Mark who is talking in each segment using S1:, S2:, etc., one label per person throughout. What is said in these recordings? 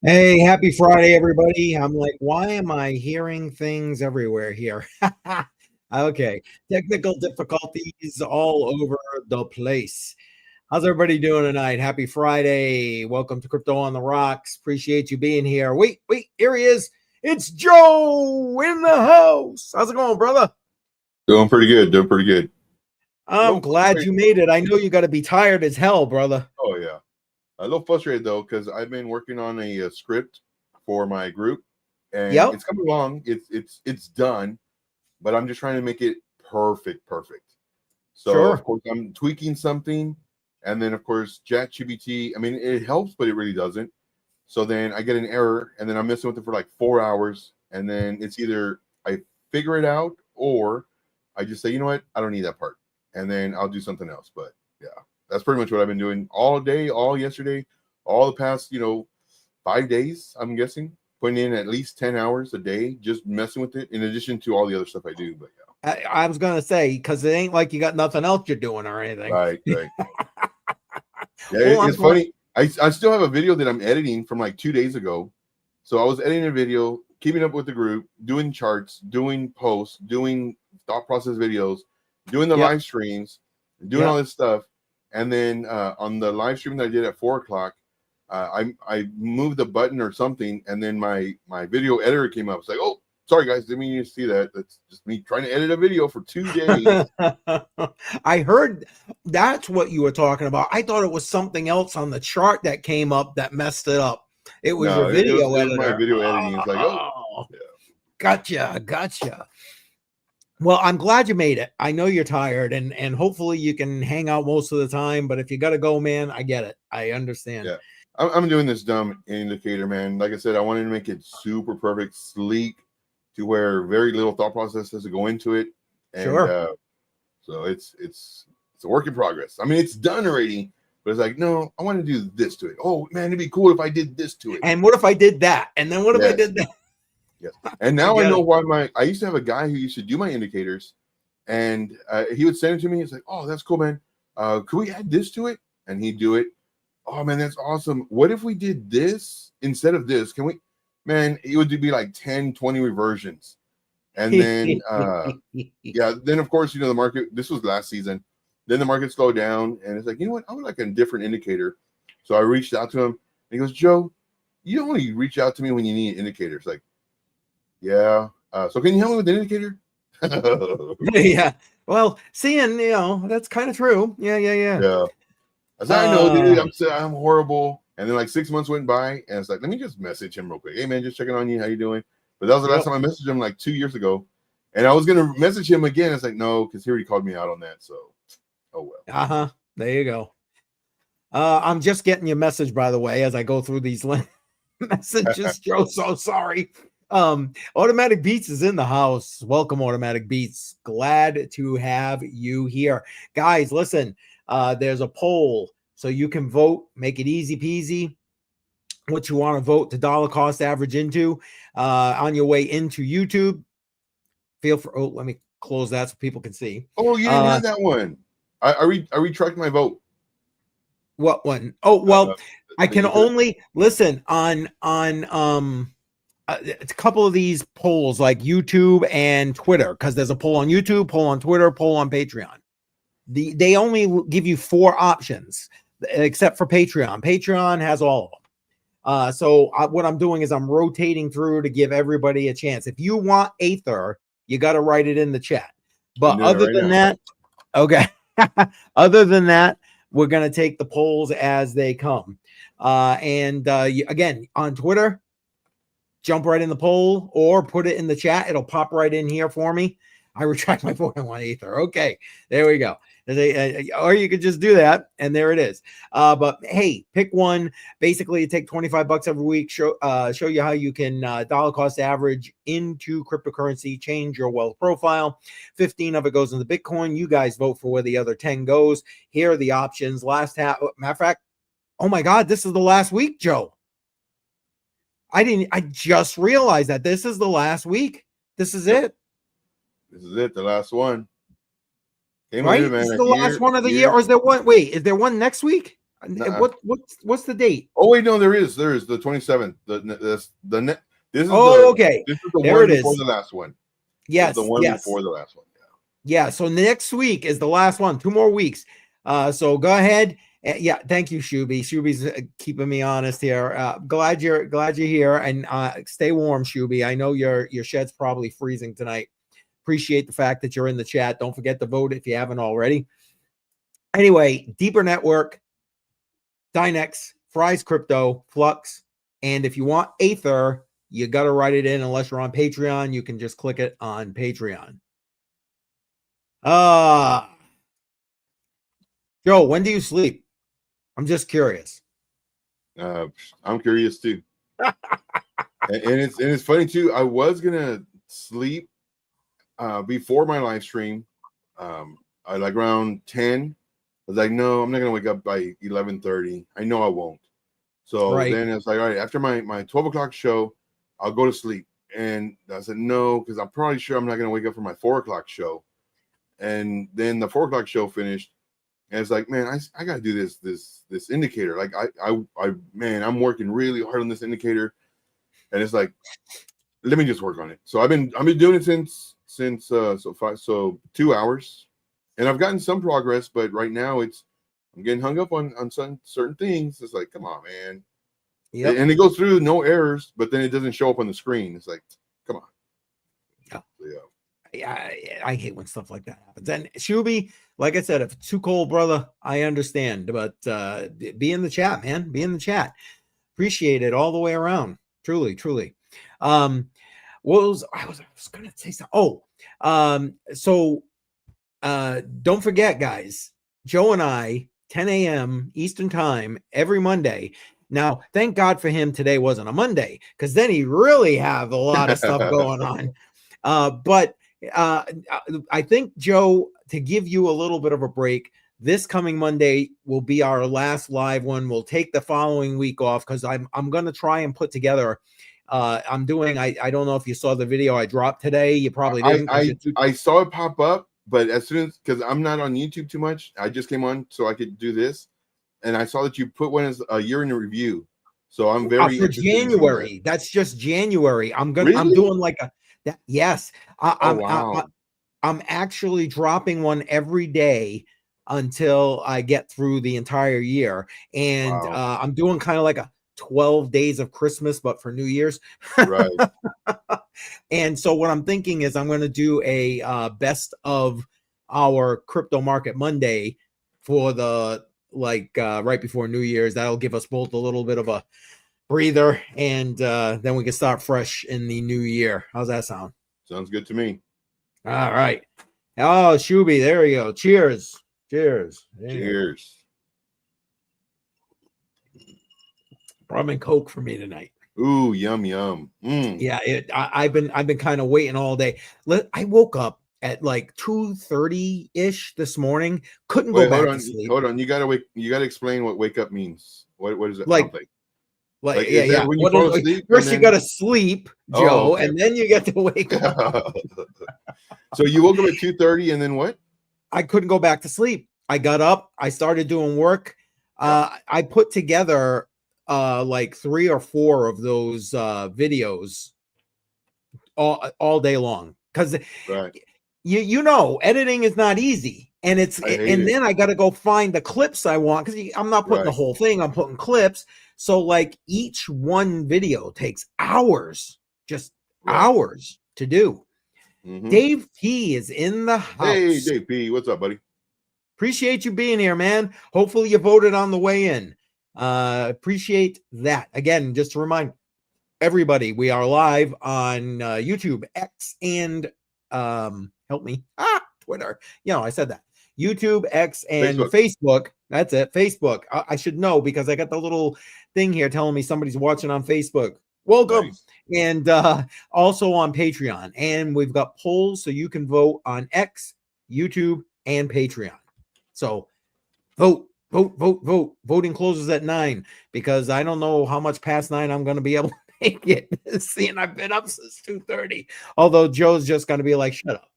S1: Hey, happy Friday, everybody. I'm like, why am I hearing things everywhere here? Okay, technical difficulties all over the place. How's everybody doing tonight? Happy Friday. Welcome to Crypto on the Rocks. Appreciate you being here. Wait, here he is. It's Joe in the house. How's it going, brother?
S2: Doing pretty good. Doing pretty good. A
S1: I'm
S2: little
S1: glad you
S2: frustrated.
S1: made it. I know you got to be tired as hell, brother.
S2: Oh yeah, a little frustrated though because I've been working on a script for my group, and
S1: Yep,
S2: it's coming along. It's done, but I'm just trying to make it perfect. So of
S1: sure.
S2: course I'm tweaking something, and then of course ChatGPT. I mean, it helps, but it really doesn't. So then I get an error, and then I'm messing with it for like 4 hours, and then it's either I figure it out or I just say, you know what, I don't need that part, and then I'll do something else. But yeah, that's pretty much what I've been doing all day, all yesterday, all the past 5 days. I'm guessing putting in at least 10 hours a day, just messing with it. In addition to all the other stuff I do. But yeah,
S1: I was gonna say because it ain't like you got nothing else you're doing or anything.
S2: right. Yeah,
S1: Well, I'm
S2: it's
S1: glad.
S2: funny. I still have a video that I'm editing from like 2 days ago. So I was editing a video, keeping up with the group, doing charts, doing posts, doing thought process videos, doing the
S1: Yep,
S2: live streams, doing all
S1: yep.
S2: this stuff. And then on the live stream that I did at 4 o'clock, I moved the button or something, and then my video editor came up. It's like, oh, sorry guys, didn't mean you to see that. That's just me trying to edit a video for 2 days.
S1: I heard that's what you were talking about. I thought it was something else on the chart that came up that messed it up. It was your
S2: No, it was
S1: video
S2: it was my
S1: editor.
S2: video editing. It's like, oh,
S1: Oh,
S2: yeah.
S1: gotcha. Well, I'm glad you made it. I know you're tired, and hopefully you can hang out most of the time. But if you gotta go, man, I get it. I understand.
S2: Yeah. I'm doing this dumb indicator, man. Like I said, I wanted to make it super perfect, sleek, to where very little thought process has to go into it, and
S1: Sure.
S2: so it's a work in progress. I mean, it's done already, but it's like, no, I want to do this to it. Oh man, it'd be cool if I did this to it.
S1: And what if I did that? And then what if I
S2: Yes,
S1: did that?
S2: yes. And
S1: I
S2: now I
S1: get
S2: know
S1: it.
S2: why I used to have a guy who used to do my indicators, and he would send it to me. It's like, oh, that's cool, man. Could we add this to it? And he'd do it. Oh man, that's awesome. What if we did this instead of this? Can we, man, it would be like 10, 20 reversions. And then yeah, then of course, the market, this was last season. Then the market slowed down, and it's like, you know what? I would like a different indicator. So I reached out to him, and he goes, Joe, you only reach out to me when you need indicators. Like, yeah. So can you help me with the indicator?
S1: Yeah. Well, seeing, that's kind of true. Yeah.
S2: Yeah. I said, I know, dude.
S1: Uh,
S2: I'm horrible. And then like 6 months went by, and it's like, let me just message him real quick. Hey man, just checking on you. How you doing? But that was the last
S1: yep.
S2: time I messaged him, like 2 years ago. And I was gonna message him again. It's like, no, because he already called me out on that. So, oh well.
S1: Uh-huh. There you go. I'm just getting your message, by the way, as I go through these messages, Joe. So sorry. Automatic Beats is in the house. Welcome, Automatic Beats. Glad to have you here. Guys, listen, there's a poll, so you can vote, make it easy peasy. What you want to vote the dollar cost average into on your way into YouTube. Feel for let me close that so people can see.
S2: Oh, you didn't have that one. I retract my vote.
S1: What one? Oh,
S2: Uh,
S1: well, I can
S2: you put it.
S1: only listen on a couple of these polls like YouTube and Twitter, because there's a poll on YouTube, poll on Twitter, poll on Patreon. They only give you 4 options except for Patreon. Patreon has all of them. So what I'm doing is I'm rotating through to give everybody a chance. If you want Aether, you got to write it in the chat.
S2: I'm
S1: But
S2: doing it
S1: other
S2: right
S1: than
S2: now.
S1: that, okay. Other than that, we're going to take the polls as they come. Again, on Twitter, jump right in the poll or put it in the chat. It'll pop right in here for me. I retract my vote. I want Aether. Okay, there we go. Or you could just do that, and there it is. But hey, pick one. Basically, you take $25 every week. Show you how you can dollar cost average into cryptocurrency, change your wealth profile. 15 of it goes into Bitcoin. You guys vote for where the other 10 goes. Here are the options. Matter of fact, oh my God, this is the last week, Joe. I just realized that this is the last week. This is it.
S2: This is it, the last one. Can't
S1: Right?
S2: believe it, man.
S1: This is
S2: A
S1: the last
S2: year,
S1: one of the year.
S2: year.
S1: Or is there one? Wait, is there one next week? What's the date?
S2: Oh wait, no, there is the 27th. This is
S1: Okay.
S2: this is the
S1: There
S2: one
S1: it
S2: before
S1: is.
S2: the last one.
S1: Yes,
S2: the one
S1: yes.
S2: before the last one.
S1: Yeah. So next week is the last one. 2 more weeks. So go ahead. Yeah. Thank you, Shuby. Shuby's keeping me honest here. Glad you're here, and stay warm, Shuby. I know your shed's probably freezing tonight. Appreciate the fact that you're in the chat. Don't forget to vote if you haven't already. Anyway, Deeper Network, Dynex, Fry's Crypto, Flux, and if you want Aether, you got to write it in. Unless you're on Patreon, you can just click it on Patreon. Joe, when do you sleep? I'm just curious.
S2: I'm curious too. and it's funny too. I was gonna sleep before my live stream. I like around 10. I was like, no, I'm not gonna wake up by 11:30. I know I won't. So then it's like, all right, after my 12 o'clock show, I'll go to sleep. And I said no, because I'm probably sure I'm not gonna wake up for my 4 o'clock show. And then the 4 o'clock show finished, and it's like, man, I gotta do this indicator. Like man, I'm working really hard on this indicator, and it's like, let me just work on it. So I've been doing it since 2 hours, and I've gotten some progress, but right now I'm getting hung up on some certain things. It's like, come on, man. Yep. And it goes through no errors, but then it doesn't show up on the screen. It's like, come on.
S1: Yeah.
S2: So,
S1: I hate when stuff like that happens. And Shuby, like I said, if it's too cold, brother, I understand. But be in the chat, man. Be in the chat. Appreciate it all the way around. Truly, truly. I was gonna say something. So don't forget, guys, Joe and I, 10 a.m. Eastern time every Monday. Now, thank God for him today wasn't a Monday, because then he really have a lot of stuff going on. But I think, Joe, to give you a little bit of a break, this coming Monday will be our last live one. We'll take the following week off, because I'm going to try and put together. I'm doing. I don't know if you saw the video I dropped today. You probably didn't.
S2: I saw it pop up, but as soon as, because I'm not on YouTube too much, I just came on so I could do this, and I saw that you put one as a year in review. So I'm very
S1: for January. That's just January. I'm doing like a. Yes, I'm actually dropping one every day until I get through the entire year, and I'm doing kind of like a 12 days of Christmas, but for New Year's.
S2: Right.
S1: And so what I'm thinking is I'm going to do a best of our Crypto Market Monday for the right before New Year's. That'll give us both a little bit of a breather, and then we can start fresh in the new year. How's that sound?
S2: Sounds good to me.
S1: All right. Oh, Shuby, there you go. Cheers. Cheers.
S2: Cheers.
S1: Rum and Coke for me tonight.
S2: Ooh, yum yum.
S1: Yeah, I've been kind of waiting all day. I woke up at like 2:30 ish this morning. Couldn't go back to sleep.
S2: Hold on. You gotta explain what wake up means. What is it?
S1: Like yeah.
S2: When you fall asleep,
S1: first you gotta sleep, Joe, and then you get to wake up.
S2: So you woke up at 2:30, and then what?
S1: I couldn't go back to sleep. I got up. I started doing work. I put together like 3 or 4 of those videos all day long, because you know editing is not easy, and then I got to go find the clips I want, because I'm not putting the whole thing. I'm putting clips. So like each one video takes hours, just hours to do. Mm-hmm. Dave P is in the house.
S2: Hey, Dave P, what's up, buddy?
S1: Appreciate you being here, man. Hopefully you voted on the way in. Appreciate that. Again, just to remind everybody, we are live on YouTube, X, and help me, Twitter. I said that. YouTube, X, and Facebook. That's it. Facebook. I should know, because I got the little thing here telling me somebody's watching on Facebook. Welcome. Nice. And also on Patreon. And we've got polls, so you can vote on X, YouTube, and Patreon. So vote. Voting closes at 9, because I don't know how much past 9 I'm going to be able to make it. Seeing I've been up since 2:30. Although Joe's just going to be like, shut up.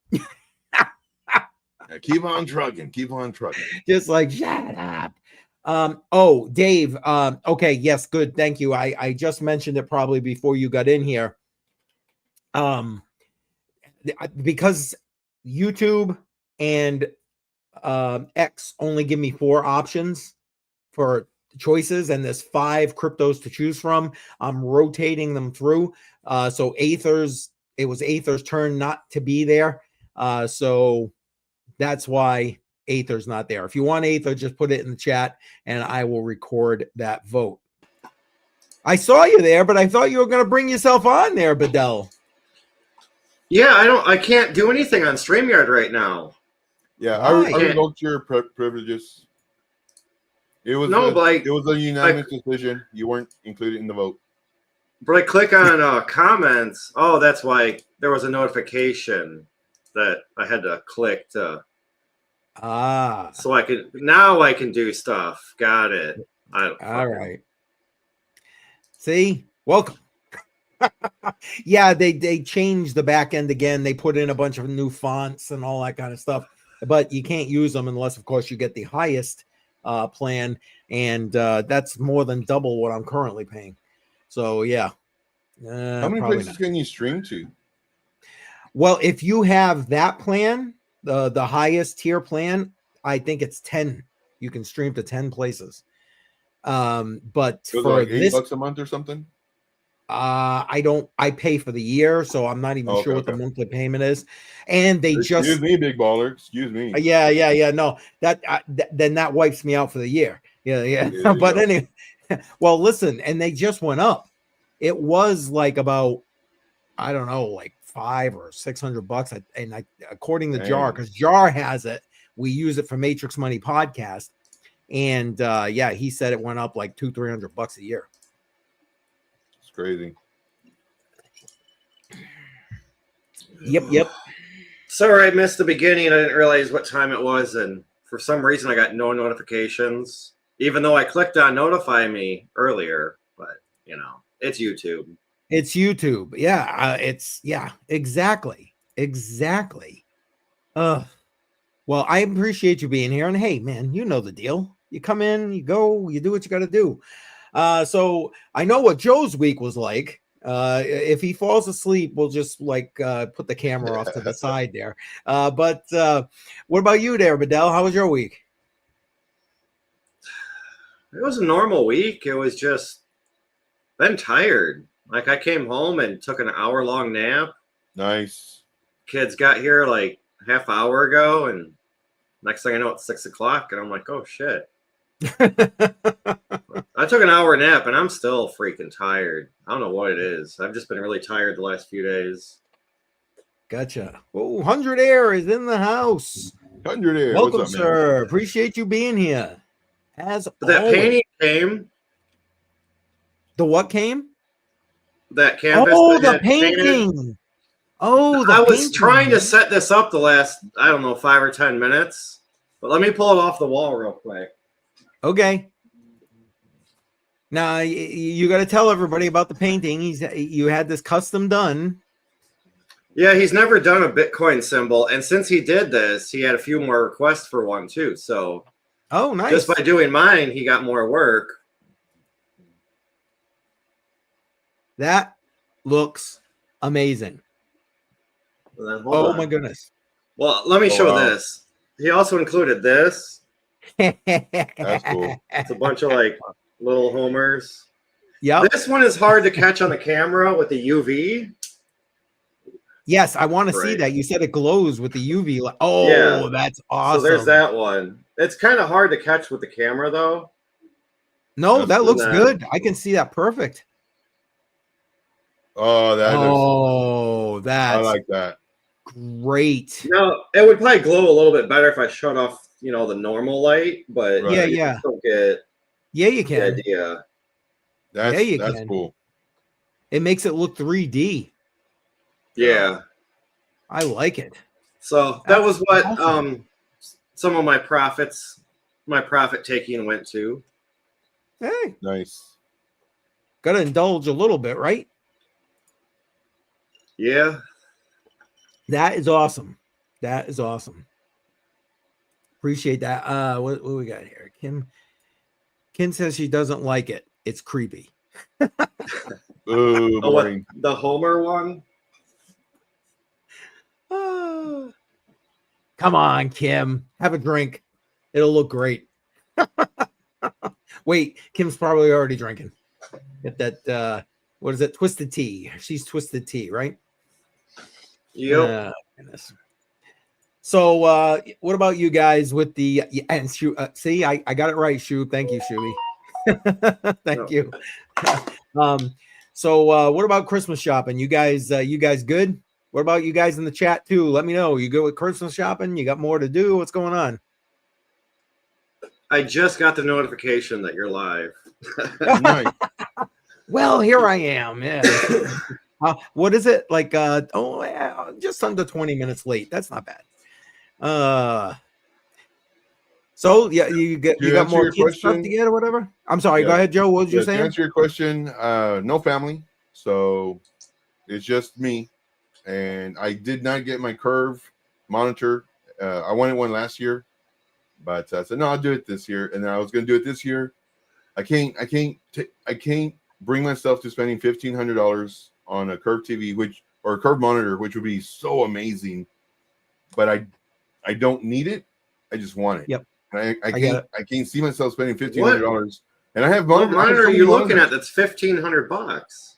S2: Keep on trucking. Keep on trucking.
S1: Just like, shut up. Oh, Dave. Okay, yes, good. Thank you. I just mentioned it probably before you got in here. Because YouTube and X only give me 4 options for choices, and there's 5 cryptos to choose from. I'm rotating them through. So Aether's, it was Aether's turn not to be there. So that's why Aether's not there. If you want Aether, just put it in the chat and I will record that vote. I saw you there, but I thought you were going to bring yourself on there, Bedell.
S3: Yeah, I can't do anything on StreamYard right now.
S2: Yeah,
S1: Why?
S2: I revoked your privileges. It was it was a unanimous decision. You weren't included in the vote.
S3: But I click on comments. Oh, that's why there was a notification that I had to click to. So I can do stuff. Got it.
S1: All right. See, welcome. Yeah, they changed the back end again. They put in a bunch of new fonts and all that kind of stuff, but you can't use them unless, of course, you get the highest plan, and that's more than double what I'm currently paying. So yeah.
S2: How many places can you stream to?
S1: Well, if you have that plan, the highest tier plan, I think it's 10. You can stream to 10 places. But
S2: so
S1: for
S2: like $8 a month or something.
S1: I pay for the year, so I'm not even sure what the monthly payment is. And they
S2: excuse me, big baller. Excuse me.
S1: Yeah. No, then that wipes me out for the year. Yeah. But anyway, well, listen, and they just went up. It was like about, I don't know, like $500 or $600. And according to Jar, because Jar has it, we use it for Matrix Money Podcast. And yeah, he said it went up like $200-$300 a year.
S2: It's crazy.
S1: Yep.
S3: Sorry, I missed the beginning. I didn't realize what time it was, and for some reason I got no notifications, even though I clicked on notify me earlier. But it's YouTube.
S1: It's YouTube. Yeah, exactly. Well, I appreciate you being here, and hey, man, you know the deal. You come in, you go, you do what you got to do. So I know what Joe's week was like. If he falls asleep, we'll just put the camera off to the side there. But what about you there, Bedell? How was your week?
S3: It was a normal week. It was just been tired. Like I came home and took an hour-long nap.
S2: Nice.
S3: Kids got here like half hour ago, and next thing I know, it's 6 o'clock, and I'm like, oh shit. I took an hour nap and I'm still freaking tired. I don't know what it is. I've just been really tired the last few days.
S1: Gotcha. Oh, 100 Air is in the house.
S2: 100 Air.
S1: Welcome,
S2: what's up,
S1: sir.
S2: man?
S1: Appreciate you being here. As
S3: that
S1: always.
S3: painting came.
S1: The what came?
S3: That canvas.
S1: Oh, the painting.
S3: Painted.
S1: Oh,
S3: I was trying to set this up the last, 5 or 10 minutes. But let me pull it off the wall real quick.
S1: Okay. Now you got to tell everybody about the painting. You had this custom done.
S3: Yeah, he's never done a Bitcoin symbol, and since he did this, he had a few more requests for one too. So,
S1: oh, nice.
S3: Just by doing mine, he got more work.
S1: That looks amazing.
S3: Oh
S1: my goodness.
S3: Well, let me show this. He also included this.
S2: That's cool.
S3: It's a bunch of little homers.
S1: Yeah.
S3: This one is hard to catch on the camera with the UV.
S1: Yes, I want to see that. You said it glows with the UV. Oh, yeah. That's awesome.
S3: So there's that one. It's kind of hard to catch with the camera, though.
S1: No, that looks good. I can see that perfect.
S2: Oh,
S1: that's
S2: I like that.
S1: Great.
S3: No, it would probably glow a little bit better if I shut off, the normal light. But
S1: yeah,
S3: still get
S1: you can.
S3: The idea.
S2: That's cool.
S1: It makes it look 3D.
S3: Yeah,
S1: I like it.
S3: So that was what some of my profit taking went to.
S1: Hey,
S2: nice.
S1: Got to indulge a little bit, right?
S3: Yeah.
S1: That is awesome. Appreciate that. What we got here? Kim Kim says she doesn't like it. It's creepy.
S2: Oh, boring.
S3: The Homer one?
S1: Come on, Kim. Have a drink. It'll look great. Wait, Kim's probably already drinking. Get that, what is it? Twisted tea. She's twisted tea, right?
S3: Yep.
S1: Goodness. So, what about you guys with the, and Shu, see, I got it right, Shu. Thank you, Shuey. Thank you. So, what about Christmas shopping? You guys good? What about you guys in the chat too? Let me know. You good with Christmas shopping? You got more to do? What's going on?
S3: I just got the notification that you're live.
S2: Nice.
S1: Well, here I am. Yeah. What is it like? Just under 20 minutes late. That's not bad. So yeah, you got more kids stuff to get or whatever. I'm sorry.
S2: Yeah.
S1: Go ahead, Joe. What was you
S2: To
S1: saying?
S2: answer your question, no family, so it's just me, and I did not get my curve monitor. I wanted one last year, but I said no, I'll do it this year, and then I was going to do it this year. I can't bring myself to spending $1,500 on a curved TV, or a curved monitor, which would be so amazing, but I don't need it. I just want it.
S1: Yep.
S2: I can't see myself spending $1,500. And I have
S3: What monitor are you looking at? That's $1,500.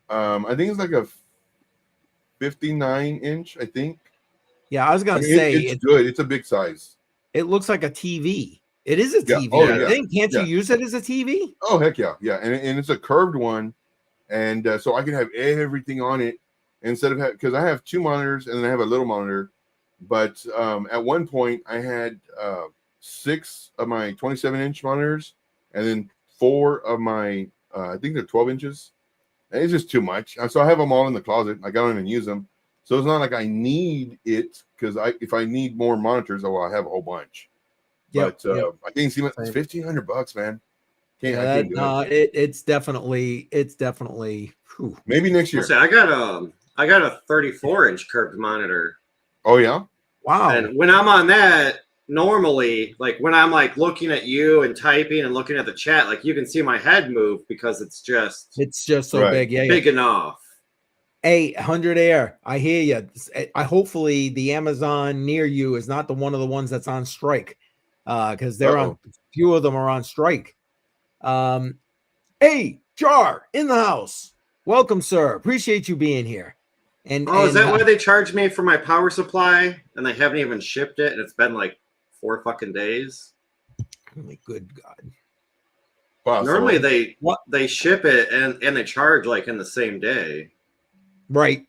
S2: I think it's like a 59-inch. I think.
S1: Yeah, I was gonna say
S2: it's good. It's a big size.
S1: It looks like a TV. It is a TV.
S2: Oh,
S1: I
S2: yeah.
S1: think. Can't you use it as a TV?
S2: Oh heck yeah, yeah. And it's a curved one, and so I can have everything on it instead of because I have two monitors and then I have a little monitor. But at one point I had 6 of my 27-inch monitors, and then 4 of my I think they're 12 inches. And it's just too much. So I have them all in the closet. I don't even use them. So it's not like I need it, because if I need more monitors, I have a whole bunch.
S1: Yep,
S2: But I can't see it's $1,500, man. I can't do it.
S1: It's definitely. Whew.
S2: Maybe next year.
S3: I got a 34-inch curved monitor.
S2: Oh yeah.
S1: Wow.
S3: And when I'm on that, normally, like when I'm like looking at you and typing and looking at the chat, like you can see my head move because it's just
S1: so big. Yeah,
S3: big enough.
S1: Hey, 100 Air, I hear you. Hopefully the Amazon near you is not one of the ones that's on strike, because they're on. Few of them are on strike. Hey, Jar in the house. Welcome, sir. Appreciate you being here. And
S3: is that why they charged me for my power supply and they haven't even shipped it, and it's been like 4 fucking days?
S1: Holy good God.
S3: Wow, normally they ship it and they charge like in the same day.
S1: Right.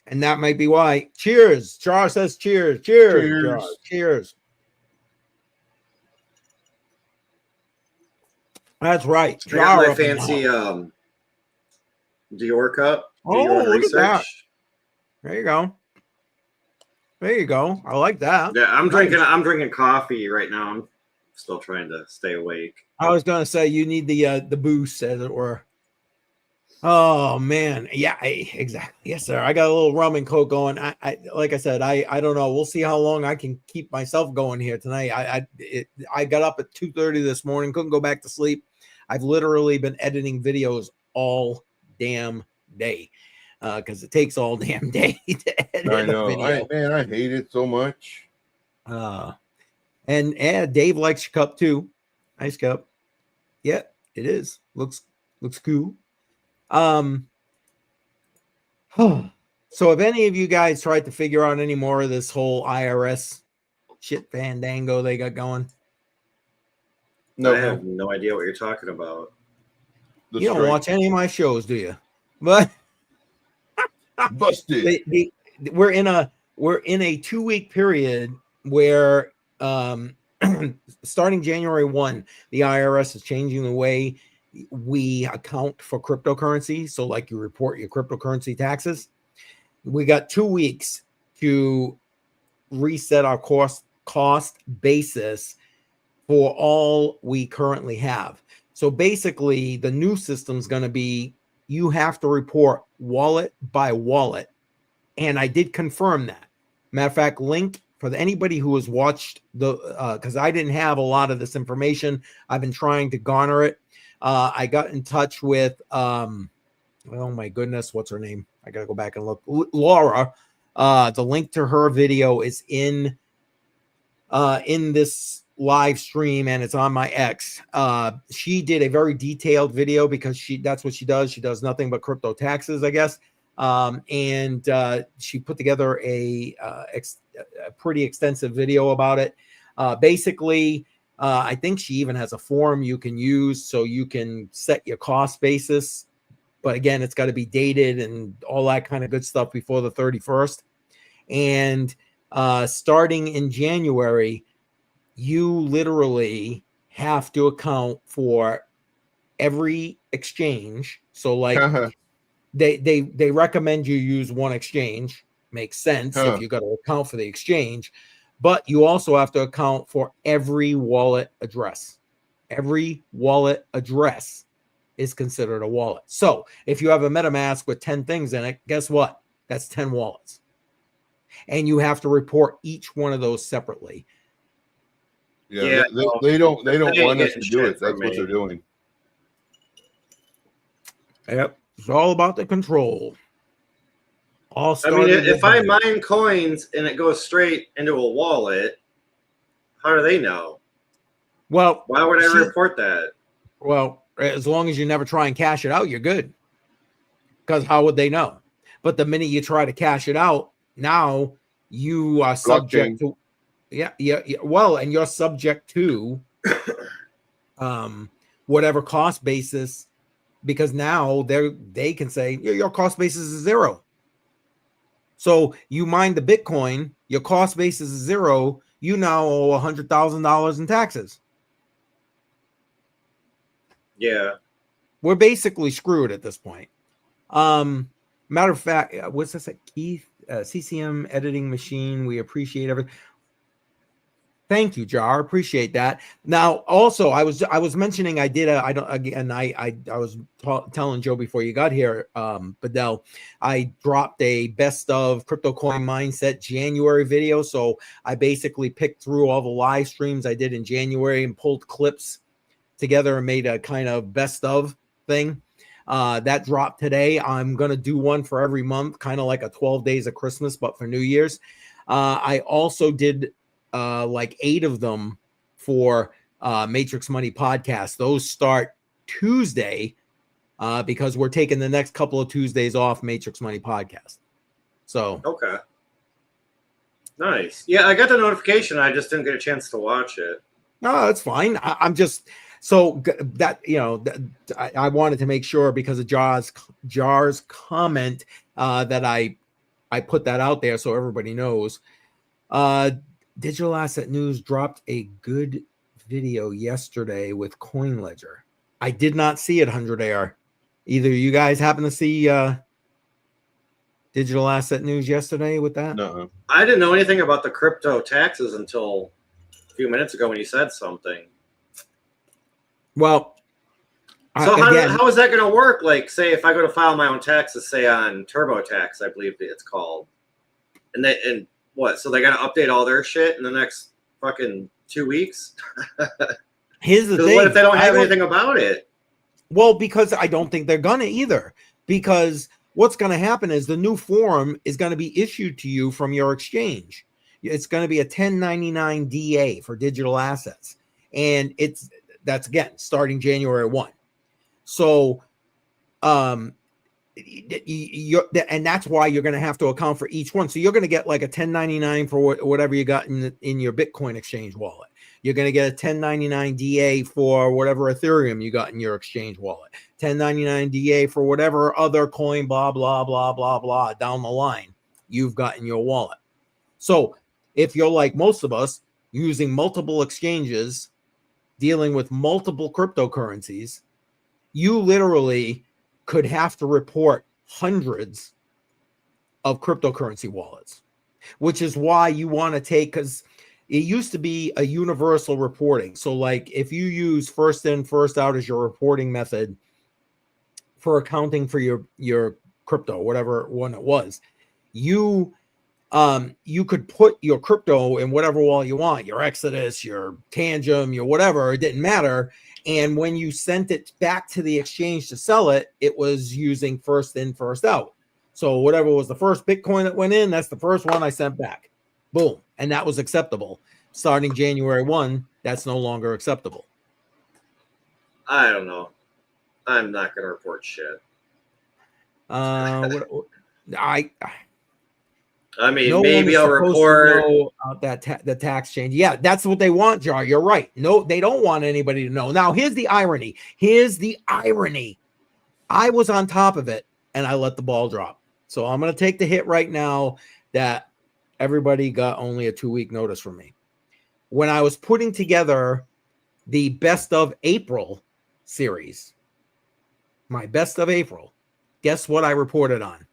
S1: And that might be why. Cheers. Jar says cheers. Cheers. Jar. Cheers. That's right.
S3: I got my fancy Dior cup. Dior
S1: look at that. There you go. There you go. I like that.
S3: Yeah, I'm drinking coffee right now. I'm still trying to stay awake.
S1: I was gonna say you need the boost, as it were. Oh man, yeah, exactly. Yes, sir. I got a little rum and coke going. I like I said, I don't know. We'll see how long I can keep myself going here tonight. I got up at 2:30 this morning, couldn't go back to sleep. I've literally been editing videos all damn day, because it takes all damn day to edit.
S2: I know. I hate it so much.
S1: And Dave likes your cup too. Nice cup. Yeah, it is. Looks cool. So if any of you guys tried to figure out any more of this whole IRS shit fandango they got going?
S3: No, I have no idea what you're talking about.
S1: You don't watch any of my shows, do you? But
S2: busted.
S1: We're in a 2-week period where starting January 1, the IRS is changing the way we account for cryptocurrency. So like you report your cryptocurrency taxes. We got 2 weeks to reset our cost basis for all we currently have. So basically the new system is going to be, you have to report wallet by wallet. And I did confirm that. Matter of fact, link for anybody who has watched the, because I didn't have a lot of this information. I've been trying to garner it. I got in touch with, oh my goodness, what's her name? I got to go back and look. Laura. The link to her video is in this live stream, and it's on my X. She did a very detailed video because that's what she does. She does nothing but crypto taxes, I guess. And she put together a pretty extensive video about it. Basically, I think she even has a form you can use so you can set your cost basis. But again, it's got to be dated and all that kind of good stuff before the 31st. And starting in January, you literally have to account for every exchange. So like they recommend you use one exchange. Makes sense if you got to account for the exchange, but you also have to account for every wallet address. Every wallet address is considered a wallet. So if you have a MetaMask with 10 things in it, guess what? That's 10 wallets. And you have to report each one of those separately.
S2: Yeah, they don't want us to do it. That's what they're doing.
S1: Yep. It's all about the control.
S3: I mean, if I mine coins and it goes straight into a wallet, how do they know?
S1: Well,
S3: why would I report that?
S1: Well, as long as you never try and cash it out, you're good. Because how would they know? But the minute you try to cash it out, now you are subject to, yeah. Well, and you're subject to whatever cost basis, because now they can say your cost basis is zero. So you mine the Bitcoin, your cost basis is zero. You now owe $100,000 in taxes.
S3: Yeah,
S1: we're basically screwed at this point. Matter of fact, what's this? Keith, CCM editing machine. We appreciate everything. Thank you, Jar. Appreciate that. Now, also, I was mentioning I was telling Joe before you got here, Bedell, I dropped a best of crypto coin mindset January video. So I basically picked through all the live streams I did in January and pulled clips together and made a kind of best of thing. That dropped today. I'm going to do one for every month, kind of like a 12 days of Christmas, but for New Year's. I also did like 8 of them for Matrix Money podcast. Those start Tuesday because we're taking the next couple of Tuesdays off Matrix Money podcast. So
S3: okay, nice. Yeah, I got the notification. I just didn't get a chance to watch it.
S1: No, that's fine. I'm just so that I wanted to make sure because of Jar's comment that I put that out there so everybody knows. Digital Asset News dropped a good video yesterday with CoinLedger. I did not see it, 100 Air. Either you guys happen to see Digital Asset News yesterday with that?
S2: No.
S3: I didn't know anything about the crypto taxes until a few minutes ago when you said something.
S1: Well,
S3: so how is that going to work? Like, say if I go to file my own taxes, say on TurboTax, I believe it's called, and what? So they got to update all their shit in the next fucking 2 weeks?
S1: Here's the thing.
S3: What if they don't have anything about it?
S1: Well, because I don't think they're gonna either. Because what's going to happen is the new form is going to be issued to you from your exchange. It's going to be a 1099 DA for digital assets, and that's again starting January 1. So, and that's why you're going to have to account for each one. So you're going to get like a 1099 for whatever you got in your Bitcoin exchange wallet. You're going to get a 1099 DA for whatever Ethereum you got in your exchange wallet. 1099 DA for whatever other coin, blah, blah, blah, blah, blah, down the line you've got in your wallet. So if you're like most of us using multiple exchanges, dealing with multiple cryptocurrencies, you literally could have to report hundreds of cryptocurrency wallets, which is why you want to take, because it used to be a universal reporting. So like if you use first in, first out as your reporting method for accounting for your crypto, whatever one it was, you you could put your crypto in whatever wallet you want, your Exodus, your Tangent, your whatever, it didn't matter. And when you sent it back to the exchange to sell it, it was using first in, first out. So whatever was the first Bitcoin that went in, that's the first one I sent back. Boom. And that was acceptable. Starting January 1, that's no longer acceptable.
S3: I don't know. I'm not going to report shit.
S1: I
S3: mean,
S1: no
S3: maybe I'll report
S1: the tax change. Yeah, that's what they want, Jar. You're right. No, they don't want anybody to know. Now, here's the irony. I was on top of it, and I let the ball drop. So I'm going to take the hit right now that everybody got only a 2-week notice from me. When I was putting together the Best of April series, my Best of April, guess what I reported on?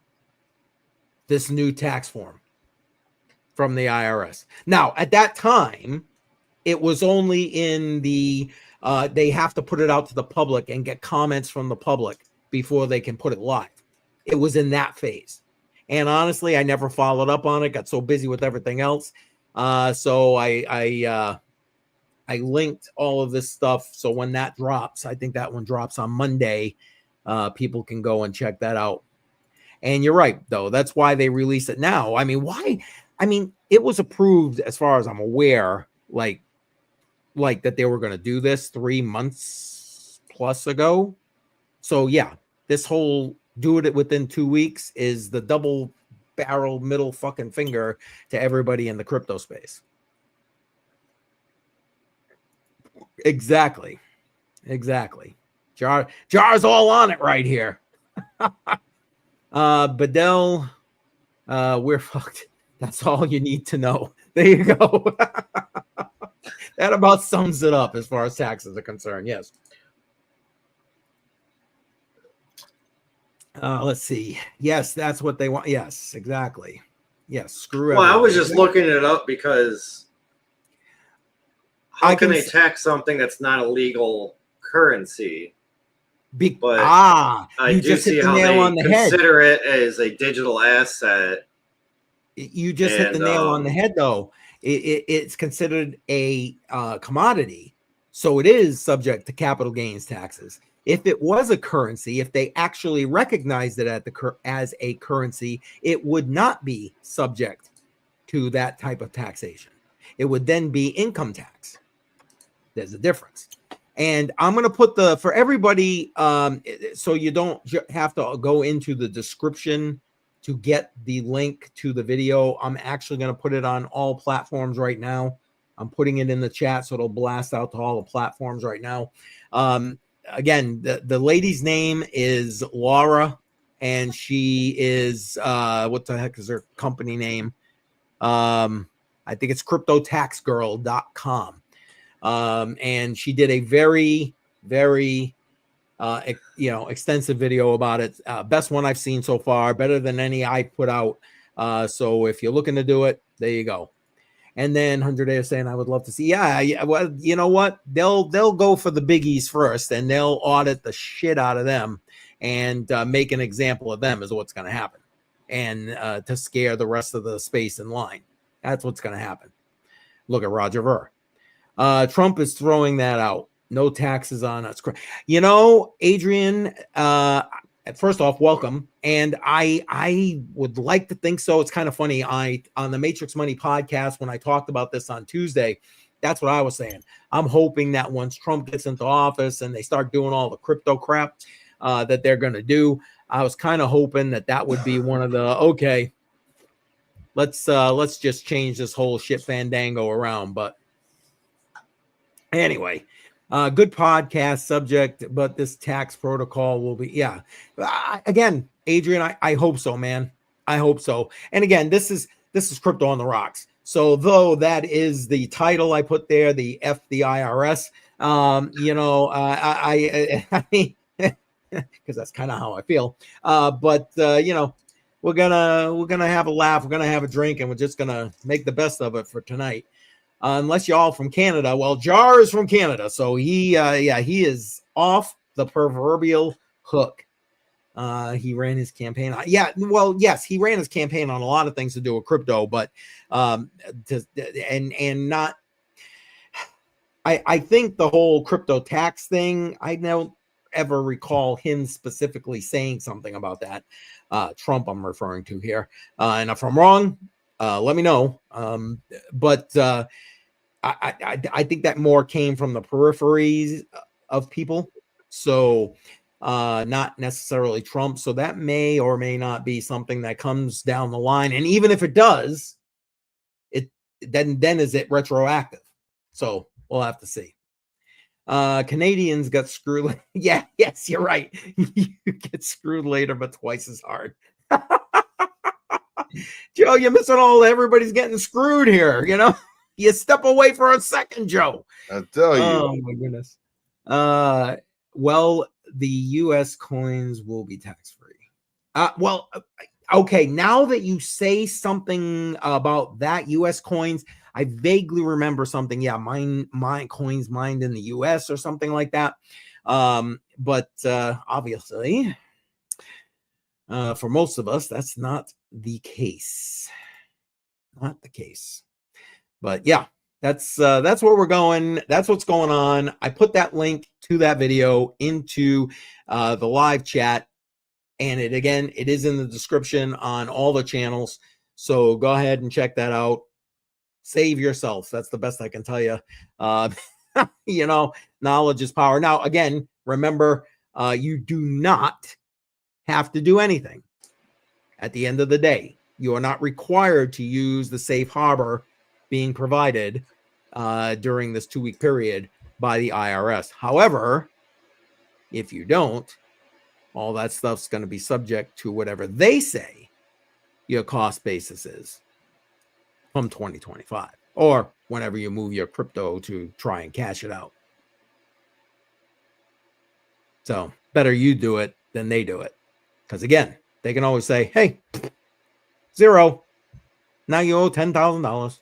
S1: This new tax form from the IRS. Now, at that time, it was only in the, they have to put it out to the public and get comments from the public before they can put it live. It was in that phase. And honestly, I never followed up on it, got so busy with everything else. So I linked all of this stuff. So when that drops, I think that one drops on Monday, people can go and check that out. And you're right, though. That's why they release it now. I mean, why? I mean, it was approved, as far as I'm aware, like that they were going to do this 3 months plus ago. So yeah, this whole do it within 2 weeks is the double barrel middle fucking finger to everybody in the crypto space. Exactly. Jar's all on it right here. Bedell, we're fucked. That's all you need to know. There you go. That about sums it up as far as taxes are concerned. Yes. Let's see. Yes, that's what they want. Yes, exactly. Yes, screw it.
S3: Well, I was just looking it up because how can they tax something that's not a legal currency? But I do see how they consider it as a digital asset.
S1: You just hit the nail on the head, though. It's considered a commodity, so it is subject to capital gains taxes. If it was a currency, if they actually recognized it as a currency, it would not be subject to that type of taxation. It would then be income tax. There's a difference. And I'm going to put for everybody, so you don't have to go into the description to get the link to the video. I'm actually going to put it on all platforms right now. I'm putting it in the chat, so it'll blast out to all the platforms right now. Again, the lady's name is Laura, and she is, what the heck is her company name? I think it's cryptotaxgirl.com. And she did a very, very, extensive video about it. Best one I've seen so far, better than any I put out. So if you're looking to do it, there you go. And then 100 Day is saying, I would love to see. Yeah. Well, you know what? They'll go for the biggies first, and they'll audit the shit out of them and make an example of them is what's going to happen. And to scare the rest of the space in line. That's what's going to happen. Look at Roger Ver. Trump is throwing that out. No taxes on us. You know, Adrian, first off, welcome. And I would like to think so. It's kind of funny. On the Matrix Money podcast, when I talked about this on Tuesday, that's what I was saying. I'm hoping that once Trump gets into office and they start doing all the crypto crap that they're going to do, I was kind of hoping that would be one of the, okay, let's just change this whole shit fandango around. But anyway, good podcast subject, but this tax protocol will be, again, Adrian, I hope so, man. I hope so. And again, this is Crypto on the Rocks. So though that is the title I put there, the IRS, I mean, because that's kind of how I feel. But we're gonna have a laugh, we're gonna have a drink, and we're just gonna make the best of it for tonight. Unless you're all from Canada. Well, Jar is from Canada, so he is off the proverbial hook. He ran his campaign. Yeah, well, yes, he ran his campaign on a lot of things to do with crypto, but not. I think the whole crypto tax thing, I don't ever recall him specifically saying something about that. Trump, I'm referring to here. And if I'm wrong, let me know. But I think that more came from the peripheries of people. So not necessarily Trump. So that may or may not be something that comes down the line. And even if it does, it then is it retroactive? So we'll have to see. Canadians got screwed. Yeah, yes, you're right. You get screwed later, but twice as hard. Joe, you're missing all. Everybody's getting screwed here. You know, you step away for a second, Joe.
S2: I tell you.
S1: Oh my goodness. Well, the U.S. coins will be tax free. Well, okay. Now that you say something about that, U.S. coins, I vaguely remember something. Yeah, my coins mined in the U.S. or something like that. But obviously, for most of us, that's not the case. Not the case. But yeah, that's where we're going. That's what's going on. I put that link to that video into the live chat, and it is in the description on all the channels. So go ahead and check that out. Save yourself. That's the best I can tell you. You know, knowledge is power. Now, again, remember, you do not have to do anything. At the end of the day, you are not required to use the safe harbor being provided during this 2-week period by the IRS. However, if you don't, all that stuff's going to be subject to whatever they say your cost basis is from 2025 or whenever you move your crypto to try and cash it out. So better you do it than they do it. Because again, they can always say, hey, zero. Now you owe $10,000.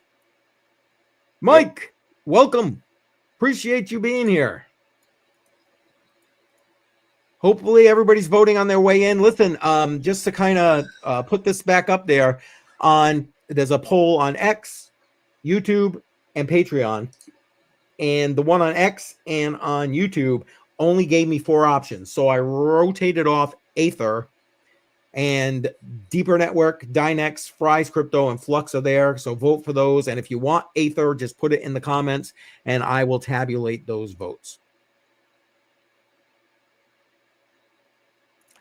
S1: Mike, welcome. Appreciate you being here. Hopefully everybody's voting on their way in. Listen, just to kind of put this back up there, there's a poll on X, YouTube, and Patreon. And the one on X and on YouTube only gave me 4 options. So I rotated off Aether, and Deeper Network, Dynex, Fry's Crypto, and Flux are there. So vote for those. And if you want Aether, just put it in the comments and I will tabulate those votes.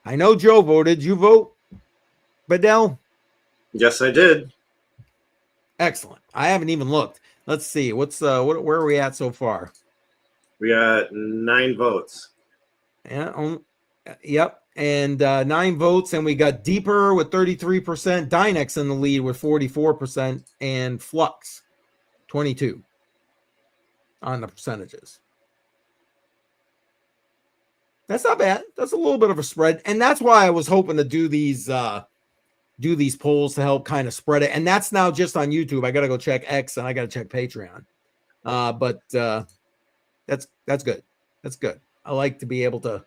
S1: I know Joe voted. You vote, Bedell?
S3: Yes, I did.
S1: Excellent. I haven't even looked. Let's see. Where are we at so far?
S3: We got 9 votes.
S1: Yeah. Yep. And 9 votes, and we got Deeper with 33%, Dynex in the lead with 44%, and Flux 22 on the percentages. That's not bad. That's a little bit of a spread, and that's why I was hoping to do these polls to help kind of spread it. And that's now just on YouTube. I got to go check X and I got to check Patreon. But that's good. That's good. I like to be able to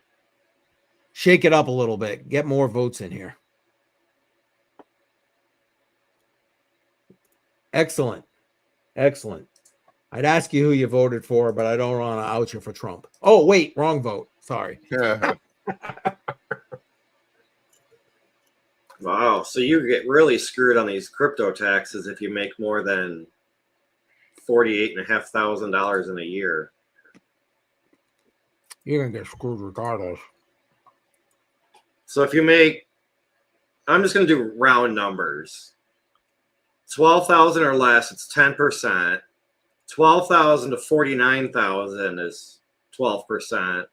S1: shake it up a little bit, get more votes in here. Excellent. Excellent. I'd ask you who you voted for, but I don't want to out you for Trump. Oh, wait, wrong vote. Sorry.
S2: Yeah.
S3: Wow. So you get really screwed on these crypto taxes if you make more than $48,500 in a year.
S1: You're going to get screwed regardless.
S3: So if you make, I'm just going to do round numbers. 12,000 or less, it's 10%. 12,000 to 49,000 is 12%.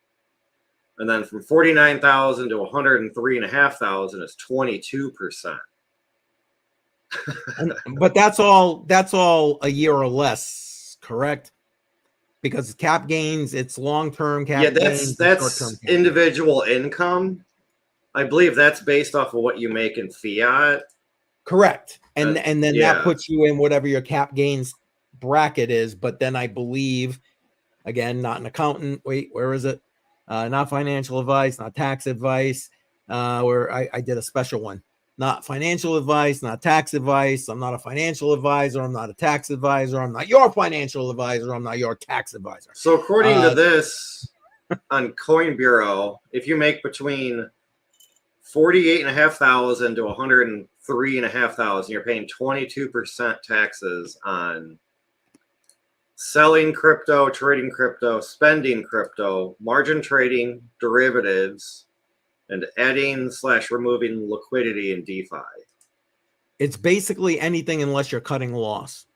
S3: And then from 49,000 to 103,500 is 22%.
S1: But that's all a year or less, correct? Because cap gains, it's long-term cap gains.
S3: That's individual income. I believe that's based off of what you make in fiat.
S1: Correct. And then that puts you in whatever your cap gains bracket is. But then I believe, again, not an accountant. Wait, where is it? Not financial advice, not tax advice. where I did a special one. Not financial advice, not tax advice. I'm not a financial advisor. I'm not a tax advisor. I'm not your financial advisor. I'm not your tax advisor.
S3: So according to this on Coin Bureau, if you make between 48,500 to 103,500, you're paying 22% taxes on selling crypto, trading crypto, spending crypto, margin trading, derivatives, and adding/removing liquidity in DeFi.
S1: It's basically anything unless you're cutting a loss,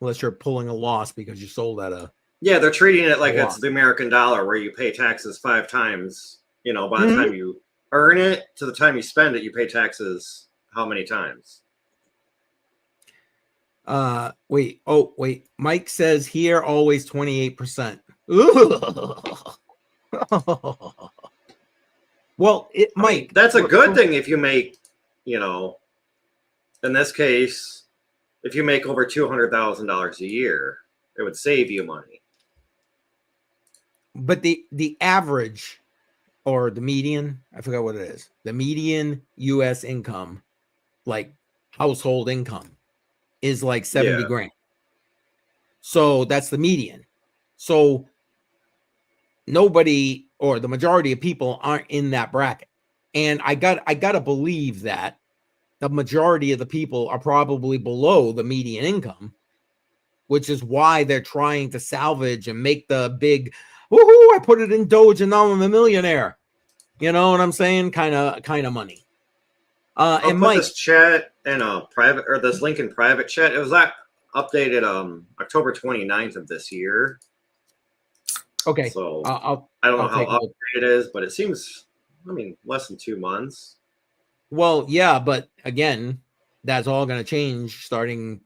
S1: unless you're pulling a loss because you sold at a.
S3: Yeah, they're treating it like it's the American dollar, where you pay taxes 5 times. You know, by the time you earn it to the time you spend it, you pay taxes how many times?
S1: Wait. Mike says here always 28%. Well, it might.
S3: That's a good thing if you make, you know, in this case, if you make over $200,000 a year, it would save you money.
S1: But the average or the median, I forgot what it is. The median US income, like household income, is like 70 grand. So that's the median. So nobody or the majority of people aren't in that bracket. And I gotta believe that the majority of the people are probably below the median income, which is why they're trying to salvage and make the big, woohoo, I put it in Doge and now I'm a millionaire. You know what I'm saying? Kind of money.
S3: I'll
S1: and
S3: put
S1: Mike,
S3: this chat in a private, or this link in private chat. It was updated October 29th of this year.
S1: Okay.
S3: So
S1: I
S3: don't know how updated it is, but it seems, I mean, less than 2 months.
S1: Well, yeah, but again, that's all going to change starting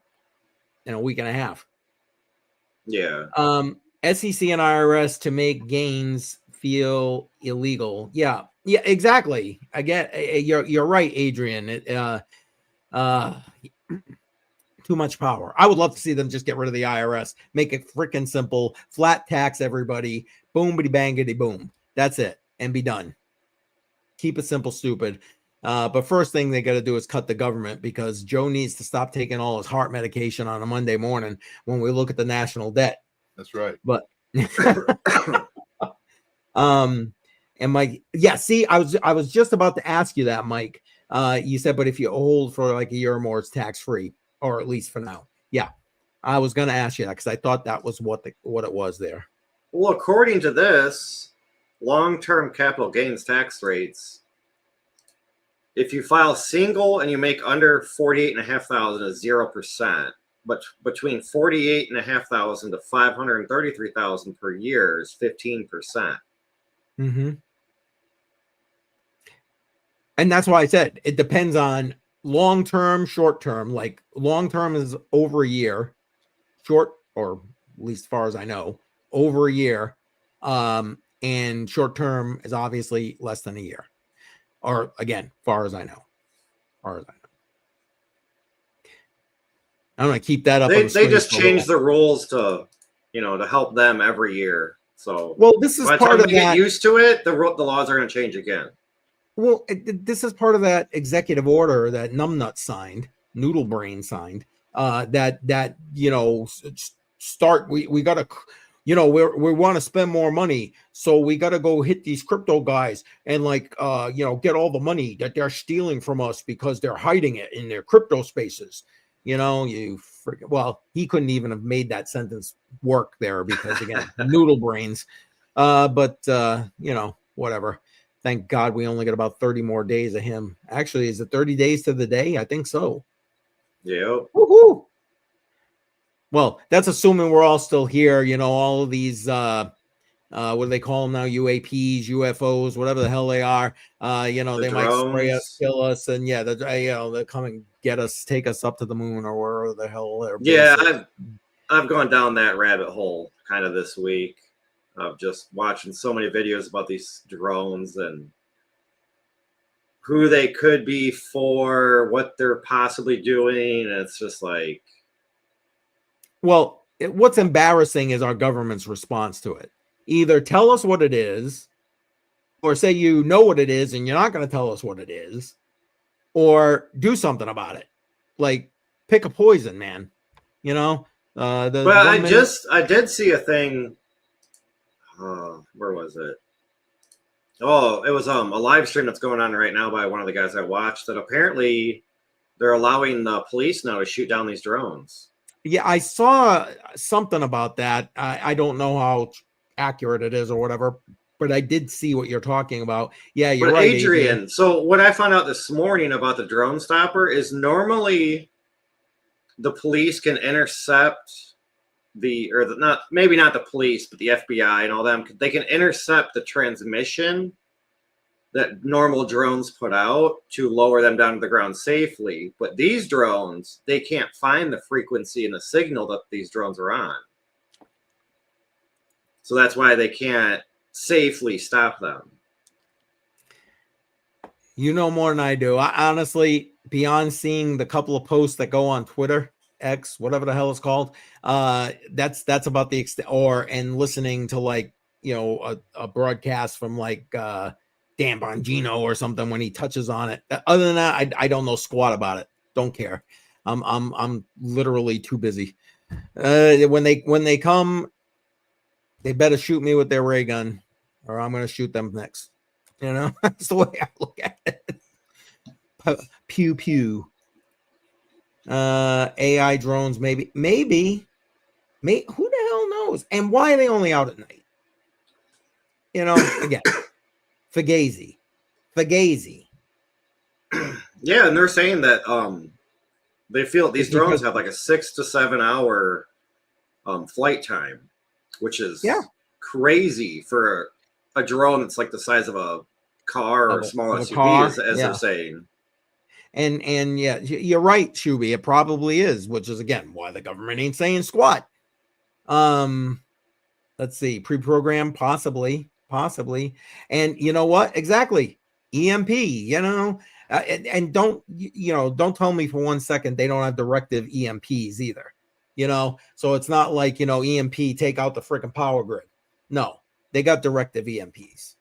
S1: in a week and a half.
S3: Yeah.
S1: SEC and IRS to make gains feel illegal. Yeah, exactly. I get you're right, Adrian. Too much power. I would love to see them just get rid of the IRS, make it freaking simple, flat tax everybody, boomity bangity boom. That's it, and be done. Keep it simple, stupid. But first thing they got to do is cut the government, because Joe needs to stop taking all his heart medication on a Monday morning when we look at the national debt.
S2: That's right.
S1: But and Mike, yeah, see, I was just about to ask you that, Mike. You said, but if you hold for like a year or more, it's tax free, or at least for now. Yeah, I was going to ask you that because I thought that was what it was there.
S3: Well, according to this, long-term capital gains tax rates, if you file single and you make under 48,500 is 0%, but between 48,500 to 533,000 per year is 15%.
S1: Mm-hmm. And that's why I said it depends on long-term, short-term. Like long-term is over a year, short, or at least as far as I know, over a year. And short-term is obviously less than a year. Or again, far as I know. I'm gonna keep that up.
S3: They just change the rules to, to help them every year. So
S1: well, this is part of that.
S3: Get used to it. The laws are going to change again.
S1: Well, this is part of that executive order that Numbnut signed, Noodle Brain signed. That start. We got to. We want to spend more money, so we got to go hit these crypto guys and get all the money that they're stealing from us because they're hiding it in their crypto spaces. Well, he couldn't even have made that sentence work there because again, noodle brains. But whatever. Thank God we only got about 30 more days of him. Actually, is it 30 days to the day? I think so.
S3: Yeah.
S1: Woohoo! Well, that's assuming we're all still here. All of these, what do they call them now? UAPs, UFOs, whatever the hell they are. They
S3: drones
S1: might spray us, kill us, and they'll come and get us, take us up to the moon or wherever the hell they're.
S3: Yeah, I've gone down that rabbit hole kind of this week of just watching so many videos about these drones and who they could be for, what they're possibly doing. And it's just like.
S1: Well, what's embarrassing is our government's response to it. Either tell us what it is, or say you know what it is and you're not going to tell us what it is, or do something about it. Like pick a poison, man. You know.
S3: But I did see a thing. Where was it? Oh, it was a live stream that's going on right now by one of the guys I watched. That apparently they're allowing the police now to shoot down these drones.
S1: Yeah, I saw something about that. I don't know how accurate it is or whatever, but I did see what you're talking about. Yeah, you're right,
S3: Adrian. So what I found out this morning about the drone stopper is normally the police can intercept maybe not the police, but the FBI and all them. They can intercept the transmission that normal drones put out to lower them down to the ground safely. But these drones, they can't find the frequency and the signal that these drones are on. So that's why they can't safely stop them.
S1: You know more than I do. I honestly, beyond seeing the couple of posts that go on Twitter, X, whatever the hell it's called, that's about the extent, and listening to like, a broadcast from like Dan Bongino or something when he touches on it. Other than that, I don't know squat about it. Don't care. I'm literally too busy. When they come, they better shoot me with their ray gun, or I'm gonna shoot them next. That's the way I look at it. Pew pew. AI drones, maybe. Who the hell knows? And why are they only out at night? Again, Fugazi.
S3: Yeah, and they're saying that they feel these drones have like a 6 to 7 hour flight time, which is crazy for a drone that's like the size of a car or a small SUV, as they're saying.
S1: And yeah, you're right, Shuby. It probably is, which is again why the government ain't saying squat. Let's see, pre-programmed, possibly. And you know what? Exactly. EMP, and don't tell me for 1 second they don't have directive EMPs either. So it's not like, EMP take out the freaking power grid. No, they got directive EMPs.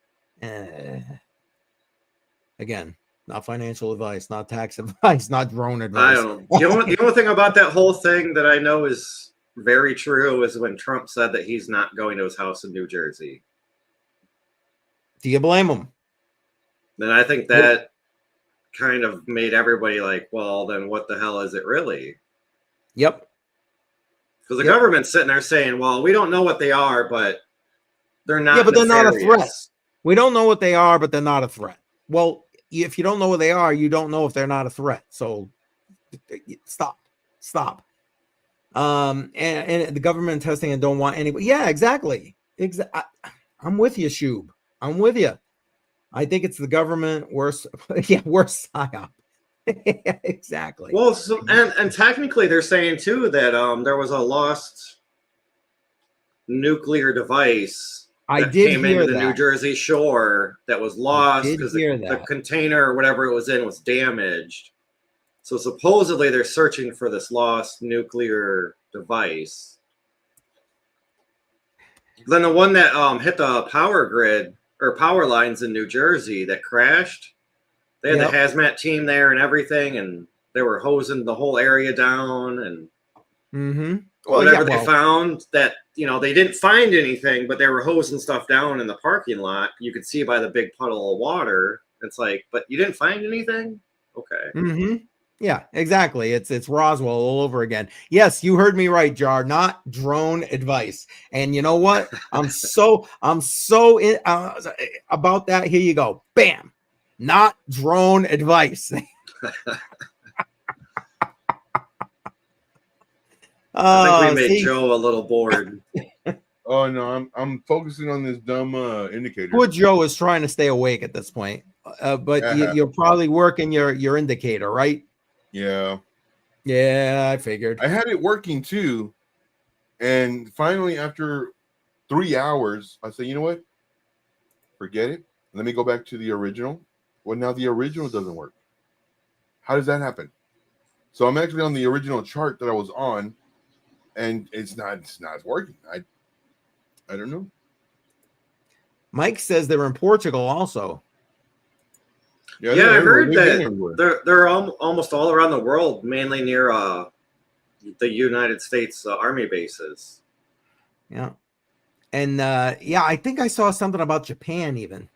S1: Again, not financial advice, not tax advice, not drone advice.
S3: I don't know. The only thing about that whole thing that I know is very true is when Trump said that he's not going to his house in New Jersey.
S1: Do you blame him?
S3: Then I think that kind of made everybody like, well, then what the hell is it really?
S1: Yep.
S3: Because the government's sitting there saying, well, we don't know what they are, but they're not.
S1: Yeah, but they're not a threat. We don't know what they are, but they're not a threat. Well, if you don't know what they are, you don't know if they're not a threat. So stop. And the government testing and don't want anybody. Yeah, exactly. I'm with you, Shub. I'm with you. I think it's the government worse psyop. Exactly.
S3: Well, and technically they're saying too that there was a lost nuclear device that came into the New Jersey shore that was lost because the container or whatever it was in was damaged. So supposedly they're searching for this lost nuclear device. Then the one that hit the power grid or power lines in New Jersey that crashed, they had the hazmat team there and everything, and they were hosing the whole area down and they found that, they didn't find anything, but they were hosing stuff down in the parking lot. You could see by the big puddle of water. It's like, but you didn't find anything? Okay.
S1: Mm-hmm. Yeah, exactly. It's Roswell all over again. Yes, you heard me right, Jar. Not drone advice. And you know what? I'm so in about that. Here you go. Bam. Not drone advice.
S3: I think we made Joe a little bored.
S2: Oh no, I'm focusing on this dumb indicator.
S1: Poor Joe is trying to stay awake at this point, but you're probably working your indicator, right?
S2: Yeah,
S1: I figured.
S2: I had it working too, and finally, after 3 hours, I said, you know what? Forget it. Let me go back to the original. Well, now the original doesn't work. How does that happen? So I'm actually on the original chart that I was on, and it's not working. I don't know.
S1: Mike says they're in Portugal also.
S3: Yeah, I heard that they're almost all around the world, mainly near the United States Army bases.
S1: Yeah. And I think I saw something about Japan even.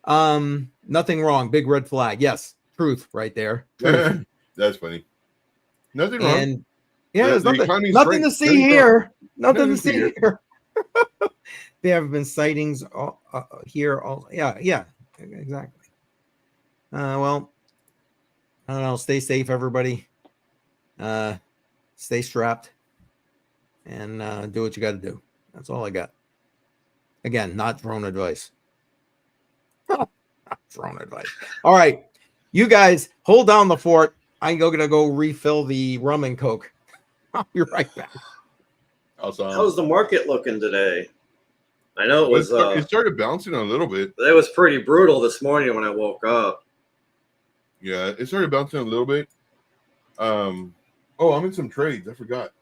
S1: Nothing wrong. Big red flag. Yes. Truth right there. Truth.
S2: That's funny. Nothing wrong.
S1: And there's nothing to see
S2: Nothing
S1: here. Nothing to see here. There have been sightings here. Yeah, exactly. Well, I don't know. Stay safe, everybody. Stay strapped and do what you got to do. That's all I got. Again, not drone advice. Not drone advice. All right. You guys hold down the fort. I'm gonna go refill the rum and Coke. I'll be right back.
S2: Awesome.
S3: How's the market looking today? I know it was.
S2: It started bouncing a little bit.
S3: It was pretty brutal this morning when I woke up.
S2: Yeah, it started bouncing a little bit. I'm in some trades. I forgot.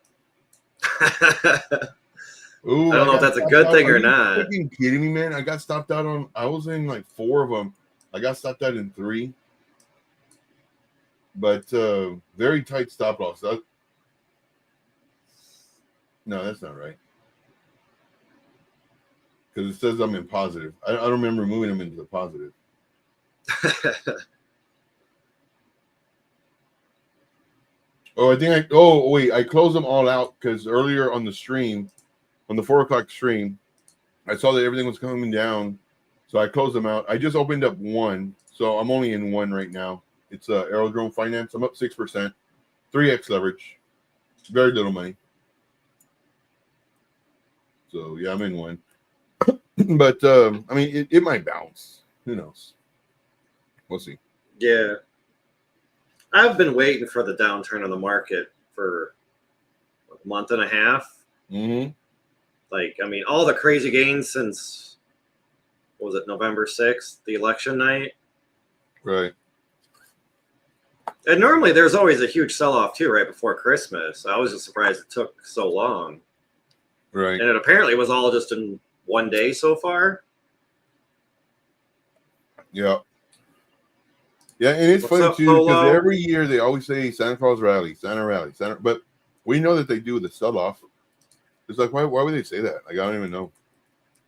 S2: Ooh,
S3: I don't know if that's a good thing or not.
S2: Are you kidding me, man? I got stopped out on. I was in like 4 of them. I got stopped out in 3. But very tight stop loss. No, that's not right. Because it says I'm in positive. I don't remember moving them into the positive. I closed them all out because earlier on the stream, on the 4 o'clock stream, I saw that everything was coming down. So I closed them out. I just opened up 1. So I'm only in 1 right now. It's Aerodrome Finance. I'm up 6%, 3x leverage, very little money. So yeah, I'm in 1. But I mean, it might bounce. Who knows? We'll see.
S3: Yeah, I've been waiting for the downturn of the market for a month and a half.
S2: Mm-hmm.
S3: Like, I mean, all the crazy gains since, what was it, November 6th, the election night?
S2: Right.
S3: And normally there's always a huge sell-off too right before Christmas. I was just surprised it took so long.
S2: Right.
S3: And it apparently was all just in one day so far.
S2: Yeah. Yeah, and it's funny too because every year they always say Santa Claus rally, but we know that they do the sell-off. It's like why would they say that? Like I don't even know.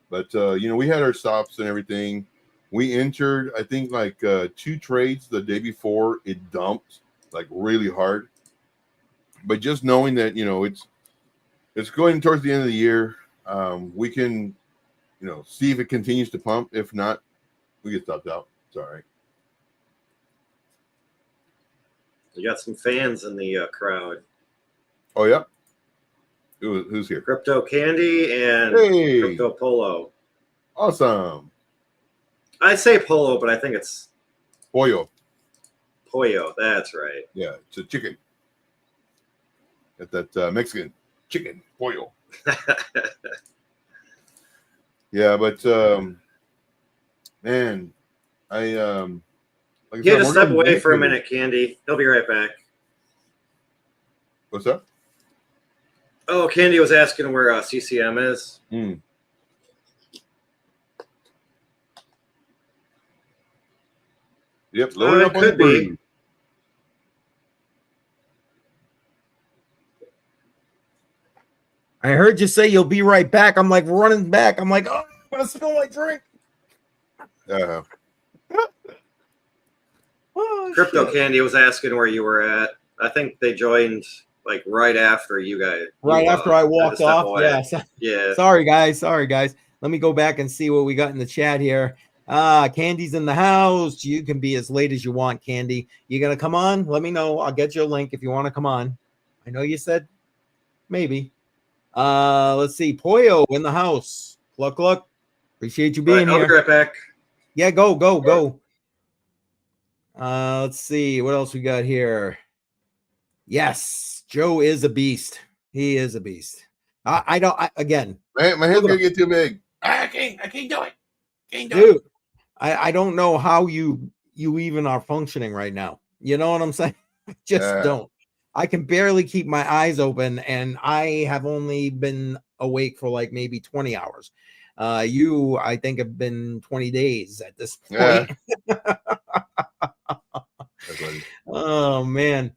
S2: But we had our stops and everything. We entered, I think, like 2 trades the day before. It dumped like really hard. But just knowing that it's going towards the end of the year, we can see if it continues to pump. If not, we get stopped out. It's all right.
S3: You got some fans in the crowd.
S2: Oh yeah. Who's here?
S3: Crypto Candy and Crypto Polo.
S2: Awesome.
S3: I say Polo, but I think it's
S2: Pollo.
S3: Pollo. That's right.
S2: Yeah, it's a chicken. Got that Mexican chicken pollo. Yeah, but man, like
S3: just step away for a minute, Candy. He'll be right back.
S2: What's up?
S3: Oh, Candy was asking where CCM is.
S2: Yep, load up on the bird.
S1: I heard you say you'll be right back. I'm like running back. I'm like, oh, I'm gonna spill my drink.
S3: Crypto
S1: shit.
S3: Candy was asking where you were at. I think they joined like right after you guys.
S1: Right after I walked off. Yeah.
S3: Yeah.
S1: Sorry guys. Let me go back and see what we got in the chat here. Candy's in the house. You can be as late as you want, Candy. You gonna come on? Let me know. I'll get you a link if you want to come on. I know you said maybe. Let's see. Pollo in the house. Look. Appreciate you being here.
S3: I'll be right back.
S1: Yeah, go. Let's see what else we got here. Yes, Joe is a beast. He is a beast. I don't. Again,
S2: man, my head's gonna get too big. I can't do it.
S1: Dude, I don't know how you even are functioning right now. You know what I'm saying? I just don't. I can barely keep my eyes open, and I have only been awake for like maybe 20 hours. You, I think, have been 20 days at this point.
S2: Yeah.
S1: Oh man.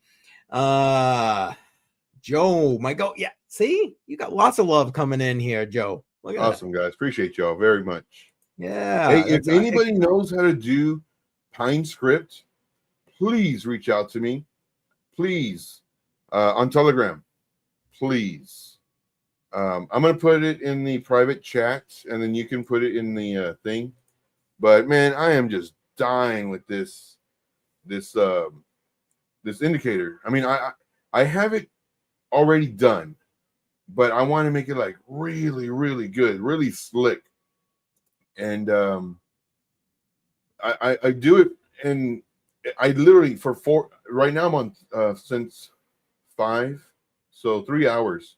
S1: Joe, my go. Yeah, see, you got lots of love coming in here, Joe. Look at
S2: Awesome, guys. Appreciate y'all very much.
S1: that. Yeah.
S2: Hey, if anybody knows how to do Pine Script, please reach out to me. Please. On Telegram. Please. I'm going to put it in the private chat, and then you can put it in the thing. But, man, I am just dying with this indicator. I mean, I have it already done, but I want to make it like really, really good, really slick. And I do it, and I literally right now I'm on since 5, so 3 hours.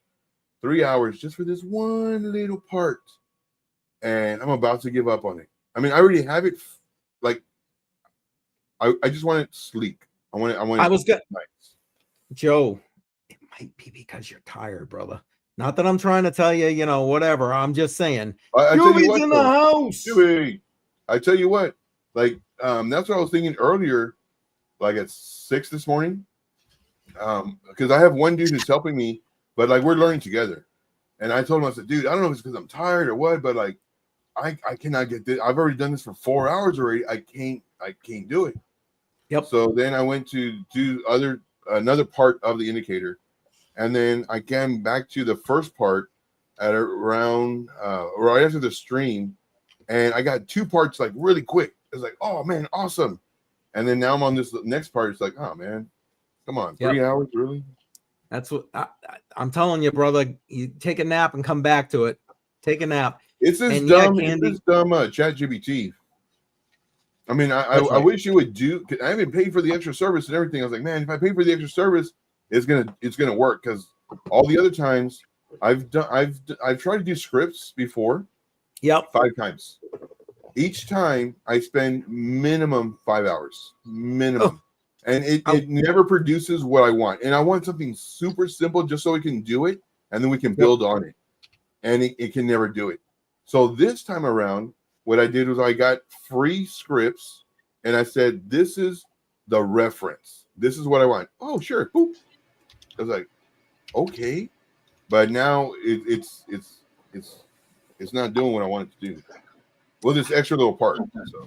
S2: 3 hours just for this one little part, and I'm about to give up on it. I mean, I already have it. Like, I just want it sleek. I want it nice.
S1: Joe, it might be because you're tired, brother. Not that I'm trying to tell you, whatever. I'm just saying.
S2: I tell you what,
S1: in the house.
S2: I tell you what, like, that's what I was thinking earlier, like at 6 this morning, because I have one dude who's helping me. But like we're learning together, and I told him, I said, dude, I don't know if it's because I'm tired or what, but like I cannot get this. I've already done this for 4 hours already. I can't do it.
S1: Yep.
S2: So then I went to do another part of the indicator, and then I came back to the first part at around right after the stream, and I got 2 parts like really quick. It's like, oh man, awesome. And then now I'm on this next part. It's like, oh man, come on, 3 hours really. That's
S1: what I'm telling you, brother. You take a nap and come back to it. Take a nap.
S2: It's this dumb ChatGPT. I mean, I wish you would do. I haven't paid for the extra service and everything. I was like, man, if I pay for the extra service, it's gonna work, because all the other times I've tried to do scripts before.
S1: Yep.
S2: 5 times. Each time I spend minimum 5 hours. Minimum. Oh. And it never produces what I want. And I want something super simple just so we can do it, and then we can build on it. And it can never do it. So this time around, what I did was I got free scripts, and I said, this is the reference. This is what I want. Oh, sure. Boop. I was like, okay. But now it's not doing what I want it to do. Well, this extra little part. So.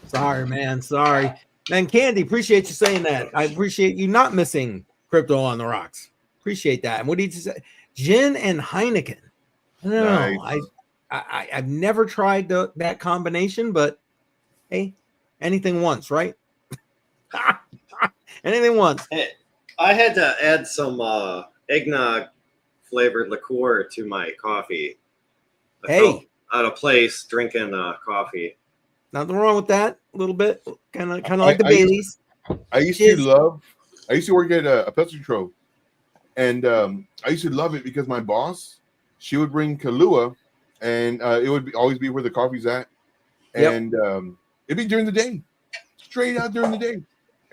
S1: Sorry, man. Sorry. And Candy, appreciate you saying that. I appreciate you not missing Crypto on the Rocks. Appreciate that. And what did you say? Gin and Heineken. I don't know. I've never tried that combination, but hey, anything once, right? Anything once.
S3: Hey, I had to add some eggnog flavored liqueur to my coffee. I felt out of place drinking coffee.
S1: Nothing wrong with that. A little bit, kind of like the Baileys.
S2: I used to work at a pet control, and I used to love it because my boss, she would bring Kahlua, and it would always be where the coffee's at, and it'd be during the day, straight out during the day,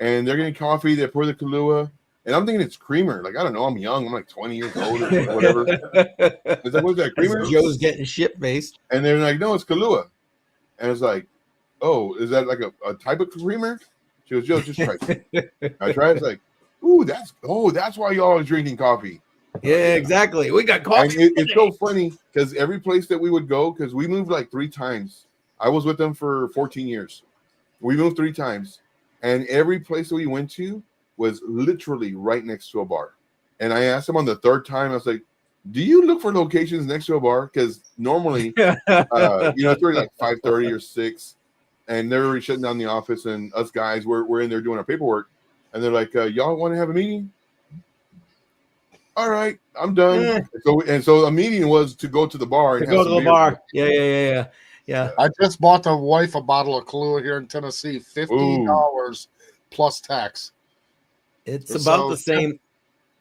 S2: and they're getting coffee. They pour the Kahlua, and I'm thinking it's creamer. Like, I don't know, I'm young. I'm like 20 years old or whatever. It's like, what's that, creamer?
S1: Joe's getting shit-faced.
S2: And they're like, no, it's Kahlua, and it's like, oh, is that like a type of creamer? She goes, Joe, just try it. I tried. It's like, that's why y'all are drinking coffee.
S1: Yeah, exactly. We got coffee.
S2: And it's so funny because every place that we would go, because we moved like 3 times. I was with them for 14 years. We moved 3 times, and every place that we went to was literally right next to a bar. And I asked them on the 3rd time, I was like, do you look for locations next to a bar? Because normally, it's already like 5:30 or 6. And they're already shutting down the office, and us guys, we're in there doing our paperwork. And they're like, y'all want to have a meeting? All right, I'm done. So a meeting was to go to the bar. And
S1: go to the bar. Yeah.
S4: I just bought the wife a bottle of Kahlua here in Tennessee, $15 plus tax.
S1: It's about the same.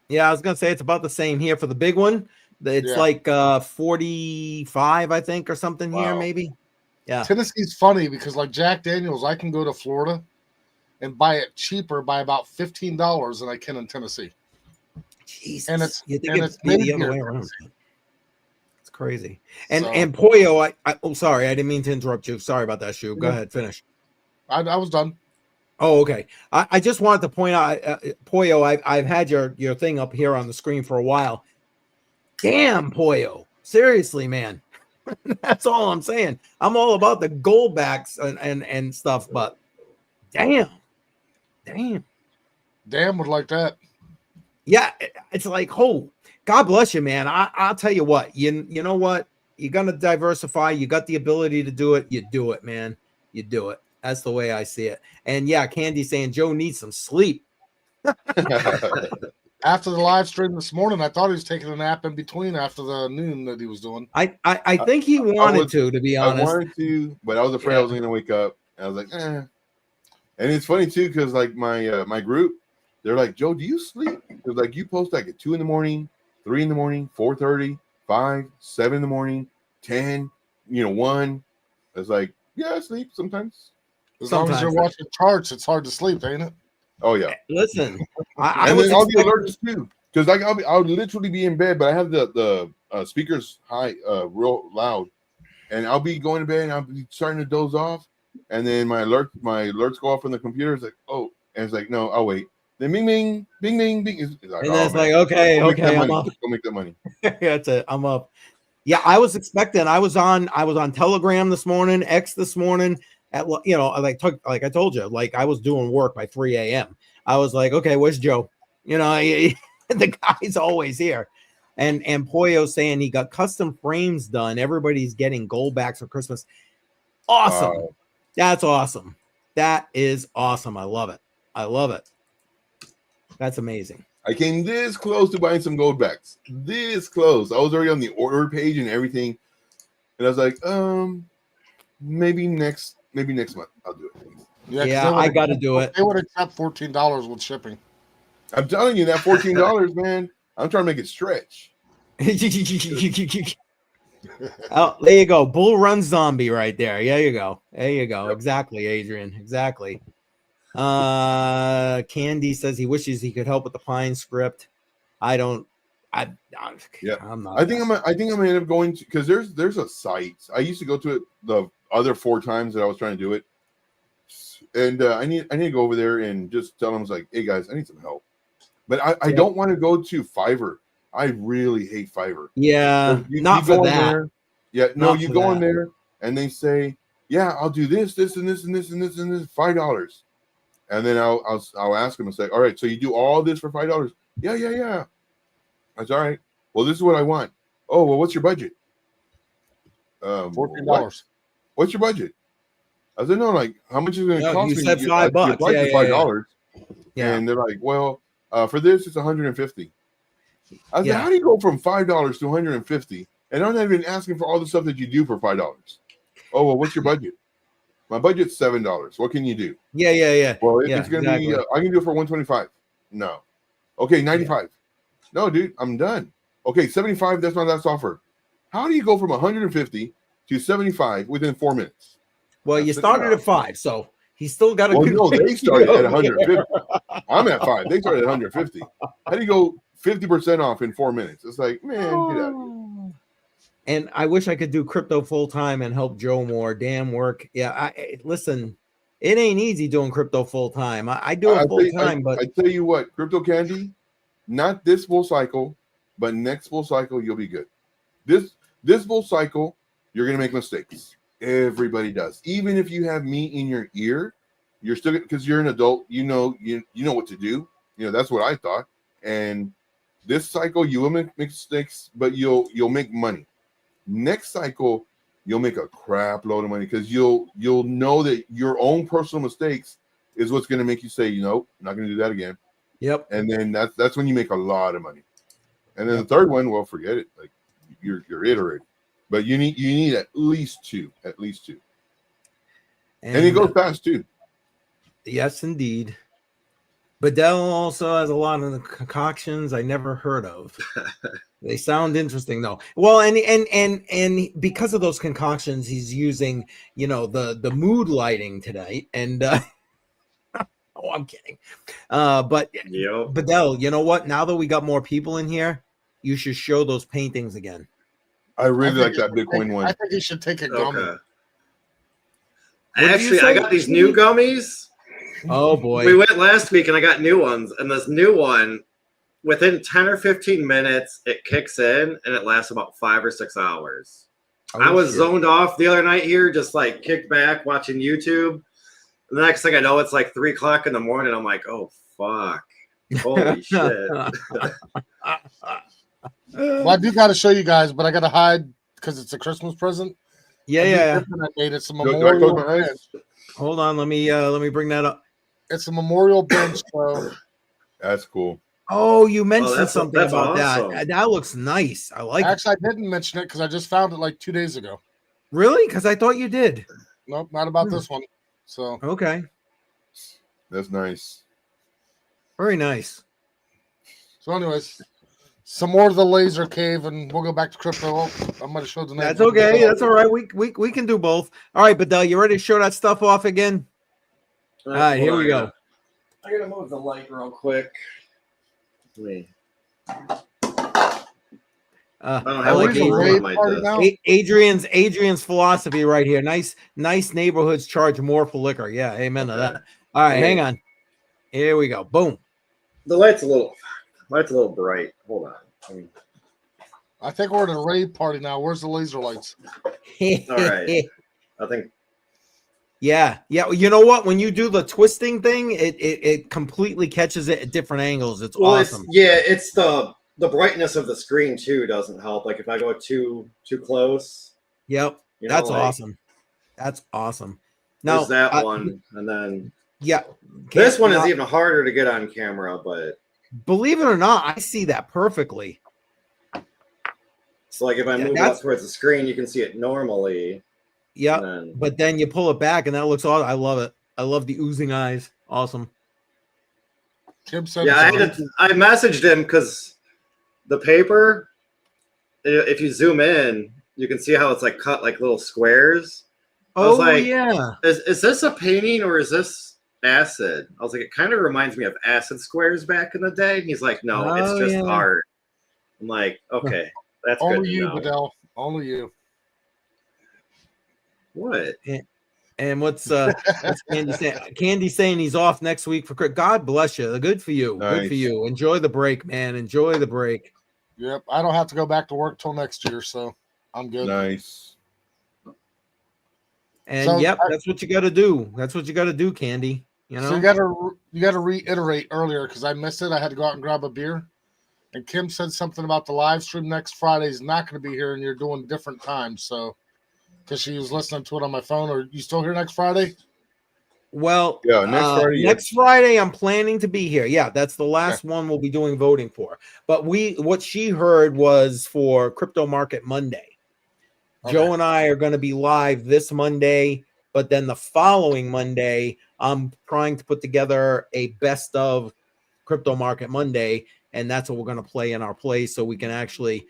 S1: Yeah, I was going to say it's about the same here for the big one. It's like 45, I think, or something here, maybe. Yeah,
S4: Tennessee's funny because, like Jack Daniels, I can go to Florida and buy it cheaper by about $15 than I can in Tennessee.
S1: Jesus.
S4: And it's
S1: the other way around. It's crazy. And
S4: So-
S1: and Pollo, oh sorry, I didn't mean to interrupt you. Sorry about that, Shu. Go ahead, finish.
S4: I was done.
S1: Oh, okay. I just wanted to point out, Pollo, I've had your thing up here on the screen for a while. Damn, Pollo. Seriously, man. That's all I'm saying. I'm all about the gold backs and stuff, but damn.
S4: Dan would like that.
S1: Yeah, it's like, oh, God bless you, man. I'll tell you what, you know what? You're gonna diversify. You got the ability to do it. You do it, man. You do it. That's the way I see it. And yeah, Candy saying Joe needs some sleep.
S4: After the live stream this morning, I thought he was taking a nap in between after the noon that he was doing.
S1: I think he wanted to be honest.
S2: I wanted to, but I was afraid I wasn't going to wake up. And I was like, eh. And it's funny too, because like my group, they're like, Joe, do you sleep? Because like you post like at 2 a.m, 3 a.m, 4:30, 5, 7 a.m, 10, 1. It's like, yeah, I sleep sometimes.
S4: As long as you're watching charts, it's hard to sleep, ain't it?
S2: Oh yeah.
S1: Listen,
S2: and then all the alerts too, because like I'll literally be in bed, but I have the speakers high, real loud, and I'll be going to bed and I'll be starting to doze off, and then my alerts go off on the computer. It's like, oh, and it's like, no, I'll wait. Then bing bing bing bing bing. It's like,
S1: and then it's like, okay, I'm
S2: up.
S1: up.
S2: Go make that money.
S1: That's it. I'm up. Yeah, I was expecting. I was on Telegram this morning, X this morning. At like I told you, like I was doing work by 3 a.m. I was like, okay, where's Joe? The guy's always here. And Pollo saying he got custom frames done. Everybody's getting gold backs for Christmas. Awesome. That's awesome. That is awesome. I love it. I love it. That's amazing.
S2: I came this close to buying some gold backs. This close. I was already on the order page and everything. And I was like, maybe next month I'll do it.
S1: Yeah, I got to do it.
S4: They would accept $14 with shipping.
S2: I'm telling you, that $14, man. I'm trying to make it stretch.
S1: Oh, there you go. Bull Run Zombie right there. There you go. There you go. Yep. Exactly, Adrian. Exactly. Candy says he wishes he could help with the Pine script. I'm not.
S2: I think I'm gonna end up going to, because there's a site. I used to go to it the other 4 times that I was trying to do it. And I need to go over there and just tell them, it's like, hey guys, I need some help. But I don't want to go to Fiverr. I really hate Fiverr.
S1: Yeah, not for that.
S2: You go in there and they say, yeah, I'll do this, and this, and this, and this, and this, $5. And then I'll ask them and say, all right, so you do all this for $5? Yeah. That's all right. Well, this is what I want. Oh, well, what's your budget?
S4: $14.
S2: What's your budget? I said, no, like, how much is it going to cost me?
S1: You said $5.
S2: $5.
S1: Yeah.
S2: And they're like, well, for this, it's $150. I said, how do you go from $5 to $150? And I'm not even asking for all the stuff that you do for $5. Oh, well, what's your budget? My budget's $7. What can you do?
S1: Yeah.
S2: Well, it's going to be, I can do it for $125. No. Okay, $95. Yeah. No, dude, I'm done. Okay, $75. That's my last offer. How do you go from $150 to $75 within 4 minutes?
S1: Well, you started at 5, so he's still got a
S2: good. No, they started at 150. I'm at 5. They started at 150. How do you go 50% off in 4 minutes? It's like, man, get out of here.
S1: And I wish I could do crypto full time and help Joe more. Damn work. Yeah, listen, it ain't easy doing crypto full time. I do it full time, but
S2: I tell you what, Crypto Candy, not this full cycle, but next full cycle, you'll be good. This full cycle, you're gonna make mistakes. Everybody does. Even if you have me in your ear, you're still, because you're an adult, you know what to do. That's what I thought. And this cycle, you will make mistakes, but you'll make money. Next cycle, you'll make a crap load of money, because you'll know that your own personal mistakes is what's going to make you say, I'm not going to do that again.
S1: Yep.
S2: And then that's when you make a lot of money. And then the third one, well, forget it. Like you're iterating. But you need at least two. And it goes fast too.
S1: Yes, indeed. Bedell also has a lot of the concoctions I never heard of. They sound interesting though. Well, and because of those concoctions, he's using, the mood lighting today. And oh, I'm kidding. But Bedell, you know what? Now that we got more people in here, you should show those paintings again.
S2: I really like that Bitcoin one.
S4: I think he should take a gummy.
S3: Okay.
S1: What did you
S3: Actually,
S1: say?
S3: I got these new gummies.
S1: Oh boy.
S3: We went last week and I got new ones. And this new one, within 10 or 15 minutes, it kicks in and it lasts about 5 or 6 hours.
S1: Oh,
S3: I was
S1: shit.
S3: zoned off the other night here, just like kicked back watching YouTube. The next thing I know, it's like 3 o'clock in the morning. I'm like, oh, fuck. Holy shit.
S4: Well, I do got to show you guys, but I got to hide because it's a Christmas present.
S1: Yeah.
S4: I made it's a
S2: Do I
S4: memorial
S2: close my eyes?
S4: bench.
S1: Hold on, let me bring that up.
S4: It's a memorial bench. So
S2: That's cool.
S1: Oh, you mentioned
S3: that's
S1: something about
S3: awesome.
S1: that. That looks nice. I like it.
S4: actually, I didn't mention it because I just found it like 2 days ago.
S1: Really? Because I thought you did.
S4: Nope, not about this one. So
S1: Okay.
S2: That's nice.
S1: Very nice.
S4: anyways, some more of the laser cave, and we'll go back to crypto. I'm going to show the next.
S1: That's okay. That's all right. We can do both. All right, Bedell, you ready to show that stuff off again? All right, here we go.
S3: I gotta move the light real quick. Wait. I don't
S1: I
S3: have
S1: like
S3: like
S4: a
S3: a
S4: rave
S3: on my
S4: party
S3: desk.
S4: now?
S1: Adrian's philosophy right here. Nice neighborhoods charge more for liquor. Yeah, amen to that. All right, hang on. Here we go. Boom.
S3: The light's a little bright. Hold on.
S4: I think we're at a rave party now. Where's the laser lights?
S3: All right. I think
S1: Yeah. You know what? When you do the twisting thing, it completely catches it at different angles. It's awesome.
S3: It's the brightness of the screen too doesn't help. Like if I go too close.
S1: Yep.
S3: You know,
S1: That's
S3: like,
S1: awesome. That's awesome. Now
S3: there's that one, and then
S1: yeah.
S3: this one is even harder to get on camera, but
S1: believe it or not, I see that perfectly.
S3: so like if I move up towards the screen, you can see it normally.
S1: Yeah, but then you pull it back, and that looks awesome. I love it. I love the oozing eyes. Awesome.
S4: Kim said
S3: I messaged him because the paper, if you zoom in, you can see how it's like cut like little squares. I was like,
S1: yeah.
S3: Is this a painting or is this acid? I was like, it kind of reminds me of acid squares back in the day. And he's like, no, it's just art. I'm like, okay, that's
S4: only
S3: good
S4: you,
S3: to know.
S4: Bedell. Only you.
S3: What?
S1: And what's Candy saying? Candy saying he's off next week for God bless you. Good for you.
S2: Nice.
S1: Good for you. Enjoy the break, man. Enjoy the break.
S4: Yep. I don't have to go back to work till next year, so I'm good.
S2: Nice.
S1: And
S4: So,
S1: that's what you got to do. That's what you got to do, Candy. You know.
S4: So you got to reiterate earlier because I missed it. I had to go out and grab a beer, and Kim said something about the live stream next Friday is not going to be here, and you're doing different times. So because she was listening to it on my phone. Are you still here next Friday?
S1: Well,
S2: yeah, next Friday.
S1: Next Friday, I'm planning to be here. Yeah, that's the last one we'll be doing voting for. But what she heard was for Crypto Market Monday. Okay. Joe and I are going to be live this Monday, but then the following Monday, I'm trying to put together a best of Crypto Market Monday, and that's what we're going to play in our place, so we can actually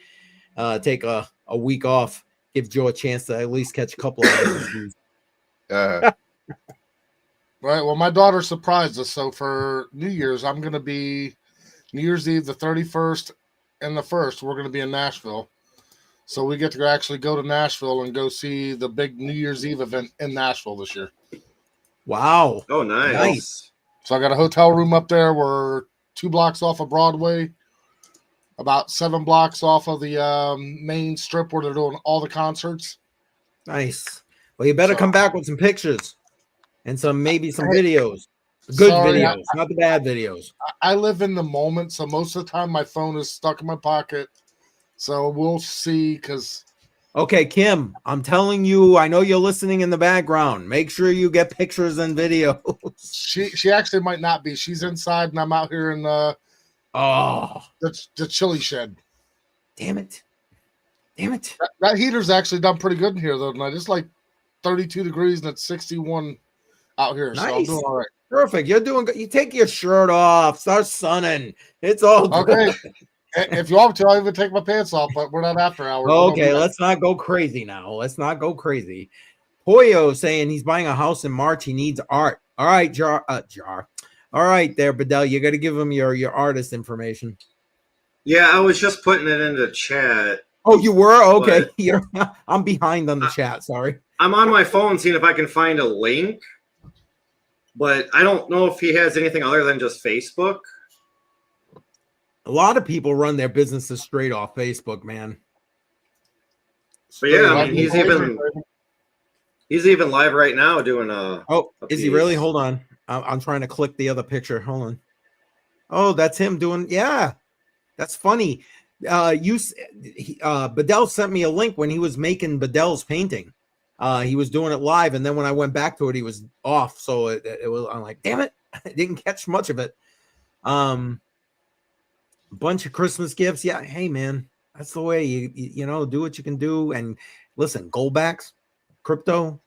S1: take a week off, give Joe a chance to at least catch a couple of these.
S4: Right. Well, my daughter surprised us. So for New Year's, I'm going to be New Year's Eve, the 31st and the 1st. We're going to be in Nashville. So we get to actually go to Nashville and go see the big New Year's Eve event in Nashville this year.
S1: Wow.
S3: Oh, nice.
S4: So I got a hotel room up there. We're 2 blocks off of Broadway, about 7 blocks off of the main strip where they're doing all the concerts.
S1: Nice. Well, you better come back with some pictures and maybe some videos. Good videos, not the bad videos.
S4: I live in the moment, so most of the time my phone is stuck in my pocket. So we'll see.
S1: Okay, Kim, I'm telling you, I know you're listening in the background. Make sure you get pictures and videos.
S4: She actually might not be. She's inside, and I'm out here in the chili shed.
S1: Damn it!
S4: That heater's actually done pretty good in here though tonight. It's like 32 degrees and it's 61 out here.
S1: Nice.
S4: So I'm doing all right.
S1: Perfect. You're doing good. You take your shirt off, start sunning. It's all good.
S4: Okay. If you want to, I'll even take my pants off, but we're not after hours.
S1: Okay, let's not go crazy now. Let's not go crazy. Poyo saying he's buying a house in March. He needs art. All right, Jar. All right, there, Bedell. You got to give him your artist information.
S3: Yeah, I was just putting it into chat.
S1: Oh, you were? Okay.
S3: But-
S1: You're, I'm behind on the chat. Sorry.
S3: I'm on my phone seeing if I can find a link, but I don't know if he has anything other than just Facebook.
S1: A lot of people run their businesses straight off Facebook, man.
S3: But yeah, I
S4: Like
S3: mean, he's even live right now doing a.
S1: Oh,
S3: a
S1: is he
S3: piece.
S1: really? Hold on. I'm trying to click the other picture. Hold on. Oh, that's him doing. Yeah, that's funny. Bedell sent me a link when he was making Bedell's painting. He was doing it live, and then when I went back to it, he was off. So it was. I'm like, damn it, I didn't catch much of it. Bunch of Christmas gifts. Yeah, hey man, that's the way you know, do what you can do. And listen, goldbacks, crypto,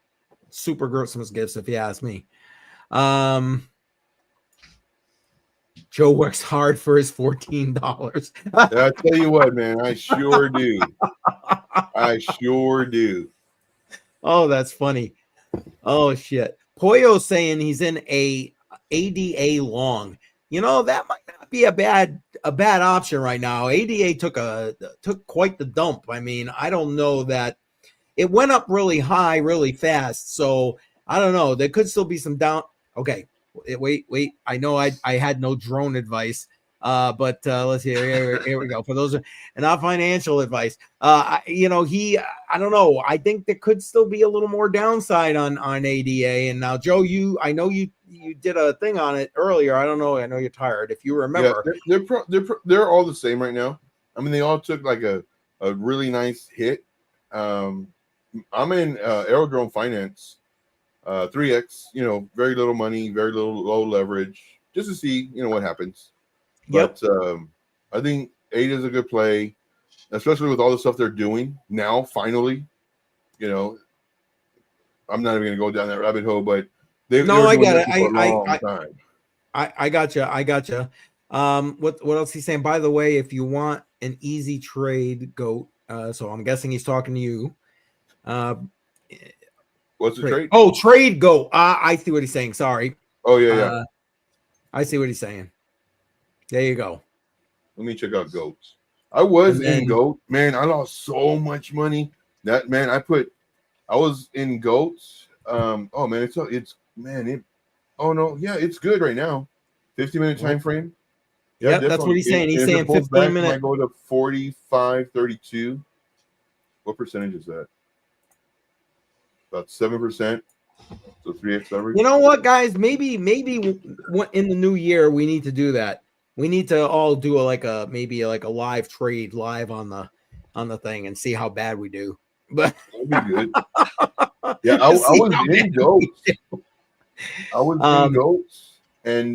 S1: super Christmas gifts, if you ask me. Joe works hard for his $14.
S2: I tell you what, man, I sure do. I sure do.
S1: Oh, that's funny. Oh shit. Poyo saying he's in a ADA long. You know, that might not be a bad option right now. ADA took quite the dump. I mean, I don't know that it went up really high, really fast. So I don't know. There could still be some down. Okay. Wait. I know I had no drone advice. But let's see. Here we go. For those and not financial advice. You know, I don't know. I think there could still be a little more downside on ADA. And now, Joe, I know you did a thing on it earlier. I don't know. I know you're tired. If you remember,
S2: Yeah, they're all the same right now. I mean, they all took like a really nice hit. I'm in aerodrome finance, 3x. You know, very little money, very low leverage, just to see what happens.
S1: Yep.
S2: But I think ADA is a good play, especially with all the stuff they're doing now. Finally, I'm not even going to go down that rabbit hole, but I got it.
S1: I gotcha. What else he's saying? By the way, if you want an easy trade, GOAT. So I'm guessing he's talking to you.
S2: What's the trade?
S1: Oh, trade GOAT. I see what he's saying. Sorry.
S2: Oh yeah.
S1: I see what he's saying. There you go.
S2: Let me check out GOATs. I was in GOAT, man. I lost so much money. That man, I was in GOATs. Oh man, it's good right now. 50-minute time frame.
S1: Yeah, that's what he's saying. He's saying 15 minutes.
S2: I go to 45.32. What percentage is that? About 7%. So 3x leverage.
S1: You know what, guys? Maybe in the new year we need to do that. We need to all do a live trade live on the thing and see how bad we do. But
S2: that'd be good. Yeah, I was in GOATs. I was in GOATs, and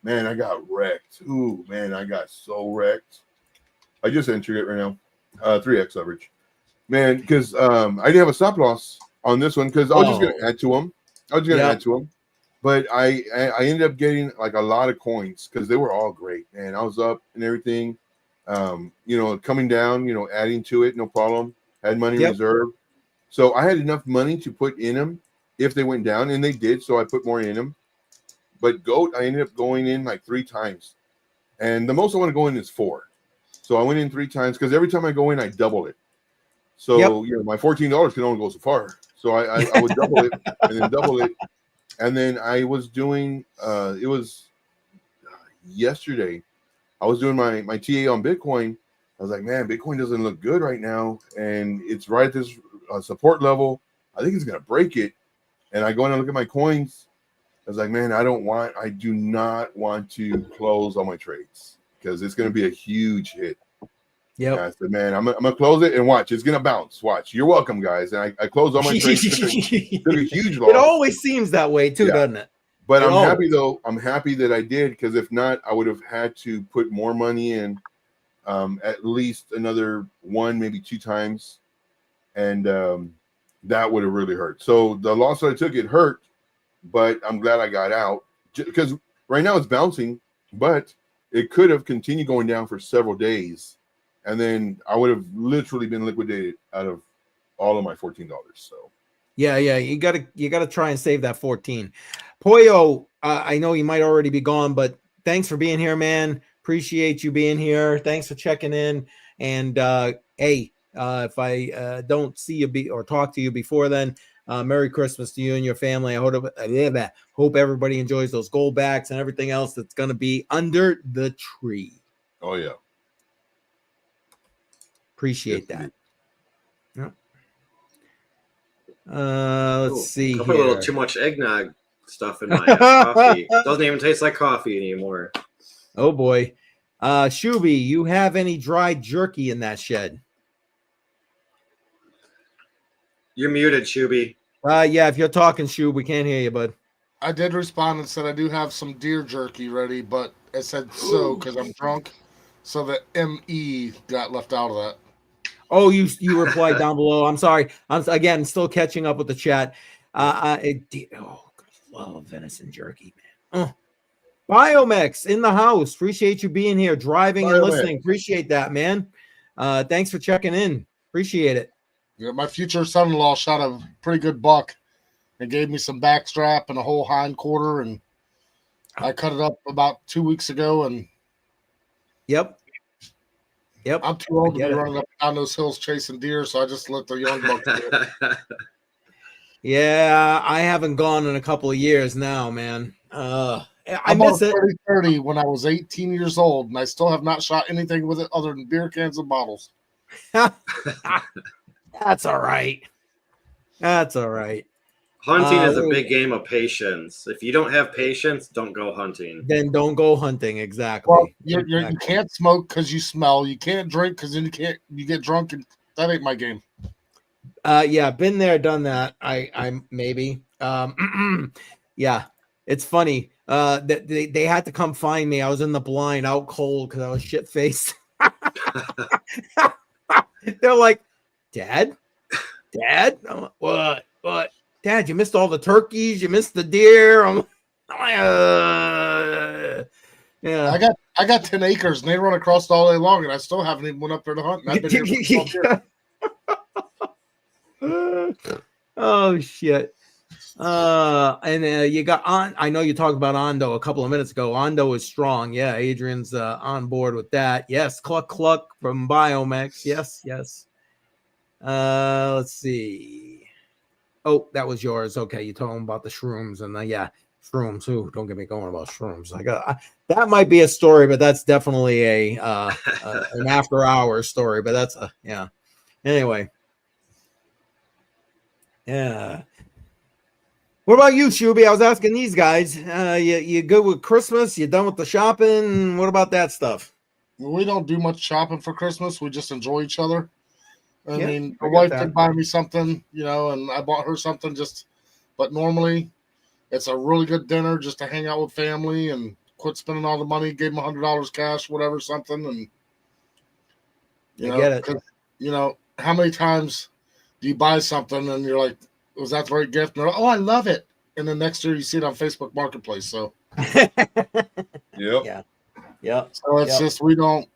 S2: man, I got wrecked. Ooh, man, I got so wrecked. I just entered it right now. 3x leverage, man, because I didn't have a stop loss on this one because I was just going to add to them. But I ended up getting like a lot of coins because they were all great, man. I was up and everything. Coming down, adding to it, no problem. Had money reserved. So I had enough money to put in them if they went down, and they did. So I put more in them. But GOAT, I ended up going in like 3 times. And the most I want to go in is 4. So I went in 3 times because every time I go in, I double it. So, my $14 can only go so far. So I would double it and then double it. And then I was doing, it was yesterday, I was doing my TA on Bitcoin. I was like, man, Bitcoin doesn't look good right now. And it's right at this support level. I think it's going to break it. And I go in and look at my coins. I was like, man, I do not want to close all my trades because it's going to be a huge hit. Yeah, I said, man, I'm gonna close it and watch. It's gonna bounce. Watch. You're welcome, guys. And I closed all my trades. Took a huge loss.
S1: It always seems that way too, doesn't it?
S2: But I'm happy though. I'm happy that I did because if not, I would have had to put more money in, at least another 1, maybe 2 times, and that would have really hurt. So the loss that I took, it hurt, but I'm glad I got out because right now it's bouncing, but it could have continued going down for several days. And then I would have literally been liquidated out of all of my $14. So,
S1: yeah, you gotta try and save that 14. Poyo, I know you might already be gone, but thanks for being here, man. Appreciate you being here. Thanks for checking in, and hey, if I don't see you or talk to you before then, Merry Christmas to you and your family. I hope everybody enjoys those goldbacks and everything else that's going to be under the tree.
S2: Oh yeah,
S1: Appreciate
S2: yes,
S1: that. Yep. Let's see.
S3: I put a little too much eggnog stuff in my coffee. Doesn't even taste like coffee anymore.
S1: Oh boy. Shuby, you have any dried jerky in that shed?
S3: You're muted, Shuby.
S1: Yeah, if you're talking, Shub, we can't hear you, bud.
S4: I did respond and said I do have some deer jerky ready, but it said so because I'm drunk. So the ME got left out of that.
S1: Oh, you replied down below. I'm sorry. I'm again still catching up with the chat. I love venison jerky, man. Biomex in the house. Appreciate you being here, driving and listening. Appreciate that, man. Thanks for checking in. Appreciate it.
S4: Yeah, my future son-in-law shot a pretty good buck and gave me some backstrap and a whole hind quarter, and I cut it up about 2 weeks ago. And
S1: Yep.
S4: I'm too old to be running up and down those hills chasing deer, so I just let the young bucks do it.
S1: Yeah, I haven't gone in a couple of years now, man. I
S4: bought
S1: miss
S4: a
S1: it.
S4: 30-30 when I was 18 years old, and I still have not shot anything with it other than beer cans and bottles.
S1: That's all right. That's all right.
S3: Hunting is a big game of patience. If you don't have patience, don't go hunting.
S1: Then don't go hunting. Exactly.
S4: Well, you can't smoke because you smell. You can't drink because then you get drunk, and that ain't my game.
S1: Yeah, been there, done that. I maybe. Yeah, it's funny. They had to come find me. I was in the blind, out cold because I was shit faced. They're like, Dad. I'm like, what? Dad, you missed all the turkeys. You missed the deer. Yeah.
S4: I got 10 acres, and they run across all day long, and I still haven't even went up there to hunt. And I've been here for 12 years.
S1: Oh shit. And you got on. I know you talked about Ondo a couple of minutes ago. Ondo is strong. Yeah, Adrian's on board with that. Yes, cluck from Biomex. Yes. Let's see. Oh, that was yours. Okay, you told him about the shrooms, and yeah, shrooms. Ooh, don't get me going about shrooms. That might be a story, but that's definitely an after hours story. But that's yeah. Anyway, yeah. What about you, Shuby? I was asking these guys. You good with Christmas? You done with the shopping? What about that stuff?
S4: We don't do much shopping for Christmas. We just enjoy each other. I mean,
S1: my
S4: wife did buy me something, and I bought her something but normally it's a really good dinner just to hang out with family and quit spending all the money, gave them $100 cash, whatever, something. And,
S1: get it.
S4: How many times do you buy something and you're like, was that the right gift? And they're like, oh, I love it. And then next year you see it on Facebook Marketplace. So,
S2: yep.
S1: Yeah.
S4: So it's just, we don't,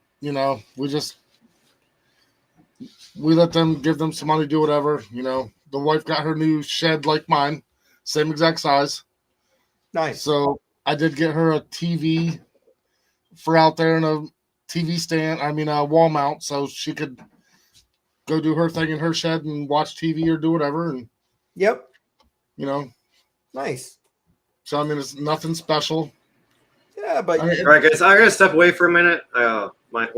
S4: we let them give them some money, do whatever. The wife got her new shed like mine, same exact size.
S1: Nice.
S4: So I did get her a TV for out there and a TV stand. A wall mount, so she could go do her thing in her shed and watch TV or do whatever. And
S1: yep.
S4: Nice. So it's nothing special.
S1: Yeah, but
S3: all right, guys, I gotta step away for a minute. One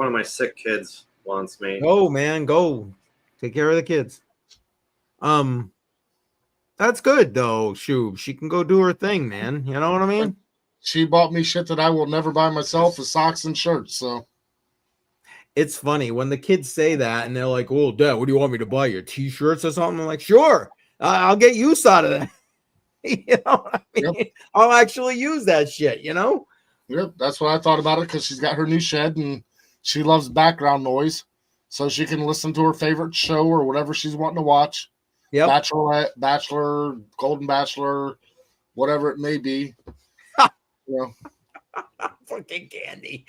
S3: of my sick kids wants me.
S1: Go, man, go. Take care of the kids. That's good though, Shub. She can go do her thing, man. You know what I mean?
S4: She bought me shit that I will never buy myself, the socks and shirts. So
S1: it's funny when the kids say that and they're like, "Oh, Dad, what do you want me to buy? Your t-shirts or something?" I'm like, "Sure, I'll get use out of that." You know what I mean? Yep. I'll actually use that shit.
S4: Yep, that's what I thought about it because she's got her new shed and she loves background noise, so she can listen to her favorite show or whatever she's wanting to watch.
S1: Yep.
S4: Bachelorette, Bachelor, Golden Bachelor, whatever it may be.
S1: Fucking Candy.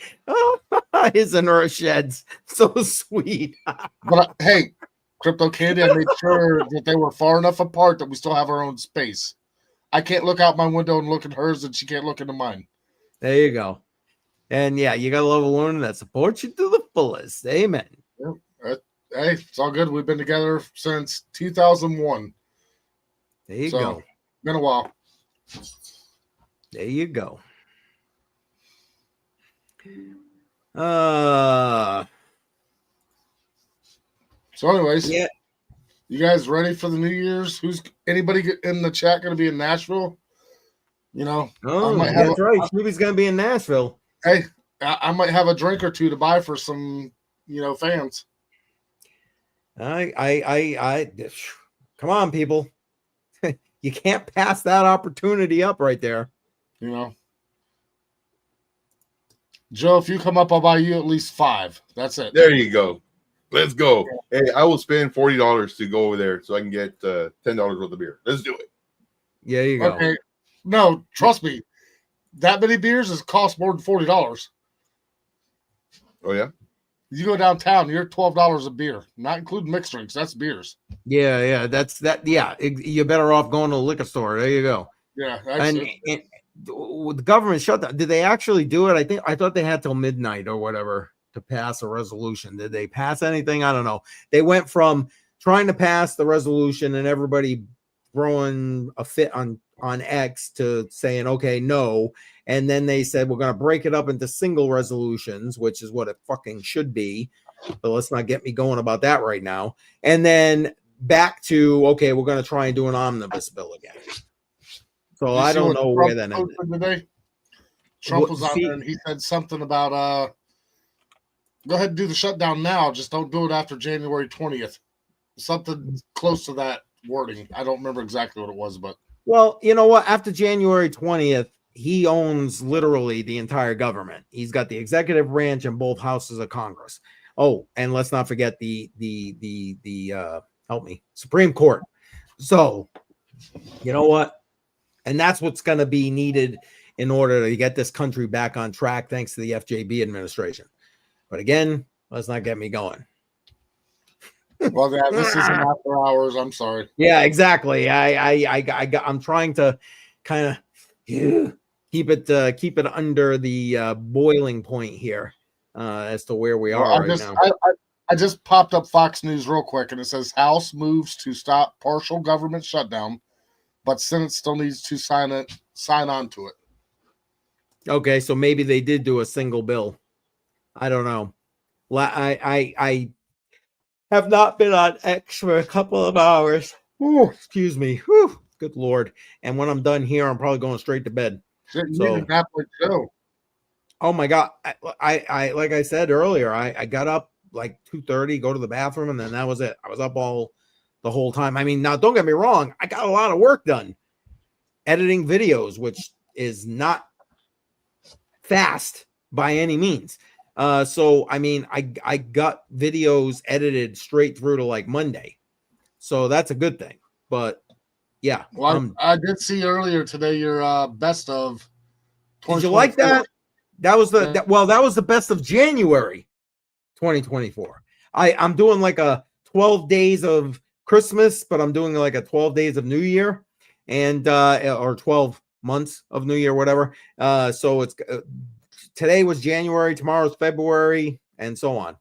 S1: His and her sheds. So sweet.
S4: But hey, Crypto Candy, I made sure that they were far enough apart that we still have our own space. I can't look out my window and look at hers, and she can't look into mine.
S1: There you go. And yeah, you gotta love a woman that supports you to the fullest. Amen.
S4: Yep. Hey, it's all good. We've been together since 2001.
S1: There you
S4: So,
S1: go.
S4: Been a while.
S1: There you go.
S4: So, anyways,
S1: yeah.
S4: You guys ready for the New Year's? Who's anybody in the chat going to be in Nashville? You know,
S1: Oh, that's right. Snoopy's going to be in Nashville.
S4: Hey, I might have a drink or two to buy for some, fans.
S1: I come on, people. You can't pass that opportunity up right there.
S4: Joe, if you come up, I'll buy you at least 5. That's it.
S2: There you go. Let's go. Hey, I will spend $40 to go over there so I can get $10 worth of beer. Let's do it.
S1: Yeah, you go.
S4: Okay. No, trust me. That many beers cost more than $40.
S2: Oh, yeah?
S4: You go downtown, you're $12 a beer, not including mixed drinks. That's beers.
S1: Yeah. That's that. Yeah, you're better off going to the liquor store. There you go.
S4: Yeah.
S1: And the government shutdown. Did they actually do it? I thought they had till midnight or whatever to pass a resolution. Did they pass anything? I don't know. They went from trying to pass the resolution and everybody throwing a fit on X to saying, okay, no. And then they said, we're going to break it up into single resolutions, which is what it fucking should be. But let's not get me going about that right now. And then back to, okay, we're going to try and do an omnibus bill again. So I don't know where that ended.
S4: Today? Trump was out there and he said something about, go ahead and do the shutdown now. Just don't do it after January 20th. Something close to that wording. I don't remember exactly what it was, but.
S1: Well, you know what? After January 20th, he owns literally the entire government. He's got the executive branch and both houses of Congress. Oh, and let's not forget the help me, Supreme Court. So, you know what? And that's what's going to be needed in order to get this country back on track, thanks to the FJB administration. But again, let's not get me going.
S4: Well, yeah, this isn't after hours. I'm sorry.
S1: Yeah, exactly. I'm trying to kind of keep it under the boiling point here as to where we are now.
S4: I just popped up Fox News real quick, and it says House moves to stop partial government shutdown, but Senate still needs to sign on to it.
S1: Okay, so maybe they did do a single bill. I don't know. I have not been on X for a couple of hours. Ooh, excuse me. Whew, good Lord. And when I'm done here, I'm probably going straight to bed. So, oh my God. I like I said earlier, I got up like 2:30, go to the bathroom, and then that was it. I was up the whole time. I mean, now don't get me wrong. I got a lot of work done editing videos, which is not fast by any means. So I mean, I got videos edited straight through to like Monday, so that's a good thing. But yeah,
S4: well, I did see earlier today your best of.
S1: Did you like that? That was that was the best of January 2024. I'm doing like a 12 days of Christmas, but I'm doing like a 12 days of New Year, and or 12 months of New Year, whatever. So it's. Today was January, tomorrow's February, and so on.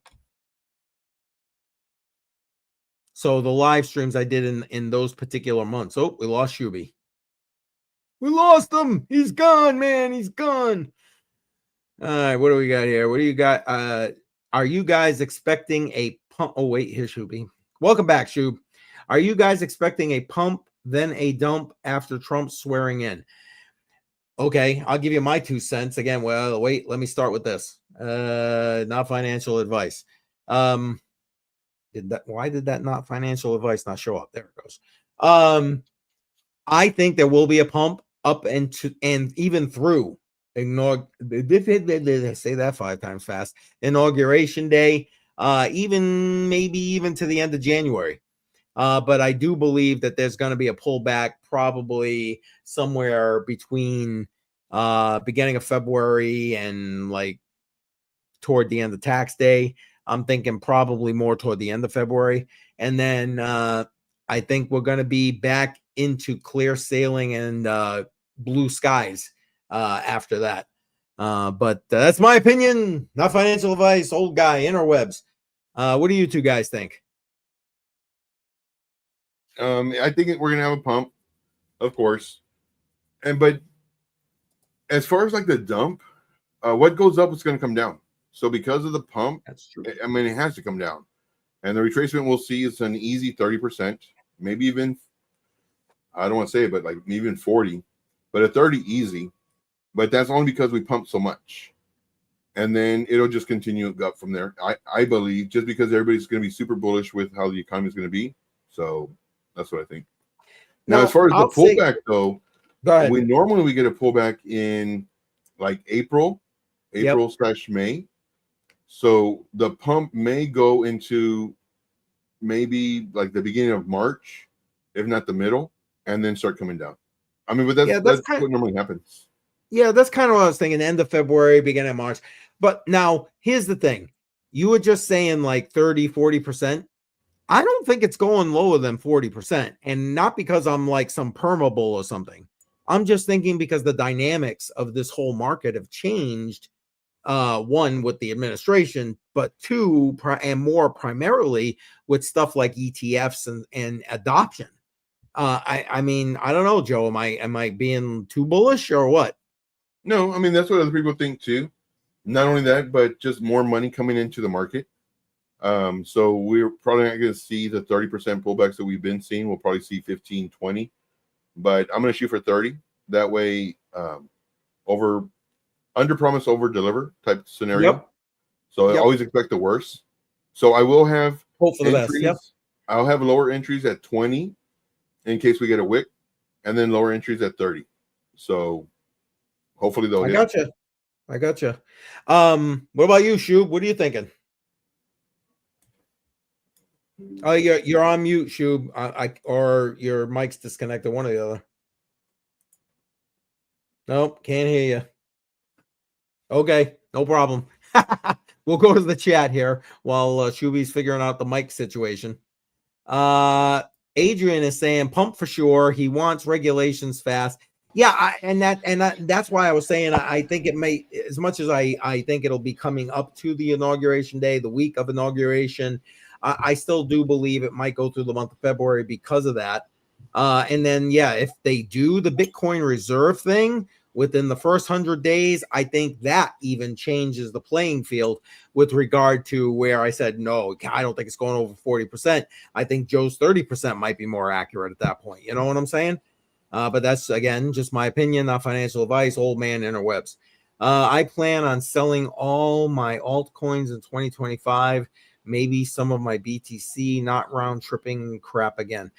S1: So the live streams I did in those particular months. Oh, we lost Shuby. We lost him. He's gone, man. He's gone. All right, what do we got here? What do you got? Are you guys expecting a pump? Oh, wait, here's Shuby. Welcome back, Shub. Are you guys expecting a pump, then a dump after Trump's swearing in? Okay, I'll give you my 2 cents again. Well, wait, let me start with this. Not financial advice. Why did that not financial advice not show up? There it goes. I think there will be a pump up and even through say that 5 times fast. Inauguration day, maybe even to the end of January. But I do believe that there's going to be a pullback probably somewhere between beginning of February and like toward the end of tax day. I'm thinking probably more toward the end of February. And then I think we're going to be back into clear sailing and blue skies after that. But that's my opinion, not financial advice, old guy, interwebs. What do you two guys think?
S2: I think we're gonna have a pump, of course, but as far as like the dump, what goes up is going to come down. So because of the pump,
S1: That's true.
S2: I mean, it has to come down. And the retracement we'll see is an easy 30%, maybe even, I don't want to say it, but like even 40, but a 30 easy. But that's only because we pumped so much. And then it'll just continue up from there. I believe, just because everybody's going to be super bullish with how the economy is going to be. So that's what I think. Now as far as the pullback, though, we normally get a pullback in like April/May. So the pump may go into maybe like the beginning of March, if not the middle, and then start coming down. I mean, but that's what normally happens.
S1: Yeah, that's kind of what I was thinking. End of February, beginning of March. But now here's the thing. You were just saying like 30-40%. I don't think it's going lower than 40%. And not because I'm like some perma bull or something. I'm just thinking because the dynamics of this whole market have changed. One, with the administration, but two, and more primarily with stuff like ETFs and adoption. I mean, I don't know, Joe. Am I being too bullish or what?
S2: No, I mean, that's what other people think too. Not only that, but just more money coming into the market. So we're probably not going to see the 30% pullbacks that we've been seeing. We'll probably see 15, 20, but I'm going to shoot for 30. That way, under promise, over deliver type scenario. Yep. So I always expect the worst. So I will have
S1: hope for the best. Yep.
S2: I'll have lower entries at 20 in case we get a wick, and then lower entries at 30. So hopefully they'll hit.
S1: I gotcha. What about you, Shub? What are you thinking? Oh, you're on mute, Shub. Or your mic's disconnected, one or the other. Nope, can't hear you. Okay, no problem. We'll go to the chat here while Shuby's figuring out the mic situation. Adrian is saying pump for sure. He wants regulations fast. Yeah, that's why I was saying I think it may, as much as I think it'll be coming up to the inauguration day, the week of inauguration. I still do believe it might go through the month of February because of that. And then, yeah, if they do the Bitcoin reserve thing within the first 100 days, I think that even changes the playing field with regard to where I said, no, I don't think it's going over 40%. I think Joe's 30% might be more accurate at that point. You know what I'm saying? But that's, again, just my opinion, not financial advice, old man interwebs. I plan on selling all my altcoins in 2025, maybe some of my BTC, not round tripping crap again.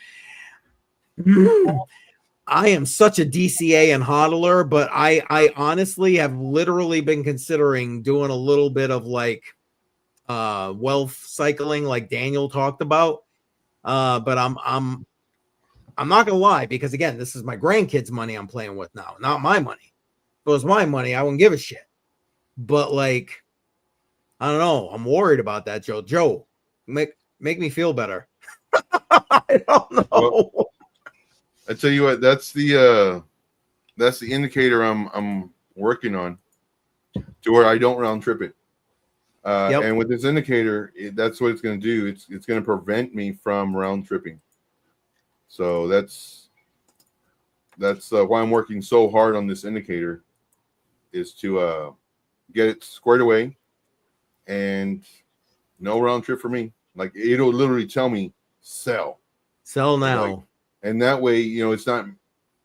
S1: I am such a DCA and hodler, but I honestly have literally been considering doing a little bit of like wealth cycling, like Daniel talked about. But I'm not gonna lie, because again, this is my grandkids' money I'm playing with now, not my money. If it was my money, I wouldn't give a shit. But like, I don't know. I'm worried about that, Joe. Joe, make me feel better. I don't know.
S2: Well, I tell you what, that's the indicator I'm working on to where I don't round trip it. And with this indicator, that's what it's going to do. It's going to prevent me from round tripping. So that's why I'm working so hard on this indicator, is to get it squared away and no round trip for me. Like, it'll literally tell me sell
S1: now.
S2: Like, and that way, it's not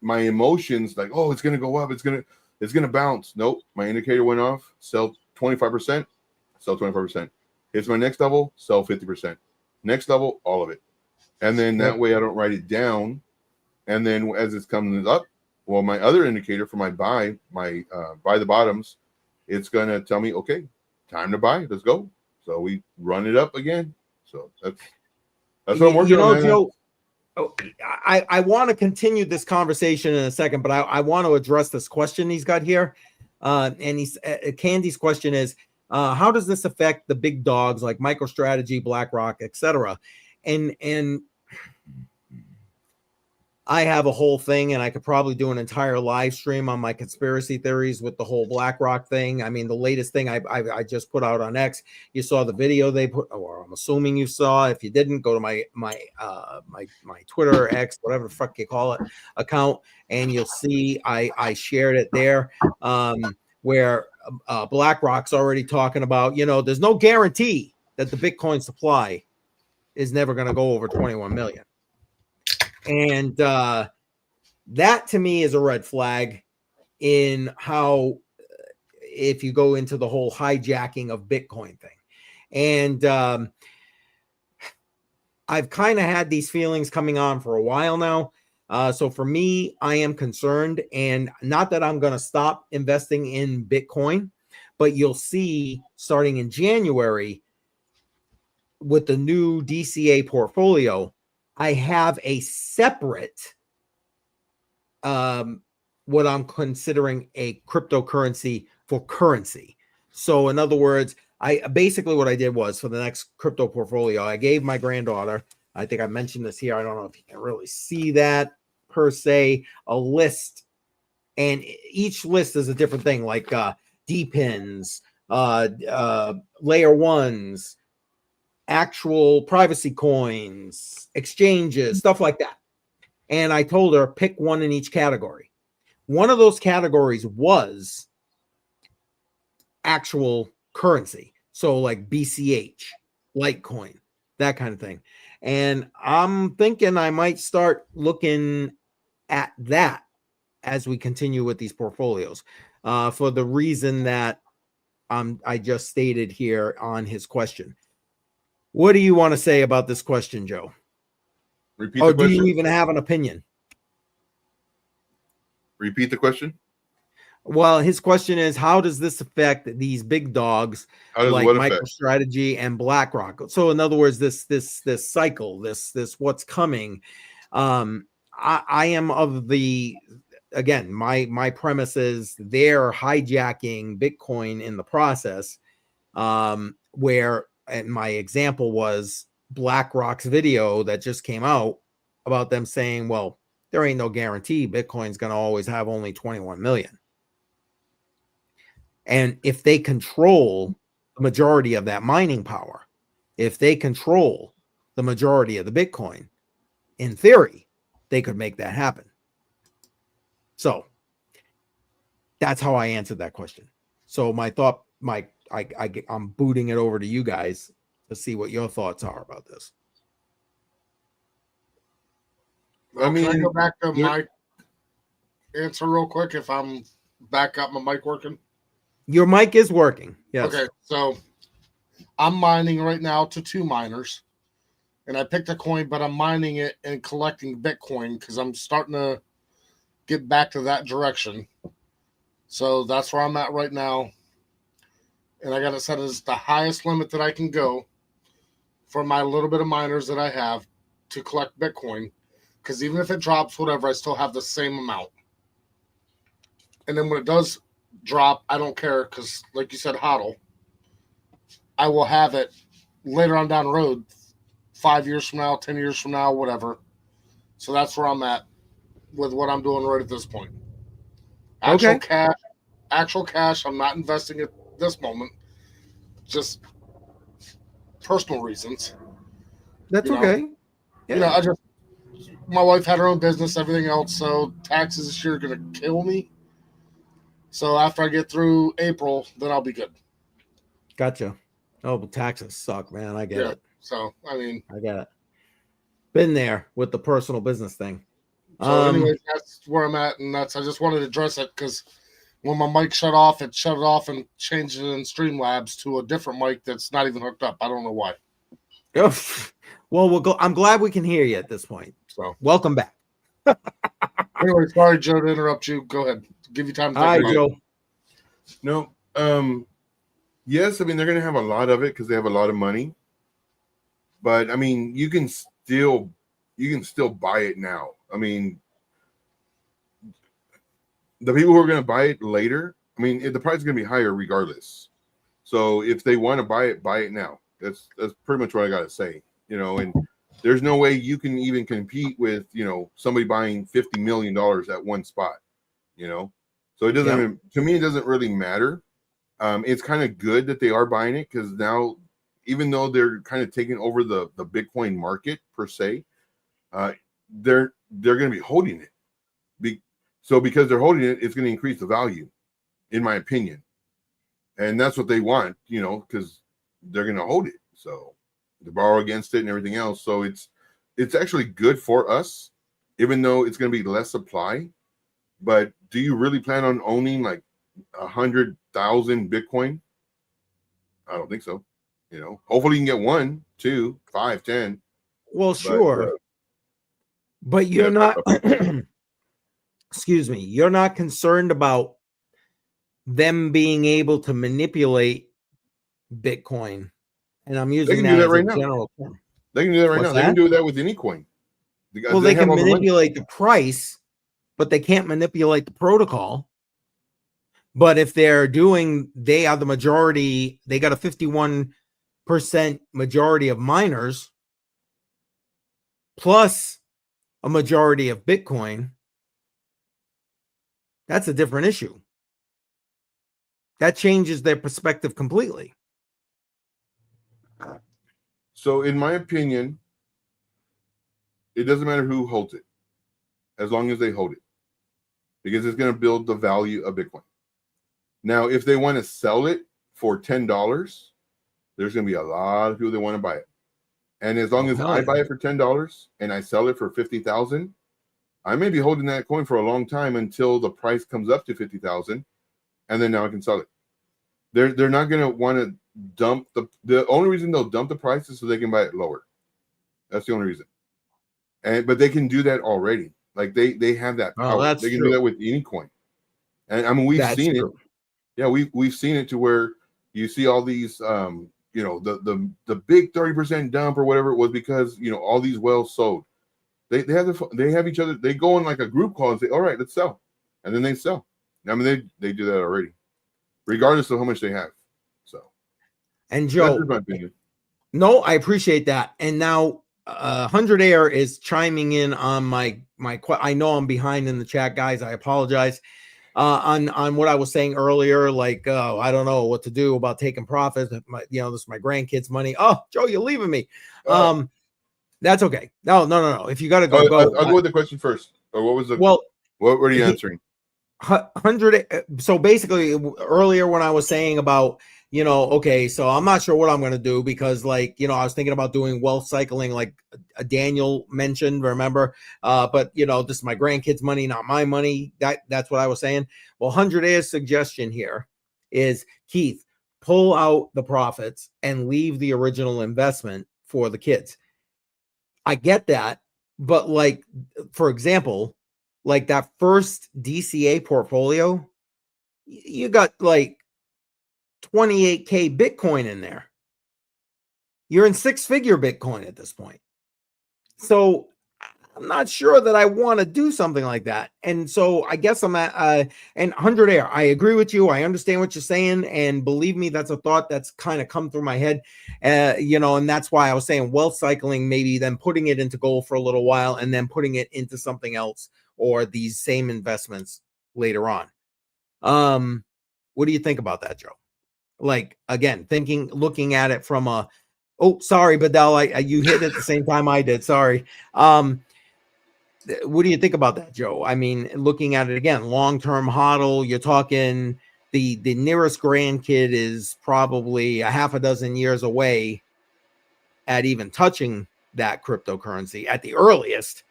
S2: my emotions like, oh, it's going to go up. It's going to bounce. Nope. My indicator went off. Sell 25%, sell 25%. Hits my next level, sell 50%. Next level, all of it. And then that way I don't write it down. And then as it's coming up, well, my other indicator for my buy the bottoms, it's going to tell me, okay, time to buy. Let's go. So we run it up again. So that's what I'm working on.
S1: Joe, I want to continue this conversation in a second, but I want to address this question he's got here. And Candy's question is, how does this affect the big dogs like MicroStrategy, BlackRock, etc.? And I have a whole thing, and I could probably do an entire live stream on my conspiracy theories with the whole BlackRock thing. I mean, the latest thing I just put out on X. You saw the video they put, or I'm assuming you saw. If you didn't, go to my Twitter, X, whatever the fuck you call it, account, and you'll see I shared it there. Where BlackRock's already talking about, there's no guarantee that the Bitcoin supply is never going to go over 21 million. And that to me is a red flag in how, if you go into the whole hijacking of Bitcoin thing. And I've kind of had these feelings coming on for a while now. So for me, I am concerned, and not that I'm going to stop investing in Bitcoin, but you'll see starting in January with the new DCA portfolio, I have a separate, what I'm considering a cryptocurrency for currency. So in other words, what I did was, for the next crypto portfolio, I gave my granddaughter, I think I mentioned this here, I don't know if you can really see that per se, a list, and each list is a different thing, like D-pins, layer ones, actual privacy coins, exchanges, stuff like that. And I told her, pick one in each category. One of those categories was actual currency. So like BCH, Litecoin, that kind of thing. And I'm thinking I might start looking at that as we continue with these portfolios, for the reason that I just stated here on his question. What do you want to say about this question, Joe?
S2: Repeat the question.
S1: Do you even have an opinion?
S2: Repeat the question.
S1: Well, his question is, how does this affect these big dogs like MicroStrategy and BlackRock? So in other words, this cycle, this what's coming. I am of the, again, my premise is they're hijacking Bitcoin in the process, where, and my example was BlackRock's video that just came out about them saying, well, there ain't no guarantee Bitcoin's going to always have only 21 million. And if they control the majority of that mining power, if they control the majority of the Bitcoin, in theory, they could make that happen. So that's how I answered that question. So my thought, I'm booting it over to you guys to see what your thoughts are about this.
S4: Well, can I go back to my answer real quick if I'm back up, my mic working?
S1: Your mic is working. Yes.
S4: Okay, so I'm mining right now to 2 miners, and I picked a coin, but I'm mining it and collecting Bitcoin because I'm starting to get back to that direction. So that's where I'm at right now. And I got it set as the highest limit that I can go for my little bit of miners that I have to collect Bitcoin. Because even if it drops, whatever, I still have the same amount. And then when it does drop, I don't care because, like you said, HODL, I will have it later on down the road, 5 years from now, 10 years from now, whatever. So that's where I'm at with what I'm doing right at this point. Actual cash, I'm not investing at this moment. Just personal reasons.
S1: That's okay.
S4: Yeah. My wife had her own business, everything else, so taxes this year are going to kill me. So after I get through April, then I'll be good.
S1: Gotcha. Oh, but taxes suck, man. I get it.
S4: So, I
S1: get it. Been there with the personal business thing.
S4: So anyways, that's where I'm at, and I just wanted to address it because when my mic shut off, it shut it off and changed it in Streamlabs to a different mic that's not even hooked up. I don't know why.
S1: Well, we'll go. I'm glad we can hear you at this point. So welcome back.
S4: Anyway, sorry, Joe, to interrupt you. Go ahead. Give you time to think about
S1: Joe.
S4: it.
S2: No. Yes, I mean, they're going to have a lot of it because they have a lot of money. But, I mean, you can still buy it now. I mean, the people who are going to buy it later, I mean, the price is going to be higher regardless. So if they want to buy it now. That's pretty much what I got to say. And there's no way you can even compete with, somebody buying $50 million at one spot, So it doesn't even, to me, it doesn't really matter. It's kind of good that they are buying it, because now, even though they're kind of taking over the Bitcoin market per se, they're going to be holding it. So because they're holding it, it's going to increase the value, in my opinion. And that's what they want, because they're going to hold it. So to borrow against it and everything else. So it's actually good for us, even though it's going to be less supply. But do you really plan on owning like 100,000 Bitcoin? I don't think so. Hopefully you can get 1, 2, 5, 10.
S1: Well, sure. But you're not, excuse me, you're not concerned about them being able to manipulate Bitcoin. And I'm using that as a general term.
S2: They can do that right now. They can do that with any coin.
S1: Well, they can manipulate the price, but they can't manipulate the protocol. But if they are the majority, they got a 51% majority of miners plus a majority of Bitcoin. That's a different issue. That changes their perspective completely.
S2: So in my opinion, it doesn't matter who holds it, as long as they hold it, because it's going to build the value of Bitcoin. Now, if they want to sell it for $10, there's going to be a lot of people that want to buy it. And as long as I buy it for $10 and I sell it for 50,000, I may be holding that coin for a long time until the price comes up to 50,000, and then now I can sell it. They're not going to want to dump the only reason they'll dump the price is so they can buy it lower. That's the only reason. But they can do that already. Like they have that power. They can do that with any coin. And I mean, we've seen it. Yeah, we've seen it to where you see all these the big 30% dump or whatever it was, because all these wells sold. They have each other. They go on like a group call and say, all right, let's sell. And then they sell. I mean, they do that already, regardless of how much they have. So,
S1: and Joe,
S2: that's my opinion.
S1: No, I appreciate that. And now 100 Air is chiming in on my I know I'm behind in the chat, guys. I apologize. On what I was saying earlier, like, I don't know what to do about taking profits. This is my grandkids' money. Oh, Joe, you're leaving me. That's okay. No. If you got to go, go.
S2: I'll go with the question first. Or what was the? What were you answering?
S1: 100. So basically, earlier when I was saying about, okay, so I'm not sure what I'm going to do, because I was thinking about doing wealth cycling, like Daniel mentioned, remember? But this is my grandkids' money, not my money. That's what I was saying. Well, 100 Air's suggestion here is, Keith, pull out the profits and leave the original investment for the kids. I get that, but for example, like that first DCA portfolio, you got 28K Bitcoin in there. You're in 6-figure Bitcoin at this point. So I'm not sure that I want to do something like that. And so I guess I'm at, and 100 Air, I agree with you. I understand what you're saying. And believe me, that's a thought that's kind of come through my head, and that's why I was saying wealth cycling, maybe then putting it into gold for a little while and then putting it into something else, or these same investments later on. What do you think about that, Joe? Again, looking at it from a, oh, sorry, Badal, you hit it at the same time I did. Sorry. What do you think about that, Joe? I mean, looking at it again, long-term hodl, you're talking the nearest grandkid is probably a half a dozen years away at even touching that cryptocurrency at the earliest.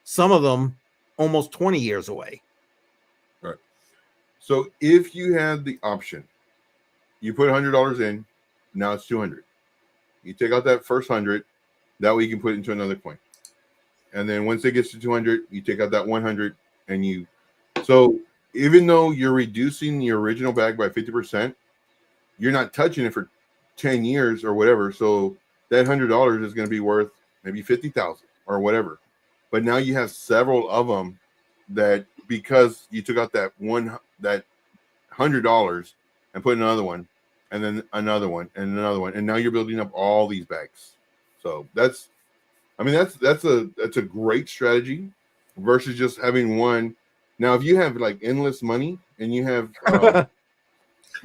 S1: Some of them almost 20 years away.
S2: Right. So if you had the option, you put $100 in, now it's 200. You take out that first 100, that way you can put it into another coin. And then once it gets to 200, you take out that 100, and so even though you're reducing the original bag by 50%, you're not touching it for 10 years or whatever. So that $100 is going to be worth maybe 50,000 or whatever. But now you have several of them that, because you took out that $100 and put another one, and then another one and another one, and now you're building up all these bags. So that's I mean, that's a great strategy versus just having one. Now, if you have like endless money and you have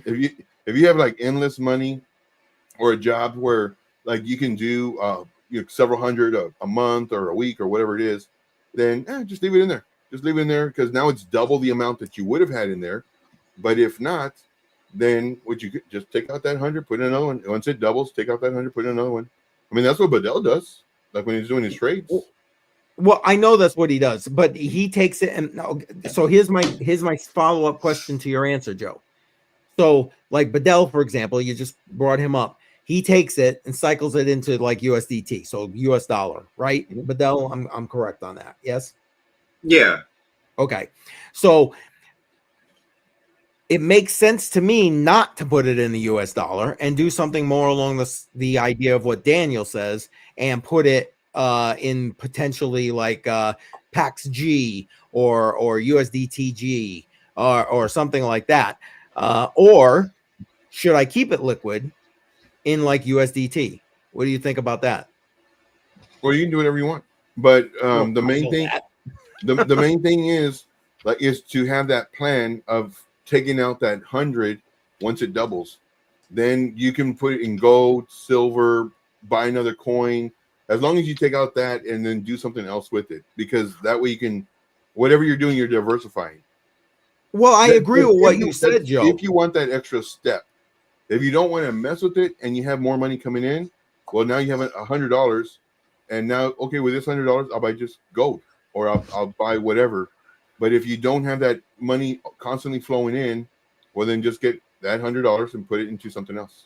S2: if you have like endless money or a job where like you can do several hundred a month or a week or whatever it is, then just leave it in there. Just leave it in there because now it's double the amount that you would have had in there. But if not, then would you just take out that 100, put in another one? Once it doubles, take out that 100, put in another one. I mean, that's what Bedell does. Like when he's doing his trades.
S1: Well, I know that's what he does, but he takes it and so here's my follow-up question to your answer, Joe. So like Bedell, for example, you just brought him up. He takes it and cycles it into like USDT, so US dollar, right?
S2: Mm-hmm.
S1: Bedell, I'm correct on that. Yes.
S3: Yeah.
S1: Okay. So it makes sense to me not to put it in the US dollar and do something more along the idea of what Daniel says and put it in potentially like PAX G or USDTG or something like that. Or should I keep it liquid in like USDT? What do you think about that?
S2: Well, you can do whatever you want, but the main thing, the main thing is to have that plan of taking out that 100 once it doubles. Then you can put it in gold, silver, buy another coin. As long as you take out that and then do something else with it, because that way you can, whatever you're doing, you're diversifying.
S1: Well, I agree with what you said, Joe.
S2: If you want that extra step, if you don't want to mess with it and you have more money coming in, well, now you have $100, and now okay, with this $100, I'll buy just gold or I'll buy whatever. But if you don't have that money constantly flowing in, well, then just get that $100 and put it into something else.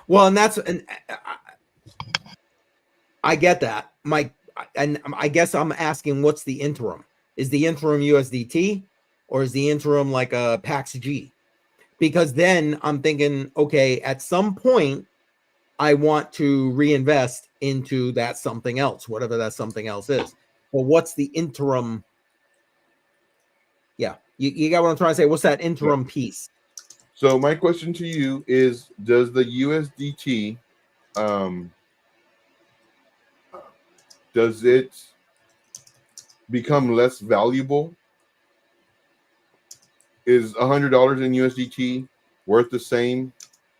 S1: Well, and I get that. I guess I'm asking, what's the interim? Is the interim USDT or is the interim like a PAX G? Because then I'm thinking, okay, at some point, I want to reinvest into that something else, whatever that something else is. Well, what's the interim? Yeah, you got what I'm trying to say. What's that interim piece?
S2: So my question to you is, does the USDT, does it become less valuable? Is $100 in USDT worth the same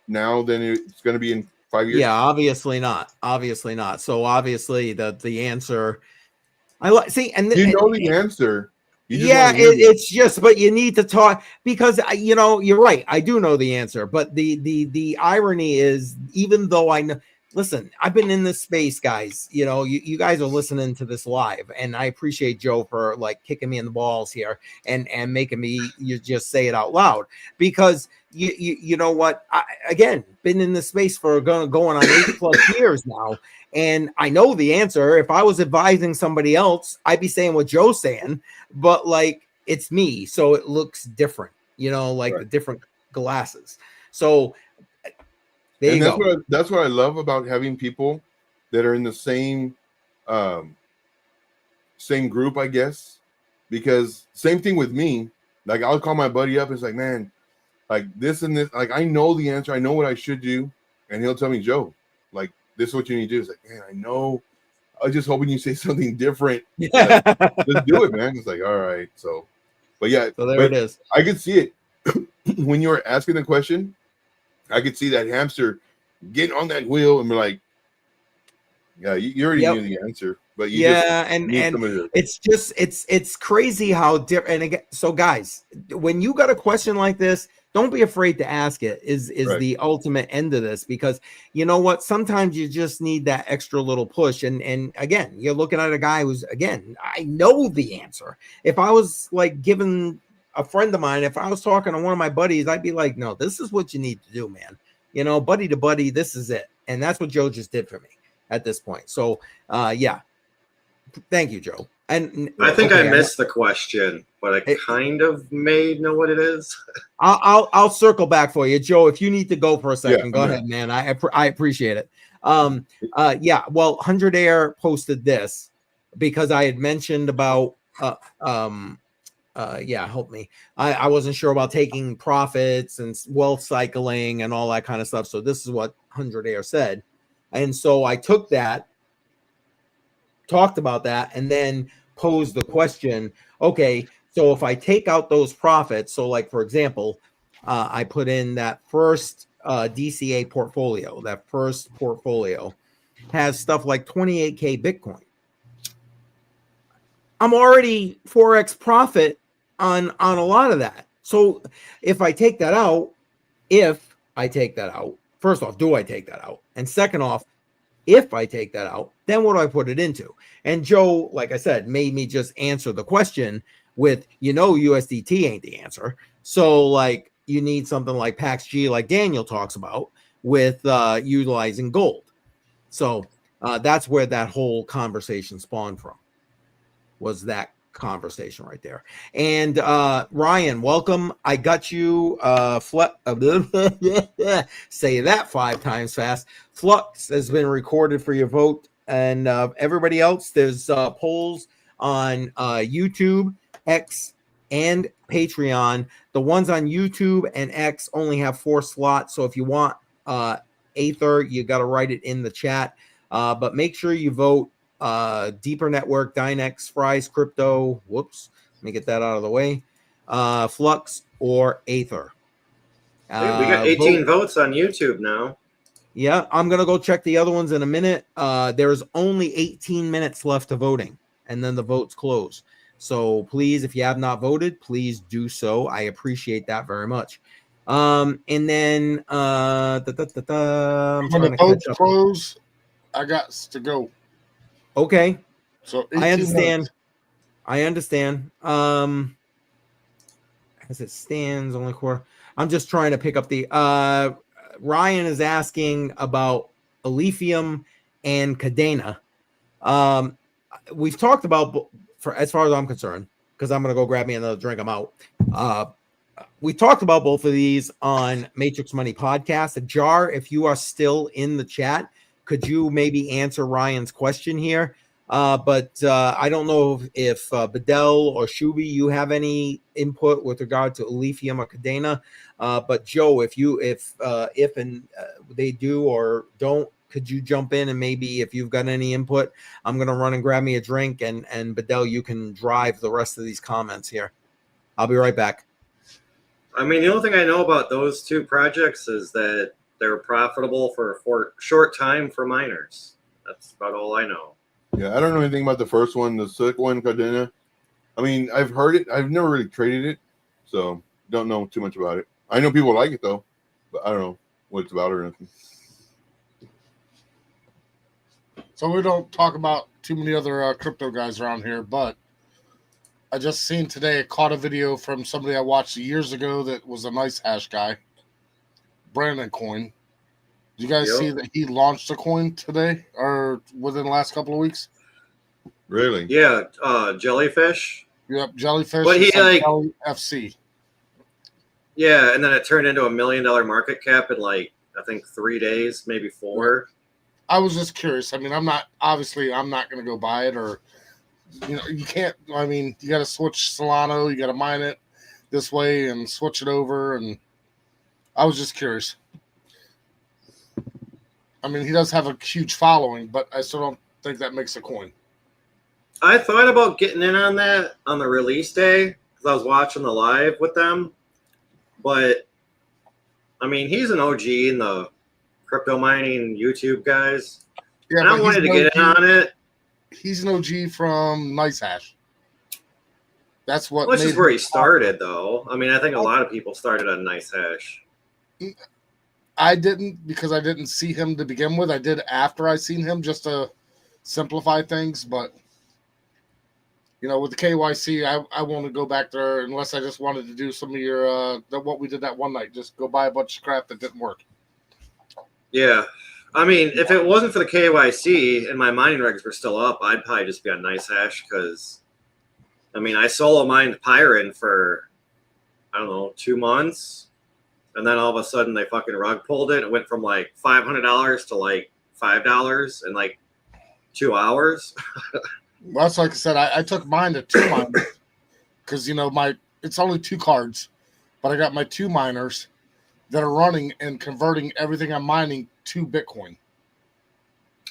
S2: now than it's going to be in 5 years?
S1: Yeah, obviously not. Obviously not. So obviously the answer, I like see, and
S2: you know the answer.
S1: It's just, but you need to talk because you're right. I do know the answer, but the irony is, even though I know, listen, I've been in this space, guys. You guys are listening to this live, and I appreciate Joe for like kicking me in the balls here and making me just say it out loud, because you know what? I, again, been in this space for going on 8+ years now. And I know the answer. If I was advising somebody else, I'd be saying what Joe's saying, but like it's me, so it looks different, like the different glasses. So there you go.
S2: That's what I love about having people that are in the same group, I guess, because same thing with me. Like I'll call my buddy up and it's like, man, like this and this, like I know the answer, I know what I should do, and he'll tell me, Joe, like, this is what you need to do. It's like, man, I know. I was just hoping you say something different. Like, let's do it, man. It's like, all right. So, but yeah.
S1: So there it is.
S2: I could see it when you were asking the question. I could see that hamster getting on that wheel and be like, yeah, you already knew the answer. But you
S1: and it's just it's crazy how different. And again, so guys, when you got a question like this, don't be afraid to ask it. Is right. The ultimate end of this, because you know what? Sometimes you just need that extra little push. And again, you're looking at a guy who's, again, I know the answer. If I was like giving a friend of mine, if I was talking to one of my buddies, I'd be like, no, this is what you need to do, man. Buddy to buddy, this is it. And that's what Joe just did for me at this point. So yeah. Thank you, Joe. And
S3: I think I missed the question, but I kind of may know what it is.
S1: I'll circle back for you, Joe. If you need to go for a second, go ahead, man. I appreciate it. Yeah. Well, 100 Air posted this because I had mentioned about help me. I wasn't sure about taking profits and wealth cycling and all that kind of stuff. So this is what 100 Air said, and so I took that. talked about that and then posed the question, okay, so if I take out those profits, so like, for example, I put in that first DCA portfolio, that first portfolio has stuff like 28K Bitcoin. I'm already 4x profit on a lot of that. So if I take that out, first off, do I take that out? And second off, if I take that out, then what do I put it into? And Joe, like I said, made me just answer the question with, USDT ain't the answer. So like you need something like PaxG, like Daniel talks about, with utilizing gold. So that's where that whole conversation spawned from, was that conversation right there. And Ryan, welcome. I got you say that 5 times fast. Flux has been recorded for your vote. And everybody else, there's polls on YouTube, X, and Patreon. The ones on YouTube and X only have 4 slots. So if you want Aether, you got to write it in the chat. But make sure you vote Deeper Network, Dynex, Fries, Crypto. Whoops. Let me get that out of the way. Flux or Aether.
S3: We got 18 votes on YouTube now.
S1: Yeah, I'm going to go check the other ones in a minute. There's only 18 minutes left to voting, and then the votes close. So please, if you have not voted, please do so. I appreciate that very much. And then I'm
S4: when
S1: trying
S4: the
S1: to
S4: votes
S1: catch up.
S4: close, I got to go.
S1: Okay.
S4: So
S1: I understand.
S4: minutes.
S1: I understand. As it stands, only quarter. I'm just trying to pick up the Ryan is asking about Alephium and Cadena. We've talked about, for as far as I'm concerned, because I'm gonna go grab me another drink. I'm out. We talked about both of these on Matrix Money Podcast. Jar, if you are still in the chat, could you maybe answer Ryan's question here? But I don't know if Bedell or Shuby, you have any input with regard to Alephium or Cadena. But Joe, if they do or don't, could you jump in and maybe if you've got any input, I'm gonna run and grab me a drink, and Bedell, you can drive the rest of these comments here. I'll be right back.
S3: I mean, the only thing I know about those 2 projects is that they're profitable for a short time for miners. That's about all I know.
S2: Yeah, I don't know anything about the first one, the Silk one, Cadena. I mean, I've heard it. I've never really traded it, so don't know too much about it. I know people like it, though, but I don't know what it's about or anything.
S4: So we don't talk about too many other crypto guys around here, but I just seen today, I caught a video from somebody I watched years ago that was a nice hash guy, Brandon Coin. Did you guys see that he launched a coin today or within the last couple of weeks?
S2: Really?
S3: Yeah, Jellyfish.
S4: Yep, Jellyfish.
S3: But he like
S4: Jelly FC.
S3: Yeah, and then it turned into $1 million market cap in like I think 3 days, maybe 4.
S4: I was just curious. I mean, I'm not going to go buy it, or you can't. I mean, you got to switch Solano, you got to mine it this way and switch it over, and I was just curious. I mean, he does have a huge following, but I still don't think that makes a coin.
S3: I thought about getting in on that on the release day because I was watching the live with them. But, I mean, he's an OG in the crypto mining YouTube guys. Yeah, and I wanted to get in on it.
S4: He's an OG from NiceHash. That's what.
S3: Which is where he started, though. I mean, I think a lot of people started on NiceHash.
S4: I didn't, because I didn't see him to begin with. I did after I seen him just to simplify things. But, with the KYC, I want to go back there unless I just wanted to do some of your what we did that one night. Just go buy a bunch of crap that didn't work.
S3: Yeah. I mean, if it wasn't for the KYC and my mining regs were still up, I'd probably just be on NiceHash because, I mean, I solo mined Pyron for, 2 months. And then all of a sudden they fucking rug pulled it. It went from like $500 to like $5 in like 2 hours.
S4: Well, that's like I said, I took mine to 2 miners because, it's only 2 cards, but I got my 2 miners that are running and converting everything I'm mining to Bitcoin.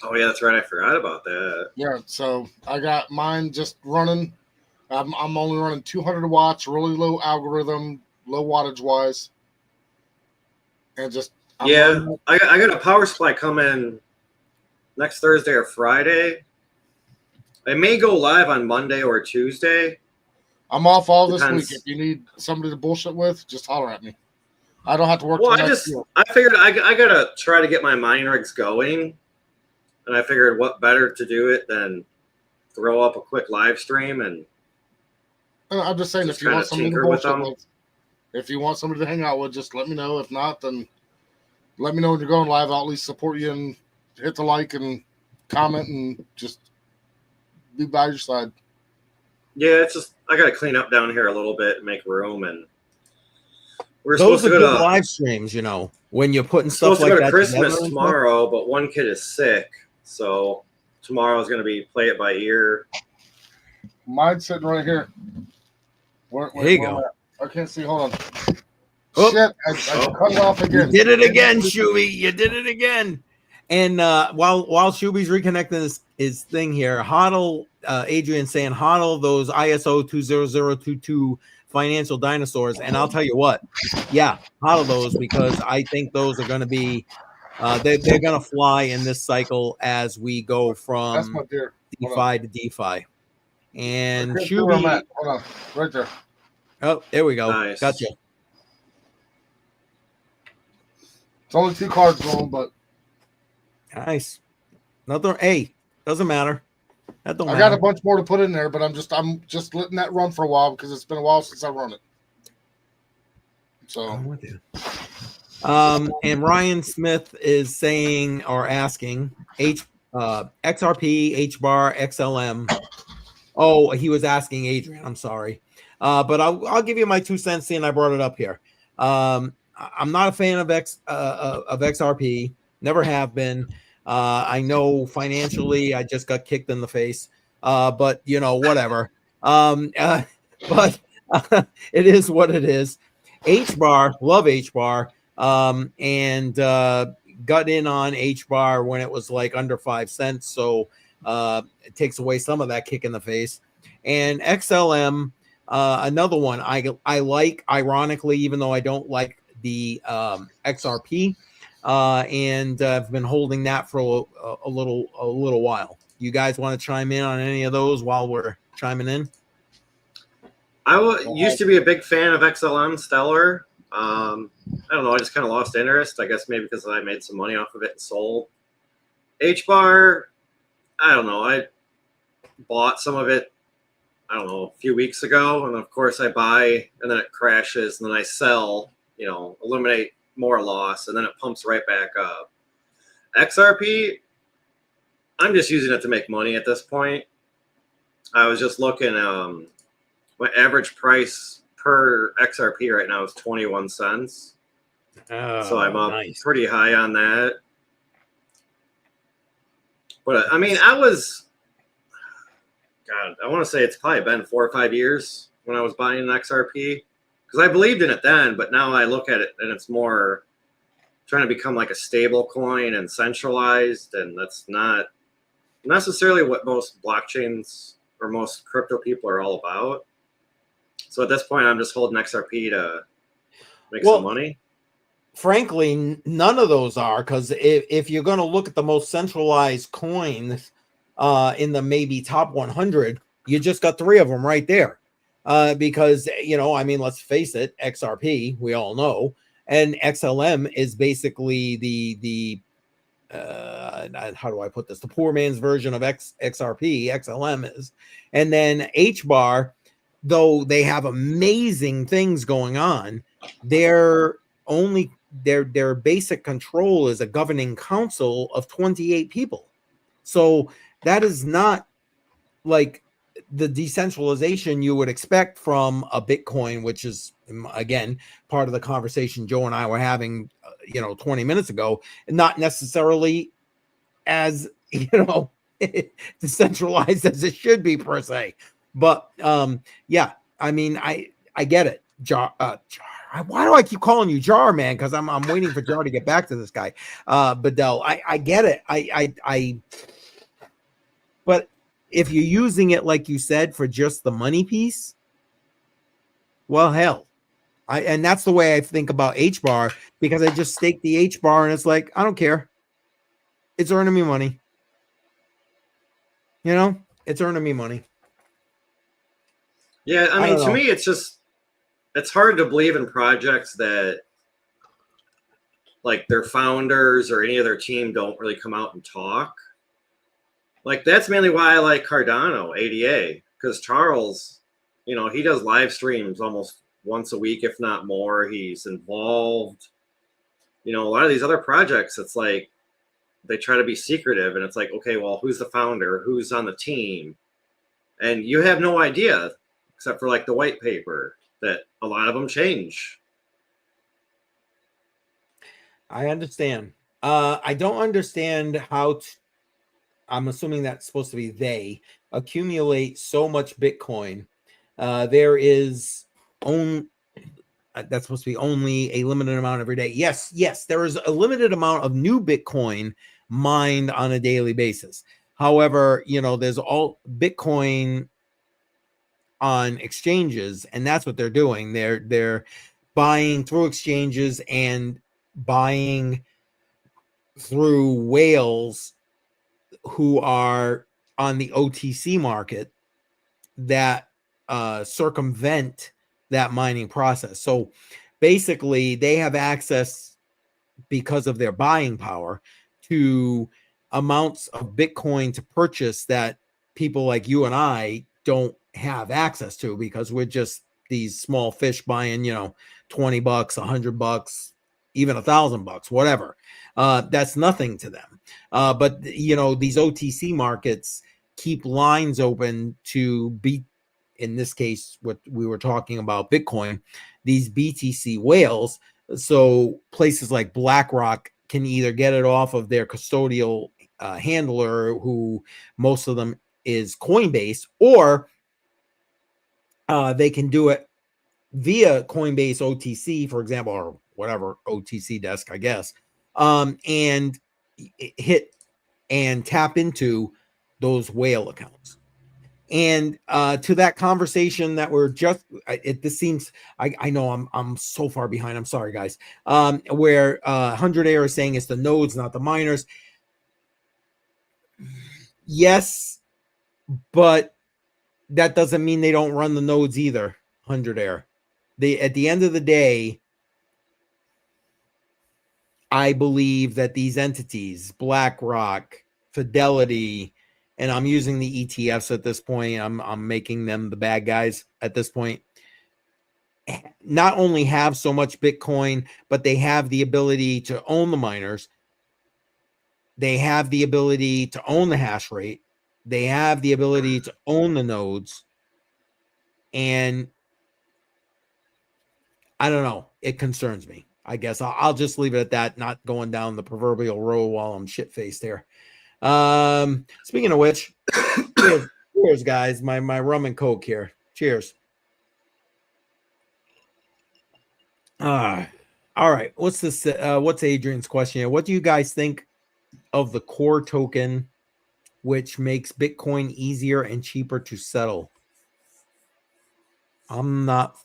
S3: Oh yeah, that's right. I forgot about that.
S4: Yeah, so I got mine just running. I'm only running 200 watts, really low algorithm, low wattage wise, and just
S3: Yeah, I got a power supply coming next Thursday or Friday. I may go live on Monday or Tuesday.
S4: I'm off all this
S3: Depends.
S4: week. If you need somebody to bullshit with, just holler at me. I don't have to work.
S3: Well, I figured I gotta try to get my mining rigs going, and I figured what better to do it than throw up a quick live stream and.
S4: I'm just saying, if you want somebody to bullshit with, if you want somebody to hang out with, just let me know. If not, then let me know when you're going live. I'll at least support you and hit the like and comment and just be by your side.
S3: Yeah, it's just I got to clean up down here a little bit and make room, and we're
S1: Those
S3: supposed to go to
S1: live streams. You know, when you're putting stuff like
S3: that.
S1: Supposed
S3: to go to Christmas tomorrow, but one kid is sick, so tomorrow is going to be play it by ear.
S4: Mine's sitting right here.
S1: There you go.
S4: I can't see. Hold on.
S1: Oh.
S4: Shit! I cut it off again.
S1: You did it again, Shuby. You did it again. And while Shuby's reconnecting his thing here, Hodl, Adrian saying Hodl those ISO 20022 financial dinosaurs, and I'll tell you what, yeah, Hodl those, because I think those are going to be they're going to fly in this cycle as we go from DeFi to DeFi. And Shuby,
S4: hold on, right there.
S1: Oh, there we go.
S3: Nice.
S1: Gotcha.
S4: It's only 2 cards going, but
S1: nice. Nothing. Hey, doesn't matter. That don't
S4: I
S1: matter.
S4: got a bunch more to put in there, but I'm just letting that run for a while because it's been a while since I run it. So
S1: I'm with you. And Ryan Smith is saying or asking XRP, HBAR, XLM. Oh, he was asking Adrian. I'm sorry. But I'll give you my 2 cents, seeing I brought it up here. I'm not a fan of XRP. Never have been. I know financially I just got kicked in the face. But you know, whatever. But it is what it is. HBAR, love HBAR. And got in on HBAR when it was like under 5 cents. So it takes away some of that kick in the face. And XLM, another one I like, ironically, even though I don't like the XRP, and I've been holding that for a little while. You guys want to chime in on any of those while we're chiming in?
S3: I used to be a big fan of XLM Stellar. I don't know. I just kind of lost interest. I guess maybe because I made some money off of it and sold. HBAR, I don't know. I bought some of it, I don't know, a few weeks ago. And of course I buy and then it crashes and then I sell, you know, eliminate more loss. And then it pumps right back up. XRP, I'm just using it to make money at this point. I was just looking, my average price per XRP right now is 21 cents.
S1: Oh,
S3: so I'm up pretty high on that. But I mean, I want to say it's probably been 4 or 5 years when I was buying an XRP because I believed in it then, but now I look at it and it's more trying to become like a stable coin and centralized. And that's not necessarily what most blockchains or most crypto people are all about. So at this point, I'm just holding XRP to make some money.
S1: Frankly, none of those are, because if you're going to look at the most centralized coins in the maybe top 100, you just got 3 of them right there. Because, you know, I mean, let's face it, XRP, we all know, and XLM is basically the how do I put this? The poor man's version of XRP, XLM is. And then HBAR, though they have amazing things going on, their basic control is a governing council of 28 people. So that is not like the decentralization you would expect from a Bitcoin, which is, again, part of the conversation Joe and I were having, 20 minutes ago, and not necessarily as, decentralized as it should be per se. But yeah, I mean, I get it. Why do I keep calling you Jar, man? Because I'm waiting for Jar to get back to this guy. Bedell, I get it. But if you're using it like you said for just the money piece, well, hell, and that's the way I think about H bar, because I just stake the H bar and it's like, I don't care. It's earning me money. You know, it's earning me money.
S3: Yeah, I mean, to me, it's hard to believe in projects that like their founders or any of their team don't really come out and talk. Like that's mainly why I like Cardano ADA, because Charles, you know, he does live streams almost once a week, if not more. He's involved. You know, a lot of these other projects, it's like they try to be secretive, and it's like, okay, well, who's the founder? Who's on the team? And you have no idea, except for like the white paper, that a lot of them change.
S1: I understand. I don't understand how I'm assuming that's supposed to be they accumulate so much Bitcoin. There is that's supposed to be only a limited amount every day. Yes, there is a limited amount of new Bitcoin mined on a daily basis. However, you know, there's all Bitcoin on exchanges, and that's what they're doing. They're buying through exchanges and buying through whales who are on the OTC market that circumvent that mining process. So basically they have access, because of their buying power, to amounts of Bitcoin to purchase that people like you and I don't have access to, because we're just these small fish buying, you know, $20, $100, even $1,000, whatever. That's nothing to them. But you know, these OTC markets keep lines open to beat, in this case, what we were talking about, Bitcoin, these BTC whales. So places like BlackRock can either get it off of their custodial handler, who most of them is Coinbase, or they can do it via Coinbase OTC, for example, or whatever OTC desk, I guess, and hit and tap into those whale accounts. And to that conversation that we're just, this seems, I know I'm so far behind. I'm sorry, guys. Where 100 Air is saying it's the nodes, not the miners. Yes, but that doesn't mean they don't run the nodes either. 100 Air. At the end of the day, I believe that these entities, BlackRock, Fidelity, and I'm using the ETFs at this point, I'm making them the bad guys at this point, not only have so much Bitcoin, but they have the ability to own the miners. They have the ability to own the hash rate. They have the ability to own the nodes. And I don't know. It concerns me. I guess I'll just leave it at that, not going down the proverbial road while I'm shit-faced here. Speaking of which, cheers, guys. My rum and Coke here. Cheers. All right. What's this? What's Adrian's question here? What do you guys think of the core token, which makes Bitcoin easier and cheaper to settle? I'm not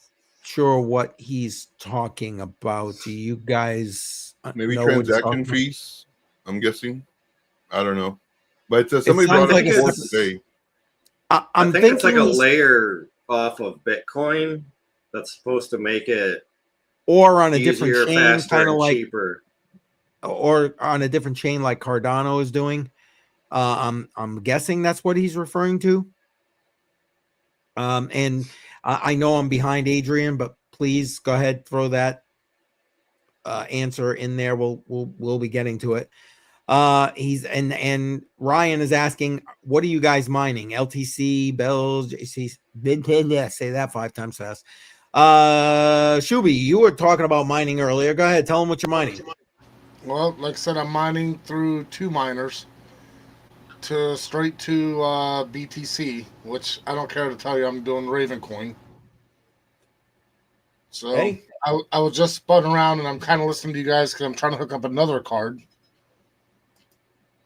S1: sure what he's talking about. Do you guys
S2: maybe
S1: know
S2: transaction fees? I'm guessing. I don't know, but somebody brought
S3: like
S2: up before today.
S3: I think it's like a layer off of Bitcoin that's supposed to make it,
S1: or on a
S3: easier,
S1: different chain,
S3: faster,
S1: kind of like
S3: cheaper,
S1: or on a different chain like Cardano is doing. I'm guessing that's what he's referring to. And I know I'm behind Adrian, but please go ahead, throw that answer in there. We'll be getting to it. He's and Ryan is asking, what are you guys mining? LTC, Bells, JC. Yeah, say that 5 times fast. Shuby, you were talking about mining earlier. Go ahead, tell them what you're mining.
S4: Well, like I said, I'm mining through 2 miners straight to BTC, which I don't care to tell you I'm doing Ravencoin. So
S1: Hey,
S4: I was just spun around and I'm kind of listening to you guys because I'm trying to hook up another card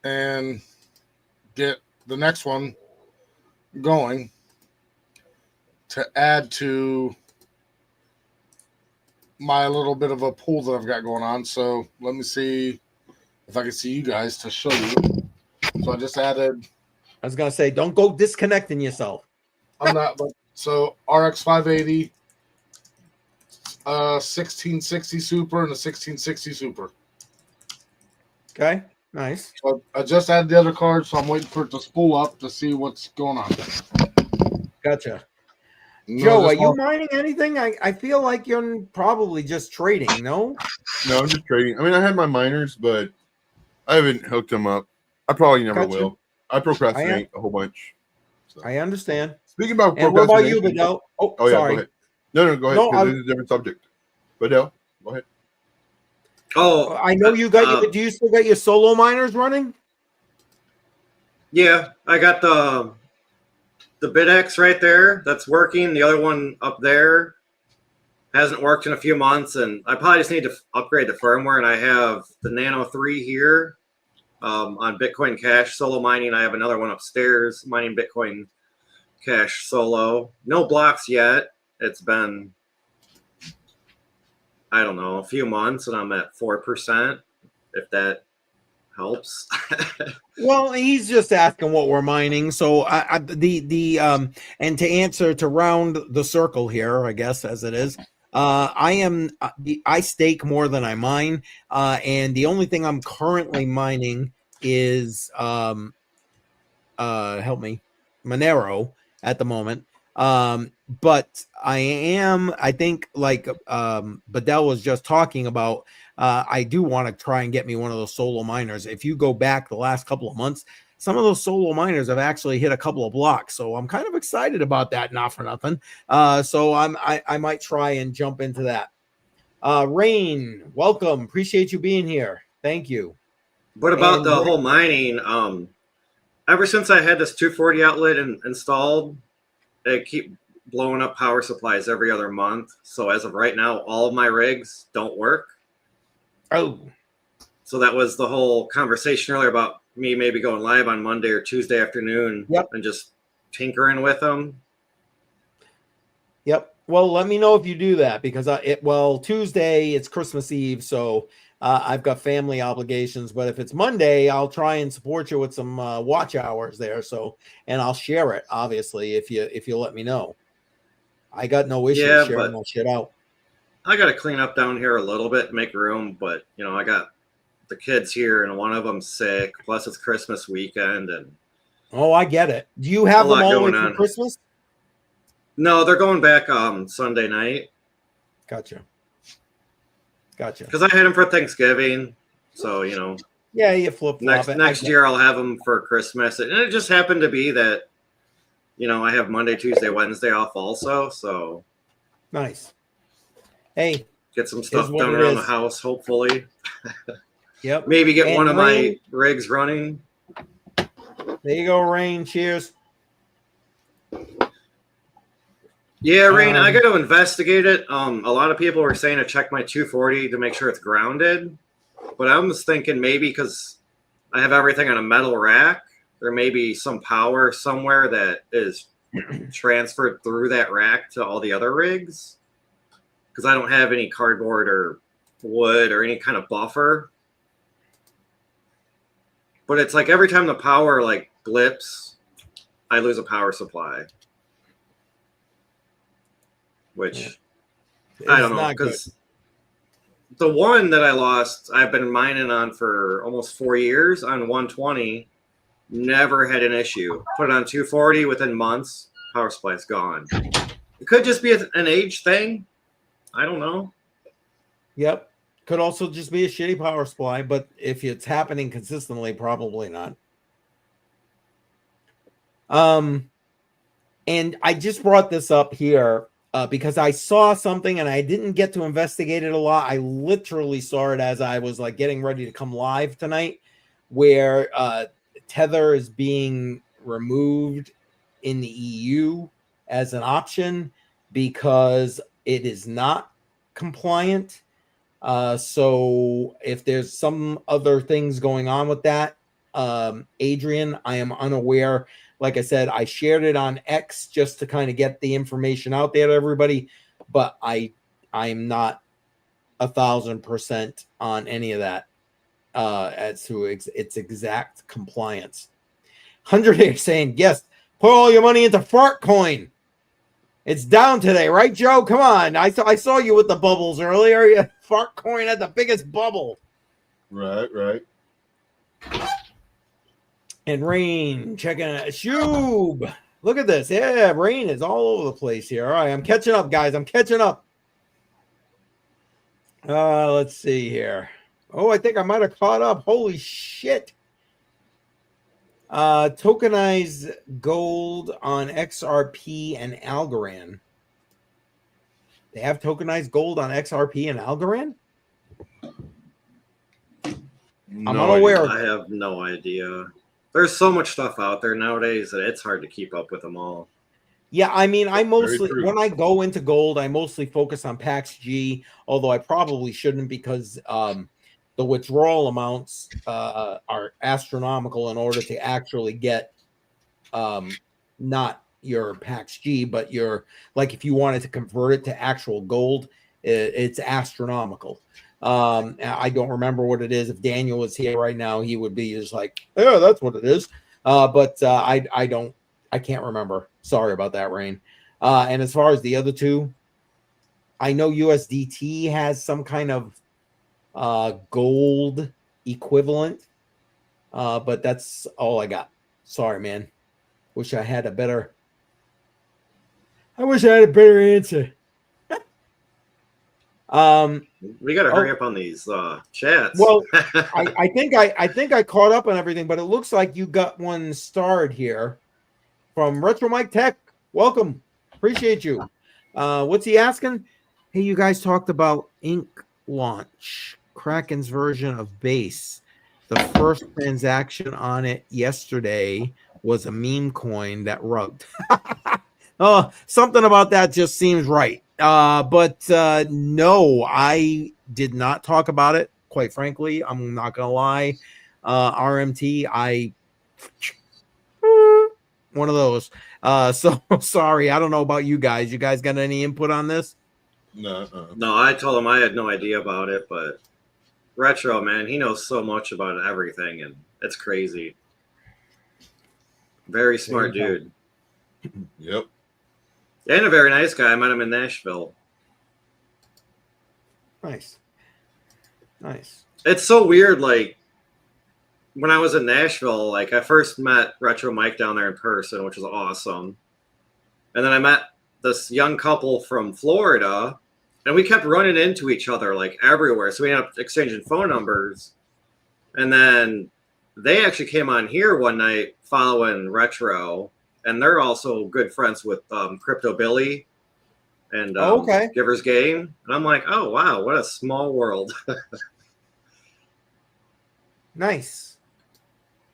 S4: and get the next one going to add to my little bit of a pool that I've got going on. So let me see if I can see you guys to show you. So I just added.
S1: I was gonna say, don't go disconnecting yourself.
S4: I'm not, but so RX 580, 1660 Super, and a 1660 Super.
S1: Okay, nice.
S4: So I just added the other card, so I'm waiting for it to spool up to see what's going on.
S1: Gotcha.
S4: No,
S1: Joe, are you mining anything? I feel like you're probably just trading, no?
S2: No, I'm just trading. I mean, I had my miners, but I haven't hooked them up. I probably never
S1: Gotcha.
S2: will. I procrastinate a whole bunch. So.
S1: I understand.
S2: Speaking about
S1: And what about you,
S2: procrastination.
S1: Bedell? Oh,
S2: Oh, yeah,
S1: sorry.
S2: go ahead. No, go ahead.
S1: No,
S2: Because it's a different subject. Bedell, go ahead.
S3: Oh,
S1: I know you got. Do you still got your solo miners running?
S3: Yeah, I got the BitX right there. That's working. The other one up there hasn't worked in a few months, and I probably just need to upgrade the firmware. And I have the Nano 3 here on Bitcoin Cash solo mining. I have another one upstairs mining Bitcoin Cash solo. No blocks yet. It's been, I don't know, a few months, and I'm at 4%, if that helps.
S1: Well, he's just asking what we're mining. So and to answer, to round the circle here, I guess, as it is, I stake more than I mine, and the only thing I'm currently mining is help me, Monero at the moment. But I think like Bedell was just talking about, I do want to try and get me one of those solo miners. If you go back the last couple of months, some of those solo miners have actually hit a couple of blocks. So I'm kind of excited about that, not for nothing. So I might try and jump into that. Rain, welcome. Appreciate you being here. Thank you.
S3: What about the whole mining? Ever since I had this 240 outlet installed, I keep blowing up power supplies every other month. So as of right now, all of my rigs don't work.
S1: Oh.
S3: So that was the whole conversation earlier about me maybe going live on Monday or Tuesday afternoon and just tinkering with them.
S1: Yep. Well, let me know if you do that, because Tuesday it's Christmas Eve, so I've got family obligations. But if it's Monday, I'll try and support you with some watch hours there. So, and I'll share it, obviously, if you let me know. I got no issue sharing that shit out.
S3: I got to clean up down here a little bit, make room. But I got the kids here, and one of them's sick. Plus, it's Christmas weekend, and
S1: I get it. Do you have them all the way for Christmas?
S3: No, they're going back Sunday night.
S1: Gotcha.
S3: Because I had them for Thanksgiving, so
S1: Yeah, you flip
S3: next year I'll have them for Christmas, and it just happened to be that I have Monday, Tuesday, Wednesday off also. So
S1: nice. Hey,
S3: get some stuff done around the house, hopefully.
S1: Yep.
S3: Maybe get one of my rigs running.
S1: There you go, Rain. Cheers.
S3: Yeah, Rain, I got to investigate it. A lot of people were saying to check my 240 to make sure it's grounded. But I was thinking maybe because I have everything on a metal rack, there may be some power somewhere that is transferred through that rack to all the other rigs. Because I don't have any cardboard or wood or any kind of buffer. But it's like every time the power blips, I lose a power supply. Which I don't know, because the one that I lost, I've been mining on for almost 4 years on 120, never had an issue. Put it on 240 within months, power supply's gone. It could just be an age thing. I don't know.
S1: Yep. Could also just be a shitty power supply, but if it's happening consistently, probably not. And I just brought this up here because I saw something and I didn't get to investigate it a lot. I literally saw it as I was getting ready to come live tonight, where Tether is being removed in the EU as an option because it is not compliant. So if there's some other things going on with that, Adrian, I am unaware. Like I said, I shared it on X just to kind of get the information out there to everybody, but I'm not 1,000% on any of that as to its exact compliance. 100 here saying, yes, put all your money into fart coin. It's down today, right, Joe? Come on. I saw you with the bubbles earlier. Fart coin had the biggest bubble.
S2: Right.
S1: And Rain checking out. Shoob. Look at this. Yeah, Rain is all over the place here. All right, I'm catching up, guys. I'm catching up. Let's see here. Oh, I think I might have caught up. Holy shit. Tokenized gold on XRP and Algorand. They have tokenized gold on XRP and Algorand? I'm unaware.
S3: I have no idea. There's so much stuff out there nowadays that it's hard to keep up with them all.
S1: Yeah, I mean, I mostly, when I go into gold, I mostly focus on PAX G, although I probably shouldn't because the withdrawal amounts are astronomical in order to actually get not your PAX G, but your, like if you wanted to convert it to actual gold, it's astronomical. I don't remember what it is. If Daniel was here right now, he would be just like, yeah, that's what it is. But I can't remember. Sorry about that, Rain. And as far as the other two, I know USDT has some kind of gold equivalent, but that's all I got. Sorry, man. Wish I had a better answer.
S3: We got to hurry up on these chats.
S1: Well, I think I caught up on everything, but it looks like you got one starred here from Retro Mike Tech. Welcome, appreciate you. What's he asking? Hey, you guys talked about Ink Launch, Kraken's version of Base. The first transaction on it yesterday was a meme coin that rugged. Oh, something about that just seems right. But no, I did not talk about it. Quite frankly, I'm not gonna lie. RMT, one of those. So sorry. I don't know about you guys. You guys got any input on this?
S2: No.
S3: No, I told him I had no idea about it, but Retro, man, he knows so much about everything, and it's crazy. Very smart dude.
S2: Yep.
S3: And a very nice guy. I met him in Nashville.
S1: Nice.
S3: It's so weird, like, when I was in Nashville, like, I first met Retro Mike down there in person, which was awesome. And then I met this young couple from Florida, and we kept running into each other, like, everywhere. So we ended up exchanging phone numbers. And then they actually came on here one night following Retro, and they're also good friends with Crypto Billy and Giver's Game. And I'm like, oh, wow, what a small world.
S1: Nice.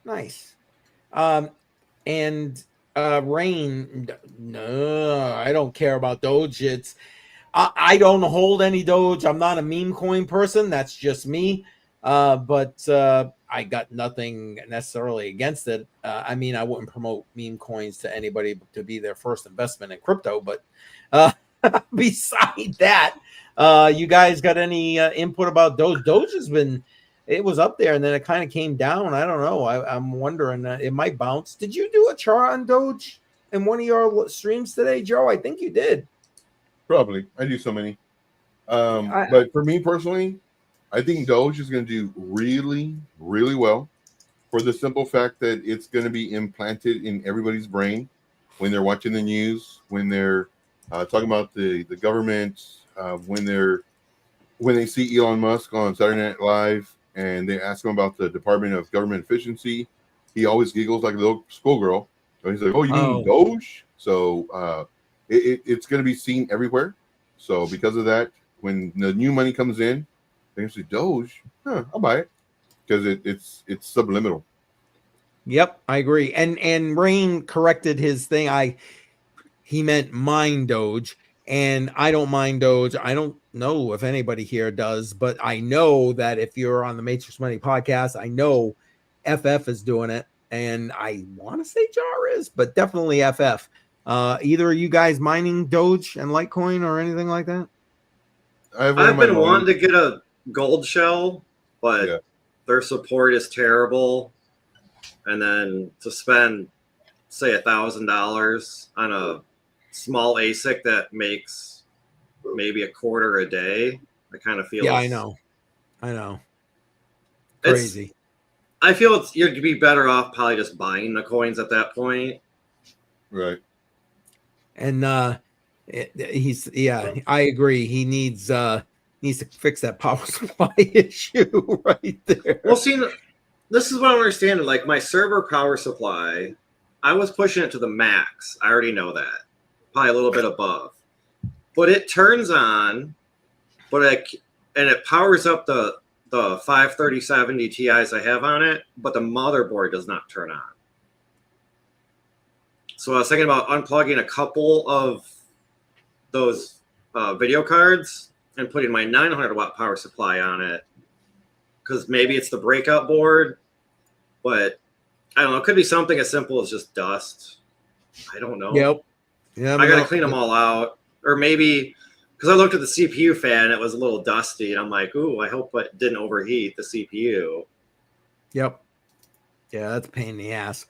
S1: And Rain, no, I don't care about Doge. I don't hold any Doge. I'm not a meme coin person. That's just me. But I got nothing necessarily against it. I mean, I wouldn't promote meme coins to anybody to be their first investment in crypto. But beside that, you guys got any input about Doge? Doge has been, it was up there and then it kind of came down. I don't know. I'm wondering, it might bounce. Did you do a chart on Doge in one of your streams today, Joe? I think you did.
S2: Probably. I do so many. But for me personally, I think Doge is going to do really, really well for the simple fact that it's going to be implanted in everybody's brain when they're watching the news, when they're talking about the government, when they see Elon Musk on Saturday Night Live and they ask him about the Department of Government Efficiency. He always giggles like a little schoolgirl. And he's like, oh, you mean Doge? So it's going to be seen everywhere. So because of that, when the new money comes in, they say Doge, I'll buy it because it's subliminal.
S1: Yep, I agree. And Rain corrected his thing. He meant mine Doge. And I don't mind Doge. I don't know if anybody here does, but I know that if you're on the Matrix Money podcast, I know FF is doing it. And I want to say Jar is, but definitely FF. Either are you guys mining Doge and Litecoin or anything like that?
S3: I've been wanting to get a gold shell, but
S2: Yeah.
S3: their support is terrible. And then to spend, say, $1,000 on a small ASIC that makes maybe a quarter a day, I kind of feel.
S1: Yeah, I know. Crazy.
S3: I feel you'd be better off probably just buying the coins at that point.
S2: Right.
S1: And I agree. He needs to fix that power supply issue right there.
S3: Well, see, this is what I'm understanding. Like my server power supply, I was pushing it to the max. I already know that. Probably a little bit above. But it turns on, and it powers up the 53070 Ti's I have on it, but the motherboard does not turn on. So I was thinking about unplugging a couple of those video cards and putting my 900 watt power supply on it, because maybe it's the breakout board, but I don't know. It could be something as simple as just dust. I don't know.
S1: Yep. Yeah,
S3: I got to clean them all out. Or maybe, because I looked at the CPU fan, it was a little dusty, and I'm like, ooh, I hope it didn't overheat the CPU.
S1: Yep. Yeah, that's a pain in the ass.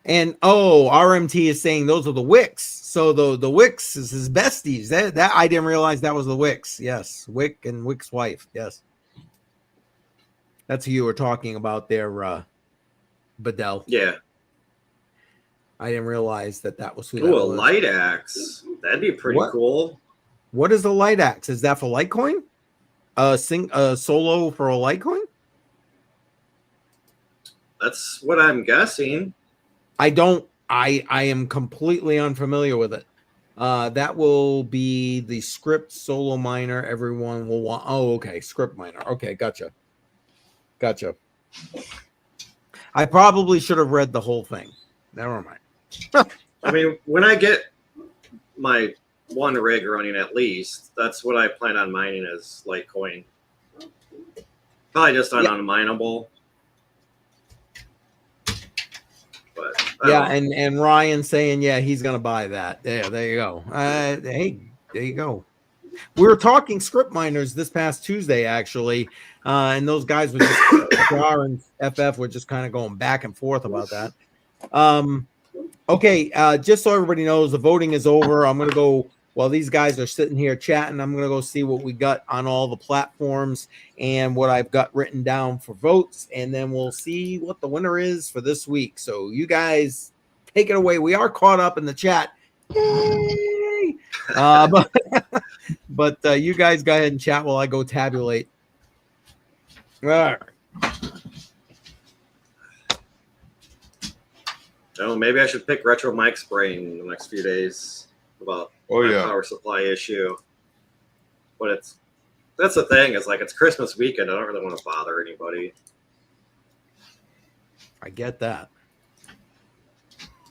S1: And RMT is saying those are the Wicks. So the Wicks is his besties. That I didn't realize that was the Wicks. Yes, Wick and Wick's wife. Yes, that's who you were talking about there, Bedell.
S3: Yeah.
S1: I didn't realize that was who.
S3: Ooh, a light axe. That'd be pretty cool.
S1: What is a light axe? Is that for Litecoin? A solo for a Litecoin?
S3: That's what I'm guessing.
S1: I am completely unfamiliar with it. That will be the script solo miner. Everyone will want. Oh, okay. Script miner. Okay. Gotcha. I probably should have read the whole thing. Never mind.
S3: I mean, when I get my one rig running at least, that's what I plan on mining as Litecoin. Probably just on unminable. But
S1: and Ryan saying, he's gonna buy that. There you go. Hey, there you go. We were talking script miners this past Tuesday, actually, and those guys were just Jar and FF were just kind of going back and forth about that. Okay, just so everybody knows, the voting is over. I'm gonna go while these guys are sitting here chatting. I'm gonna go see what we got on all the platforms and what I've got written down for votes, and then we'll see what the winner is for this week. So you guys take it away. We are caught up in the chat. Yay! But you guys go ahead and chat while I go tabulate. All right.
S3: Oh, maybe I should pick Retro Mike's brain in the next few days about power supply issue. But that's the thing, is like it's Christmas weekend. I don't really want to bother anybody.
S1: I get that.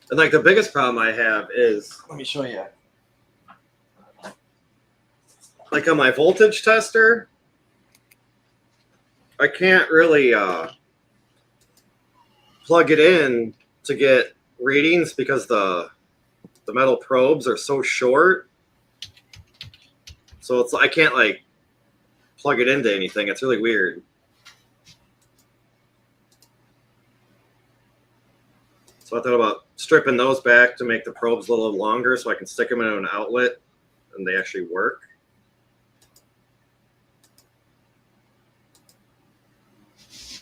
S3: And like the biggest problem I have is, let me show you. Like on my voltage tester, I can't really plug it in to get readings because the metal probes are so short. So I can't like plug it into anything. It's really weird. So I thought about stripping those back to make the probes a little longer so I can stick them in an outlet and they actually work.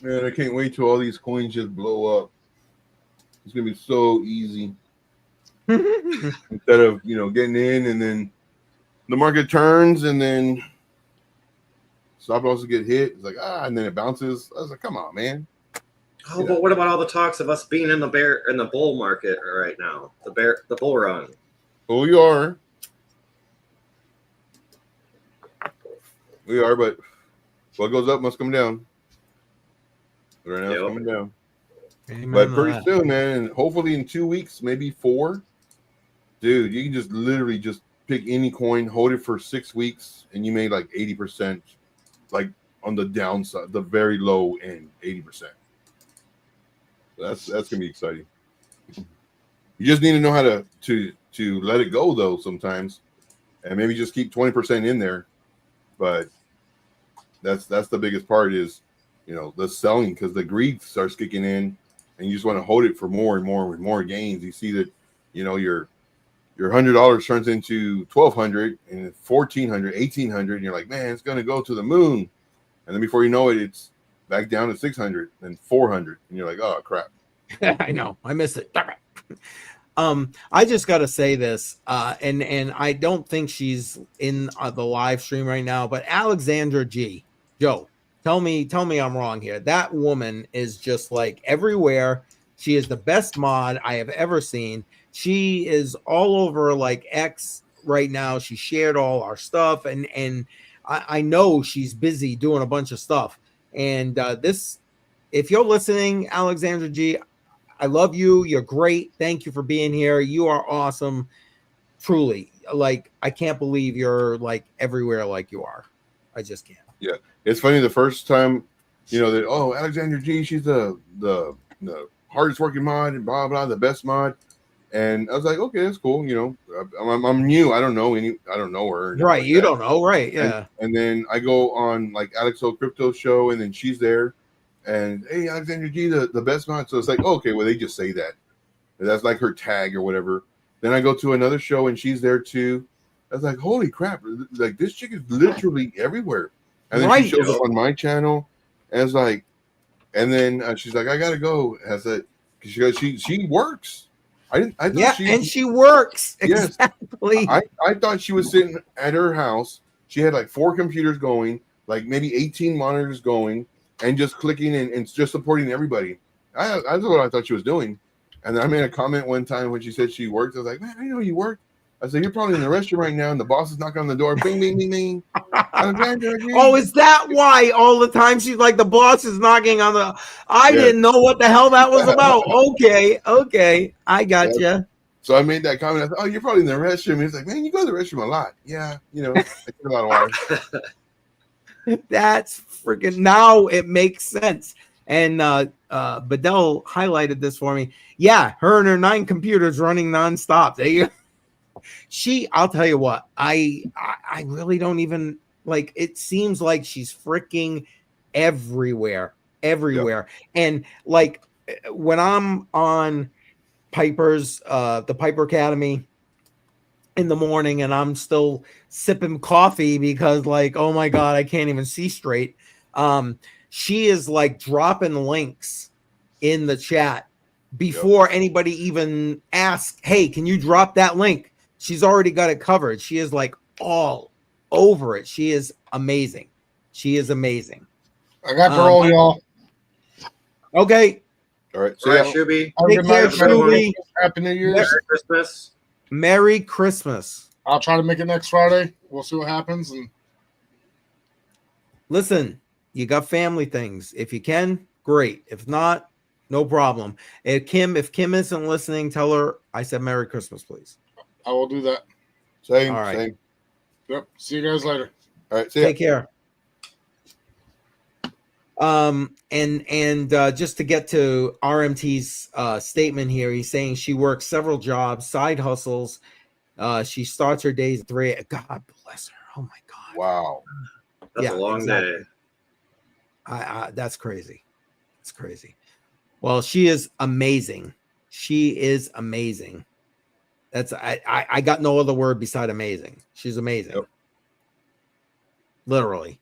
S2: Man, I can't wait till all these coins just blow up. It's gonna be so easy. Instead of getting in and then the market turns and then stop losses get hit. It's like and then it bounces. I was like, come on, man.
S3: Oh, but what about all the talks of us being in the bull market right now? The bull run.
S2: Oh, we are, but what goes up must come down. Right now, it's coming down.
S1: Amen,
S2: but pretty soon, man, and hopefully in 2 weeks, maybe 4, dude, you can just literally just pick any coin, hold it for 6 weeks, and you made like 80%, like on the downside, the very low end, 80%. That's gonna be exciting. You just need to know how to let it go though sometimes, and maybe just keep 20% in there. But that's the biggest part is, the selling, because the greed starts kicking in, and you just want to hold it for more and more with more gains. You see that, your $100 turns into $1,200 and $1,400, $1,800, and you're like, man, it's gonna go to the moon, and then before you know it, it's back down to 600 and 400, and you're like, oh crap.
S1: I know, I miss it. I just got to say this, and I don't think she's in the live stream right now, but Alexandra G. Joe, tell me I'm wrong here. That woman is just like everywhere. She is the best mod I have ever seen. She is all over like X right now. She shared all our stuff, and I know she's busy doing a bunch of stuff. And this, if you're listening, Alexandra G, I love you. You're great. Thank you for being here. You are awesome. Truly. Like, I can't believe you're like everywhere like you are. I just can't.
S2: Yeah. It's funny, the first time, that, oh, Alexander G, she's the hardest working mod and blah, blah, the best mod. And I was like, okay, that's cool. I'm new. I don't know her.
S1: Right.
S2: Like
S1: you don't know. Right. Yeah.
S2: And then I go on like Alex O Crypto show, and then she's there. And hey, Alexander G, the best mod. So it's like, okay, well, they just say that. That's like her tag or whatever. Then I go to another show and she's there too. I was like, holy crap, like this chick is literally everywhere. And then she shows up on my channel, and it's like, and then she's like, I gotta go. As a, she works. I thought
S1: she works.
S2: Yes,
S1: exactly.
S2: I thought she was sitting at her house. She had like 4 computers going, like maybe 18 monitors going, and just clicking and just supporting everybody. That's what I thought she was doing. And then I made a comment one time when she said she worked. I was like, man, I know you work. I said, you're probably in the restroom right now, and the boss is knocking on the door. Bing, bing, bing, bing.
S1: Oh, is that why all the time she's like, the boss is knocking on the... I didn't know what the hell that was about. Okay. I got you.
S2: So I made that comment. I said, oh, you're probably in the restroom. He's like, man, you go to the restroom a lot. Yeah, I get a lot of water.
S1: That's freaking, now it makes sense. And Bedell highlighted this for me. Yeah, her and her 9 computers running nonstop. I'll tell you what, I really don't even like, it seems like she's freaking everywhere. Yep. And like when I'm on Piper's the Piper Academy in the morning, and I'm still sipping coffee because like, oh my God, I can't even see straight. She is like dropping links in the chat before anybody even asks, hey, can you drop that link? She's already got it covered. She is like all over it. She is amazing. I
S4: got girl, y'all.
S1: Okay.
S2: All right.
S3: So Shuby.
S1: Take care, Shuby.
S4: Happy New Year's.
S3: Merry Christmas.
S1: Merry Christmas.
S4: I'll try to make it next Friday. We'll see what happens. And
S1: listen, you got family things. If you can, great. If not, no problem. If Kim isn't listening, tell her I said Merry Christmas, please.
S4: I will do that.
S2: Same.
S1: All right.
S2: Same.
S4: Yep. See you guys later.
S2: All right. See ya.
S1: Take care. And just to get to RMT's statement here, he's saying she works several jobs, side hustles. She starts her days at 3. God bless her. Oh my God.
S2: Wow.
S3: That's a long day.
S1: That's crazy. It's crazy. Well, she is amazing. That's I got no other word beside amazing. She's amazing.
S2: Yep.
S1: Literally.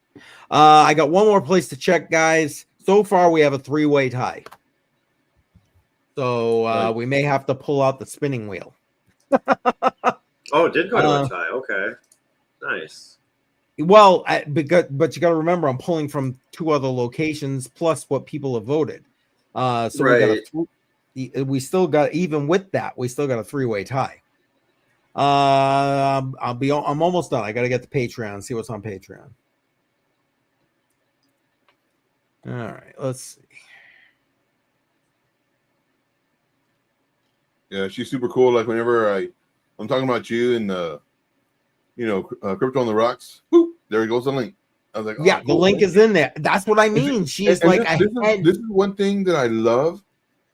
S1: I got one more place to check, guys. So far, we have a 3-way tie. So we may have to pull out the spinning wheel.
S3: Oh, it did go to a tie. Okay. Nice.
S1: Well, but you got to remember, I'm pulling from 2 other locations plus what people have voted. So we still got, even with that, we still got a 3-way tie. I'm almost done. I got to get to Patreon, see what's on Patreon. All right, let's see.
S2: Yeah, she's super cool. Like whenever I'm talking about you and the Crypto on the Rocks. Boop, there goes the link. I was like, oh,
S1: yeah,
S2: cool,
S1: the link is in there. That's what I mean. She's
S2: and
S1: like,
S2: this is one thing that I love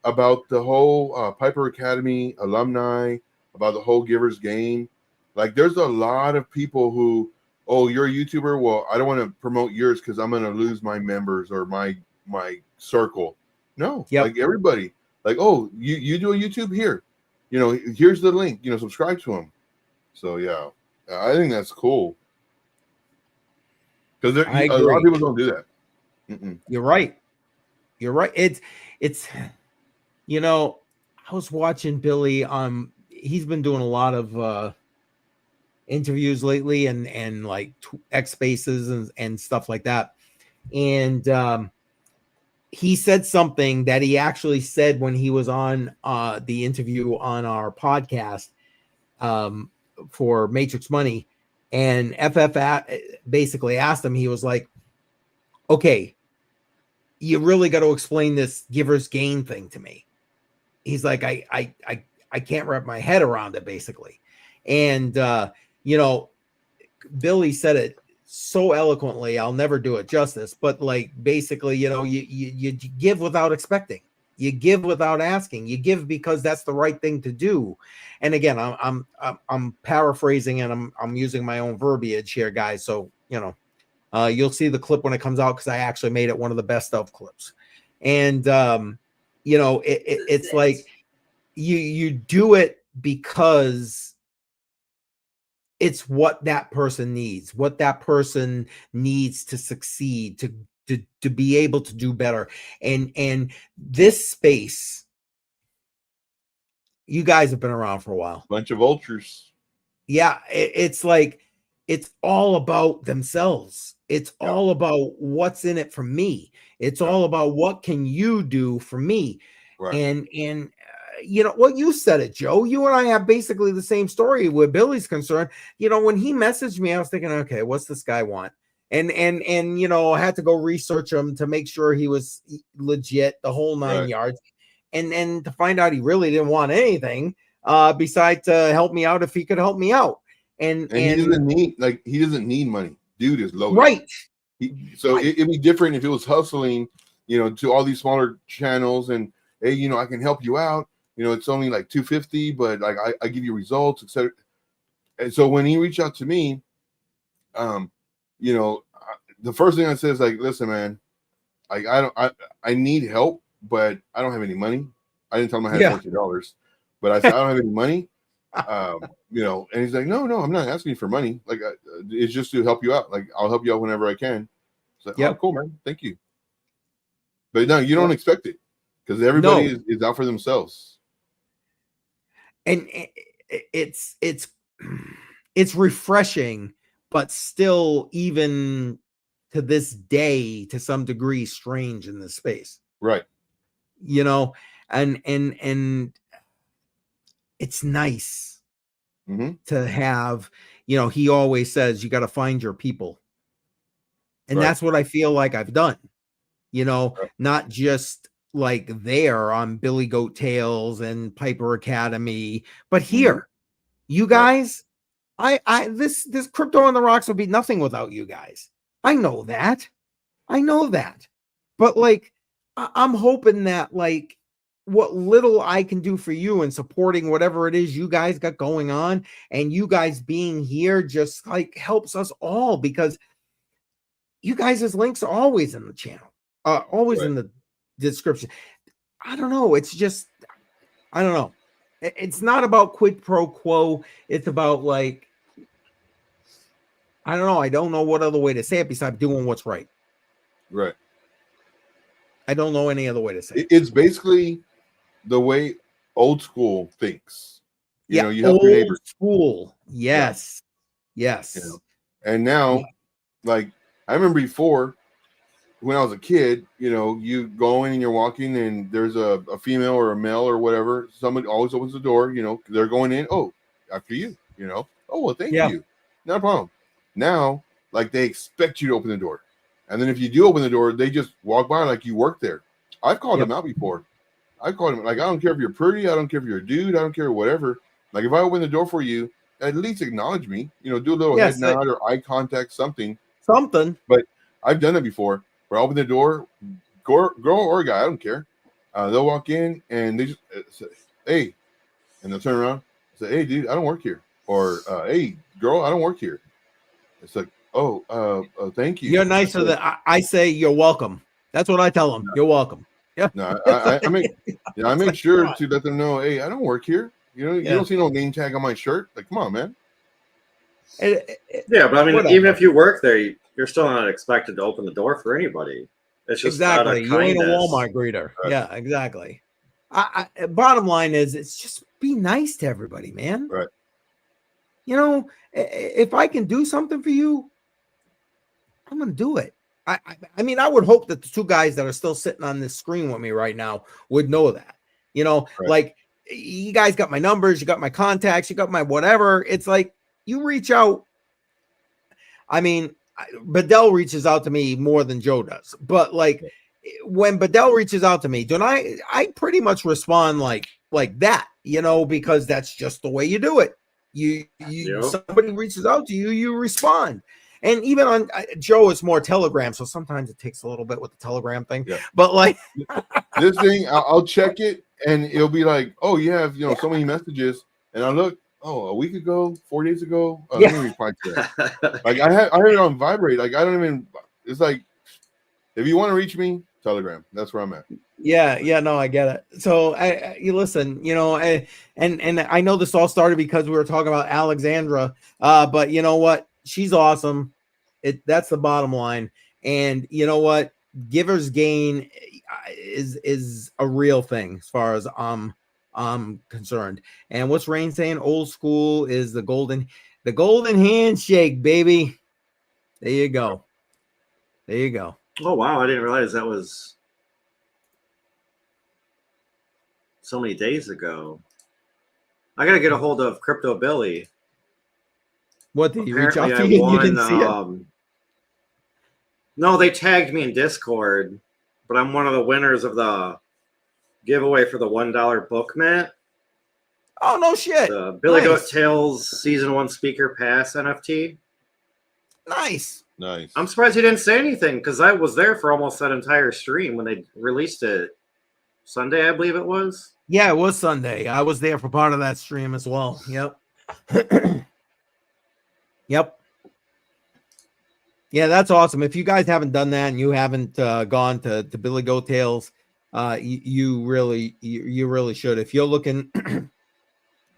S2: about the whole Piper Academy alumni, about the whole Giver's Gain. Like, there's a lot of people who, oh, you're a YouTuber. Well, I don't want to promote yours because I'm going to lose my members or my circle. No, like everybody, like, oh, you do a YouTube here, here's the link, subscribe to them. So yeah, I think that's cool because a lot of people don't do that.
S1: You're right. It's I was watching Billy. He's been doing a lot of interviews lately and like X Spaces and stuff like that. And he said something that he actually said when he was on the interview on our podcast for Matrix Money. And FF basically asked him, he was like, okay, you really got to explain this Giver's Gain thing to me. He's like, I can't wrap my head around it, basically. And, Billy said it so eloquently, I'll never do it justice, but like, basically, you give without expecting. You give without asking. You give because that's the right thing to do. And again, I'm paraphrasing and I'm using my own verbiage here, guys. So, you'll see the clip when it comes out because I actually made it one of the best of clips. And it's like you do it because it's what that person needs to succeed, to be able to do better. And this space, you guys have been around for a while.
S2: Bunch of ultras.
S1: Yeah, it's like it's all about themselves. It's all about what's in it for me. It's all about what can you do for me. Right. And what you said it, Joe. You and I have basically the same story where Billy's concerned. When he messaged me, I was thinking, okay, what's this guy want? And I had to go research him to make sure he was legit, the whole nine yards. And to find out he really didn't want anything besides to help me out if he could help me out. And
S2: he doesn't need money. Dude is loaded.
S1: Right.
S2: It'd be different if it was hustling, to all these smaller channels and, hey, I can help you out. It's only like $250, but like I give you results, etc. And so when he reached out to me, the first thing I said is like, listen, man, like I need help, but I don't have any money. I didn't tell him I had $14, but I said I don't have any money. And he's like, no, I'm not asking you for money. Like, it's just to help you out. Like, I'll help you out whenever I can. It's like, oh, cool, man. Thank you. But no, you don't expect it because everybody is out for themselves.
S1: And it's refreshing, but still, even to this day, to some degree, strange in this space.
S2: Right.
S1: And it's nice to have, he always says, you got to find your people. And that's what I feel like I've done, not just like there on Billy Goat Tales and Piper Academy, but here, you guys, this Crypto on the Rocks would be nothing without you guys. I know that, but like, I'm hoping that like what little I can do for you and supporting whatever it is you guys got going on, and you guys being here just like helps us all, because you guys' links are always in the channel, always in the description. I don't know. It's just, I don't know. It's not about quid pro quo. It's about like, I don't know. I don't know what other way to say it besides doing what's right.
S2: Right.
S1: I don't know any other way to say it.
S2: It's basically the way old school thinks. You help your neighbors.
S1: School. Yes. Yes.
S2: And now, like, I remember before when I was a kid, you go in and you're walking and there's a female or a male or whatever. Somebody always opens the door, they're going in. Oh, after you, oh, well, thank you. Not a problem. Now, like, they expect you to open the door. And then if you do open the door, they just walk by like you work there. I've called them out before. I've called them, like, I don't care if you're pretty. I don't care if you're a dude. I don't care whatever. Like, if I open the door for you, at least acknowledge me. You know, do a little
S1: Yes,
S2: head nod or eye contact, something.
S1: Something.
S2: But I've done it before. Where I open the door, girl or guy, I don't care. They'll walk in and they just say, "Hey," and they'll turn around and say, "Hey, dude, I don't work here," or "Hey, girl, I don't work here." It's like, "Oh, thank you."
S1: You're nicer than I say. You're welcome. That's what I tell them. You're welcome. Yeah.
S2: No, I make
S1: like,
S2: sure to let them know, "Hey, I don't work here. You know, you
S1: Yeah.
S2: don't see no name tag on my shirt. Like, come on, man."
S3: Yeah, but I mean,
S1: Whatever.
S3: even if you work there, you're still not expected to open the door for anybody. It's just out of
S1: Exactly. You ain't a
S3: kindness.
S1: Walmart greeter.
S2: Right.
S1: Yeah, exactly. Bottom line is, it's just be nice to everybody, man.
S2: Right.
S1: You know, if I can do something for you, I'm gonna do it. I mean, I would hope that the two guys that are still sitting on this screen with me right now would know that. You know,
S2: Right.
S1: like, you guys got my numbers, you got my contacts, you got my whatever. It's like, you reach out. I mean, Bedell reaches out to me more than Joe does, but like, when Bedell reaches out to me, don't I pretty much respond like that, you know, because that's just the way you do it.
S3: Yep.
S1: Somebody reaches out to you, you respond. And even on Joe, it's more Telegram, so sometimes it takes a little bit with the Telegram thing.
S2: Yeah.
S1: But like
S2: This thing, I'll check it, and it'll be like, "Oh, you have so many messages," and I look, "Oh, a week ago, 4 days ago, let me reply to that." Like I have it on vibrate. Like I don't even. It's like, if you want to reach me, Telegram. That's where I'm at.
S1: yeah, no, I get it. So you listen, you know, and I know this all started because we were talking about Alexandra, but you know what? She's awesome. That's the bottom line. And you know what? Giver's gain is a real thing as far as I'm concerned. And what's Rain saying? Old school is the golden handshake, baby. There you go. There you go.
S3: Oh wow, I didn't realize that was so many days ago. I gotta get a hold of Crypto Billy.
S1: What, did he reach
S3: Apparently,
S1: out to
S3: I
S1: you?
S3: won.
S1: You didn't see it?
S3: No, they tagged me in Discord, but I'm one of the winners of the giveaway for the $1 book mat.
S1: Oh, no shit.
S3: The Billy
S1: Nice.
S3: Goat Tales Season 1 Speaker Pass NFT.
S1: Nice.
S2: Nice.
S3: I'm surprised he didn't say anything because I was there for almost that entire stream when they released it. Sunday, I believe it was.
S1: Yeah, it was Sunday. I was there for part of that stream as well. Yep. Yep. Yeah, that's awesome. If you guys haven't done that and you haven't gone to Billy Goat Tales, you really should. If you're looking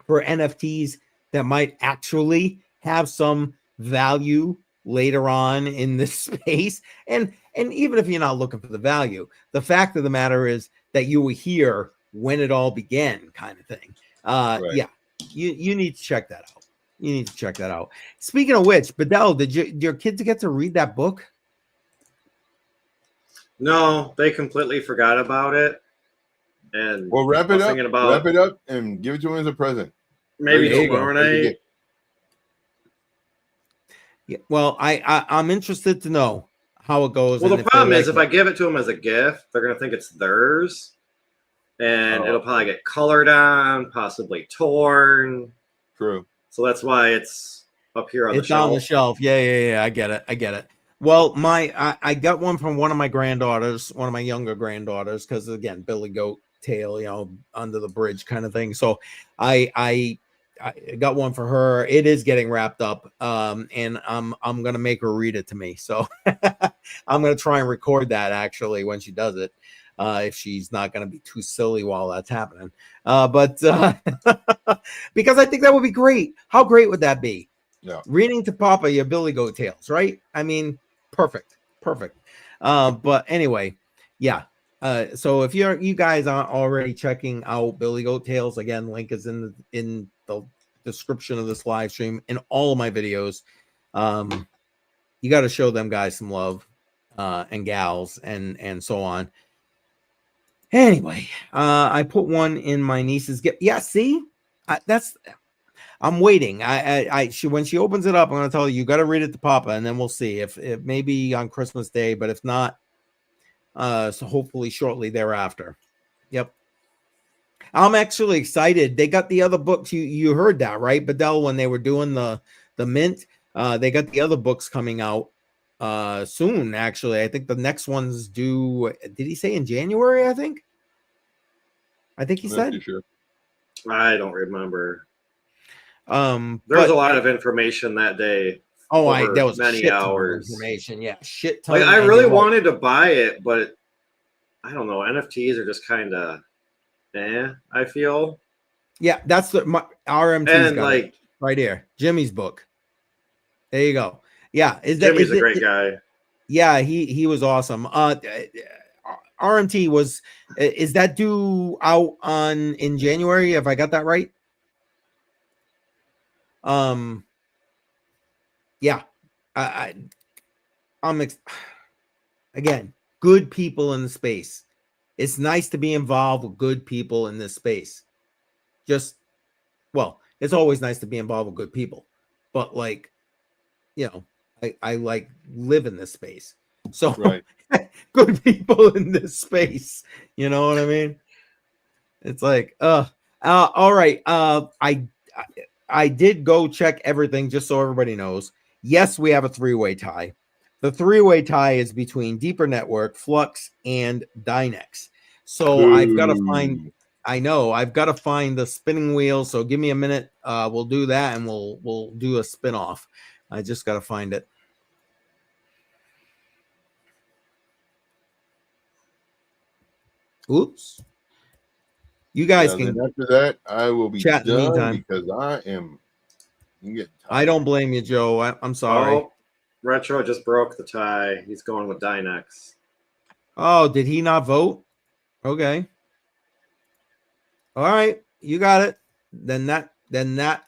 S1: for NFTs that might actually have some value later on in this space, and even if you're not looking for the value, the fact of the matter is that you were here when it all began, kind of thing.
S2: Right.
S1: Yeah, you need to check that out. You need to check that out. Speaking of which, Bedell, did your kids get to read that book?
S3: No, they completely forgot about it. And
S2: Well, wrap
S3: I
S2: it
S3: was
S2: up.
S3: thinking about
S2: Wrap it up and give it to him as a present.
S3: maybe
S1: There you go.
S3: tomorrow night.
S1: Yeah, well, I'm interested to know how it goes.
S3: Well,
S1: and
S3: the
S1: if they
S3: problem is
S1: like
S3: if I
S1: it.
S3: give it to them as a gift, they're going to think it's theirs. And
S2: Oh.
S3: it'll probably get colored on, possibly torn.
S2: True.
S3: So that's why it's up here on
S1: It's
S3: the shelf.
S1: on the shelf. Yeah. I get it. Well, I got one from one of my granddaughters, one of my younger granddaughters, because again, Billy Goat Tail, you know, under the bridge kind of thing. So I got one for her. It is getting wrapped up, and I'm gonna make her read it to me. So I'm gonna try and record that actually when she does it. If she's not going to be too silly while that's happening. But because I think that would be great. How great would that be?
S2: Yeah.
S1: Reading to Papa your Billy Goat Tales, right? I mean, perfect. But anyway, yeah. So if you guys aren't already checking out Billy Goat Tales, again, link is in the description of this live stream in all of my videos. You got to show them guys some love, and gals and so on. Anyway, I put one in my niece's gift. Yeah, see, I'm waiting. When she opens it up, I'm gonna tell you got to read it to Papa, and then we'll see if maybe on Christmas Day, but if not, so hopefully shortly thereafter. Yep. I'm actually excited. They got the other books. You heard that, right, Bedell, when they were doing the mint. They got the other books coming out soon. Actually, I think the next one's due. Did he say in January? I think he
S2: I'm not
S1: said.
S2: too sure.
S3: I don't remember.
S1: There's
S3: a lot of information that day.
S1: Oh, there was
S3: many
S1: shit ton
S3: hours.
S1: of information. Yeah, shit ton.
S3: Like I really wanted to buy it, but I don't know. NFTs are just kind of, I feel.
S1: Yeah, that's the RMT's
S3: and
S1: got
S3: like
S1: it right here. Jimmy's book. There you go. Yeah,
S3: Jimmy's a great guy.
S1: Yeah, he was awesome. RMT is that due out in January? Have I got that right? Yeah, I'm again, good people in the space. It's nice to be involved with good people in this space. It's always nice to be involved with good people, but like, I like live in this space. So
S2: Right.
S1: good people in this space. You know what I mean? It's like, all right. I did go check everything just so everybody knows. Yes, we have a 3-way tie. The 3-way tie is between Deeper Network, Flux, and Dynex. So I've got to find. I know I've got to find the spinning wheel. So give me a minute. We'll do that, and we'll do a spin off. I just got to find it. Oops. You guys can.
S2: After that, I will be
S1: chat in the
S2: done
S1: meantime.
S2: because I am.
S1: I don't blame you, Joe. I'm sorry.
S3: Oh, Retro just broke the tie. He's going with Dynex.
S1: Oh, did he not vote? Okay. All right, you got it. Then that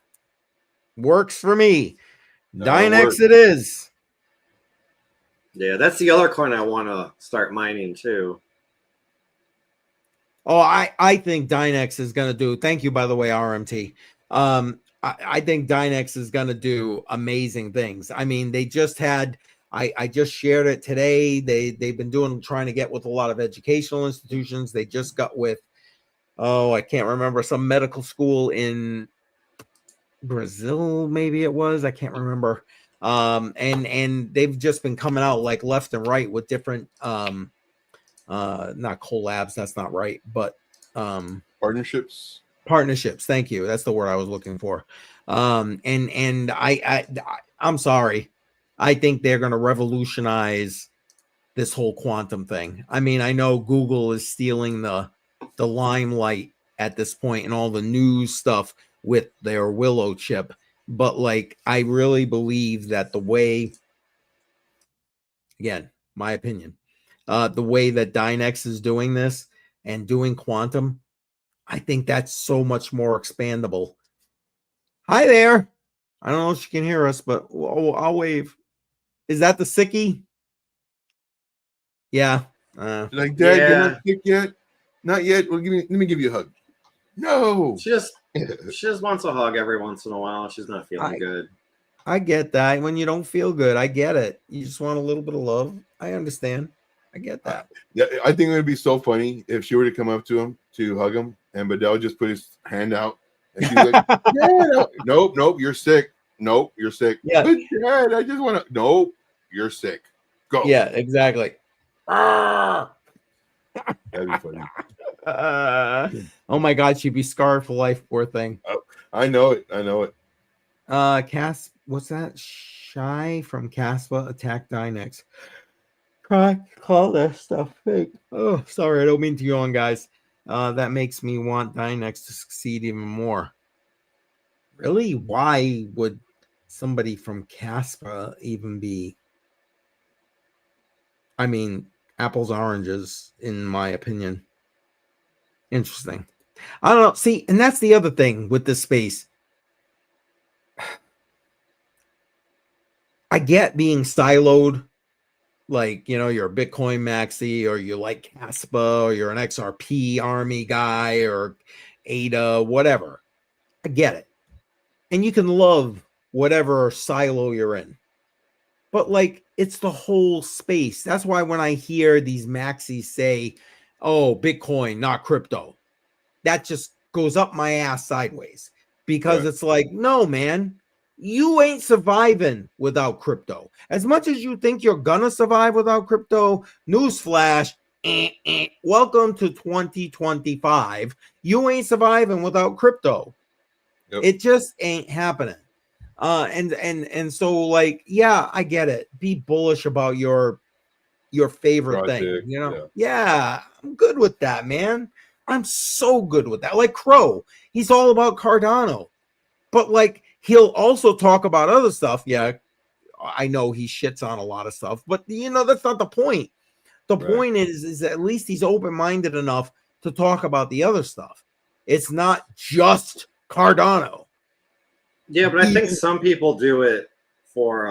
S1: works for me. Dynex it is.
S3: Yeah, that's the other coin I want to start mining too.
S1: Oh, I think Dynex is going to do. Thank you, by the way, RMT. I think Dynex is going to do amazing things. I mean, they just had. I just shared it today. They've been trying to get with a lot of educational institutions. They just got with. Oh, I can't remember, some medical school in Brazil, maybe it was. I can't remember. And they've just been coming out like left and right with different not collabs, that's not right, but
S2: partnerships.
S1: Thank you. That's the word I was looking for. And I'm sorry. I think they're going to revolutionize this whole quantum thing. I mean, I know Google is stealing the limelight at this point and all the news stuff with their Willow chip, but like, I really believe that the way, again, my opinion, the way that Dynex is doing this and doing quantum, I think that's so much more expandable. Hi there. I don't know if you can hear us, but I'll wave. Is that the sickie? Yeah.
S2: Like, Dad, you're not sick yet? Not yet. Well, let me give you a hug. No.
S3: She just wants a hug every once in a while. She's not feeling good.
S1: I get that. When you don't feel good, I get it. You just want a little bit of love. I understand. I get that.
S2: Yeah, I think it would be so funny if she were to come up to him to hug him, and Bedell just put his hand out, and she's like, "Yeah, nope, you're sick. Nope, you're sick.
S1: Yeah,
S2: but Dad, I just want to. Nope, you're sick. Go.
S1: Yeah, exactly.
S2: That'd be funny.
S1: Oh my God, she'd be scarred for life. Poor thing.
S2: Oh, I know it.
S1: What's that? Shy from Caspa attack Dynex. Call that stuff fake. Oh, sorry, I don't mean to yawn, guys. That makes me want Dynex to succeed even more. Really? Why would somebody from Caspa even be? I mean, apples, oranges, in my opinion. Interesting. I don't know. See, and that's the other thing with this space. I get being siloed, like, you're a Bitcoin maxi, or you like Caspa, or you're an XRP army guy, or ADA, whatever. I get it. And you can love whatever silo you're in. But like, it's the whole space. That's why when I hear these maxis say, oh, Bitcoin, not crypto, that just goes up my ass sideways, because it's like, no, man, you ain't surviving without crypto. As much as you think you're gonna survive without crypto, newsflash, welcome to 2025. You ain't surviving without crypto. It just ain't happening. And so, like, yeah, I get it. Be bullish about your favorite thing, you know? Yeah, I'm good with that, man. I'm so good with that. Like Crow, he's all about Cardano, but like he'll also talk about other stuff. Yeah, I know he shits on a lot of stuff, but you know, that's not the point. The point is at least he's open-minded enough to talk about the other stuff. It's not just Cardano.
S3: Yeah, but I think some people do it for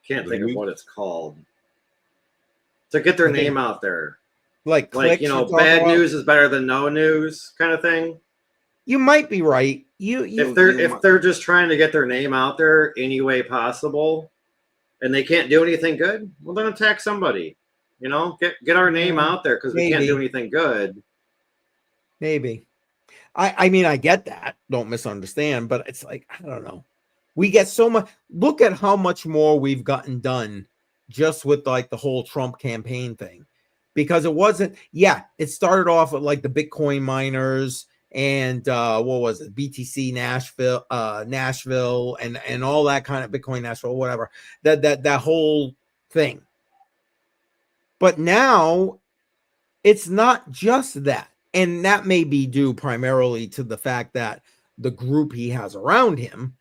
S3: can't think of what it's called, to get their name out there.
S1: Like
S3: you know, bad news is better than no news kind of thing.
S1: You might be right.
S3: If they're just trying to get their name out there any way possible, and they can't do anything good, well, then attack somebody. You know, get our name out there, because we can't do anything good.
S1: Maybe. I mean, I get that. Don't misunderstand, but it's like, I don't know. We get so much. Look at how much more we've gotten done just with like the whole Trump campaign thing, because it wasn't. Yeah, it started off with like the Bitcoin miners and what was it, BTC Nashville, and all that kind of Bitcoin Nashville, whatever, that whole thing. But now it's not just that. And that may be due primarily to the fact that the group he has around him.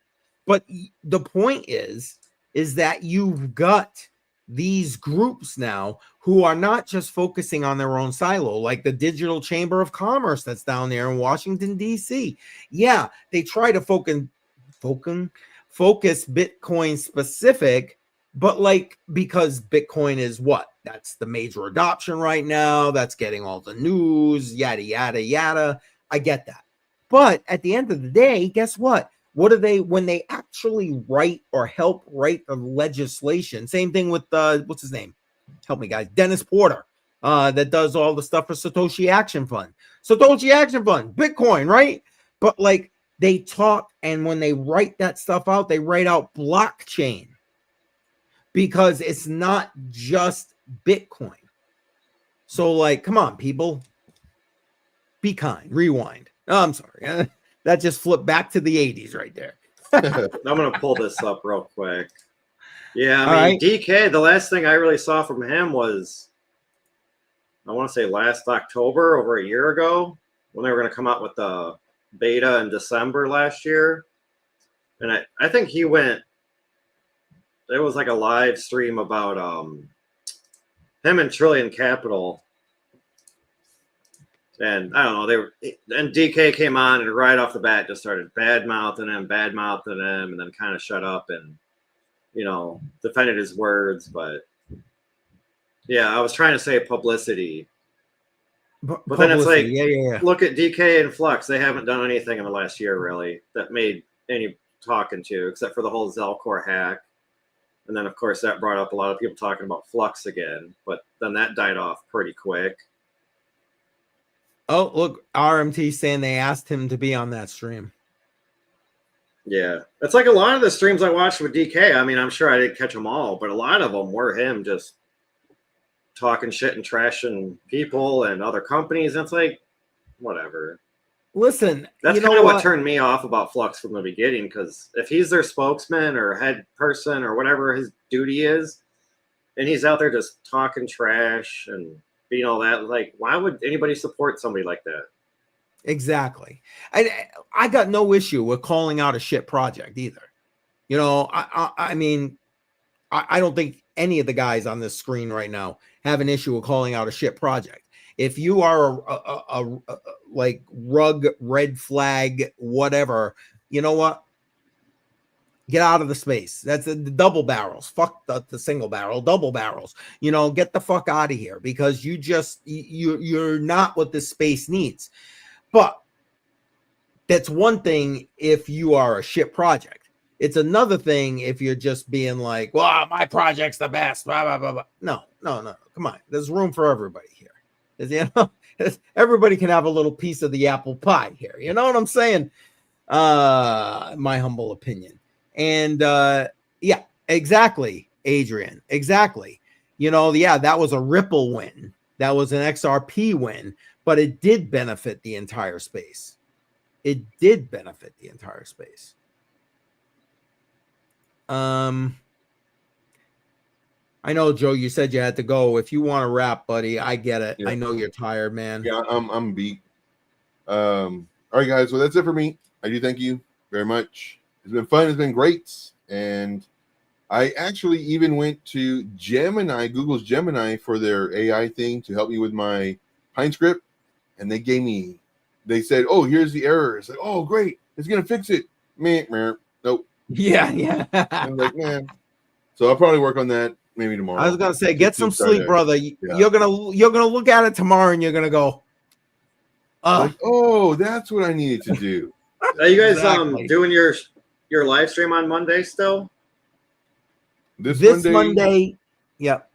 S1: But the point is that you've got these groups now who are not just focusing on their own silo, like the Digital Chamber of Commerce that's down there in Washington, D.C. Yeah, they try to focus Bitcoin specific, but like, because Bitcoin is what? That's the major adoption right now. That's getting all the news, yada, yada, yada. I get that. But at the end of the day, guess what? What do they, when they actually write or help write the legislation? Same thing with, what's his name? Help me, guys. Dennis Porter, that does all the stuff for Satoshi Action Fund. Satoshi Action Fund, Bitcoin, right? But like, they talk, and when they write that stuff out, they write out blockchain, because it's not just Bitcoin. So like, come on, people, be kind, rewind. Oh, I'm sorry. That just flipped back to the 80s right there.
S3: I'm going to pull this up real quick. Yeah, I mean, DK, the last thing I really saw from him was, I want to say last October, over a year ago, when they were going to come out with the beta in December last year. And I think he went, it was like a live stream about him and Trillion Capital. And I don't know, and DK came on and right off the bat just started bad mouthing him, and then kind of shut up and, you know, defended his words. But yeah, I was trying to say publicity. But then it's like, look at DK and Flux. They haven't done anything in the last year, really, that made any talking to, except for the whole Zelcore hack. And then, of course, that brought up a lot of people talking about Flux again. But then that died off pretty quick.
S1: Oh, look, RMT saying they asked him to be on that stream.
S3: Yeah. It's like a lot of the streams I watched with DK. I mean, I'm sure I didn't catch them all, but a lot of them were him just talking shit and trashing people and other companies. And it's like, whatever.
S1: Listen,
S3: that's kind of what turned me off about Flux from the beginning, because if he's their spokesman or head person or whatever his duty is, and he's out there just talking trash and being all that, like, why would anybody support somebody like that?
S1: Exactly. I got no issue with calling out a shit project either. You know, I mean, I don't think any of the guys on this screen right now have an issue with calling out a shit project. If you are a like rug, red flag, whatever, you know what? Get out of the space. That's the double barrels. Fuck the single barrel, double barrels. You know, get the fuck out of here, because you're not what this space needs. But that's one thing if you are a shit project. It's another thing if you're just being like, well, my project's the best. Blah, blah, blah, blah. No. Come on. There's room for everybody here. You know, everybody can have a little piece of the apple pie here. You know what I'm saying? My humble opinion. And yeah, exactly, Adrian. Exactly. You know, yeah, that was a Ripple win. That was an XRP win, but it did benefit the entire space. It did benefit the entire space. I know, Joe, you said you had to go. If you want to wrap, buddy, I get it.
S2: Yeah.
S1: I know you're tired, man.
S2: Yeah, I'm beat. All right, guys. Well, that's it for me. I do thank you very much. It's been fun. It's been great. And I actually even went to Gemini, Google's Gemini, for their AI thing to help me with my Pine script. And they said, oh, here's the error. It's like, oh, great. It's going to fix it. Meh. Nope.
S1: Yeah.
S2: I'm like, man. So I'll probably work on that maybe tomorrow.
S1: I was gonna say, get some sleep, brother. You're gonna look at it tomorrow, and you're gonna go,
S2: like, oh, that's what I needed to do.
S3: Are you guys doing your live stream on Monday still?
S1: This Monday. Yep.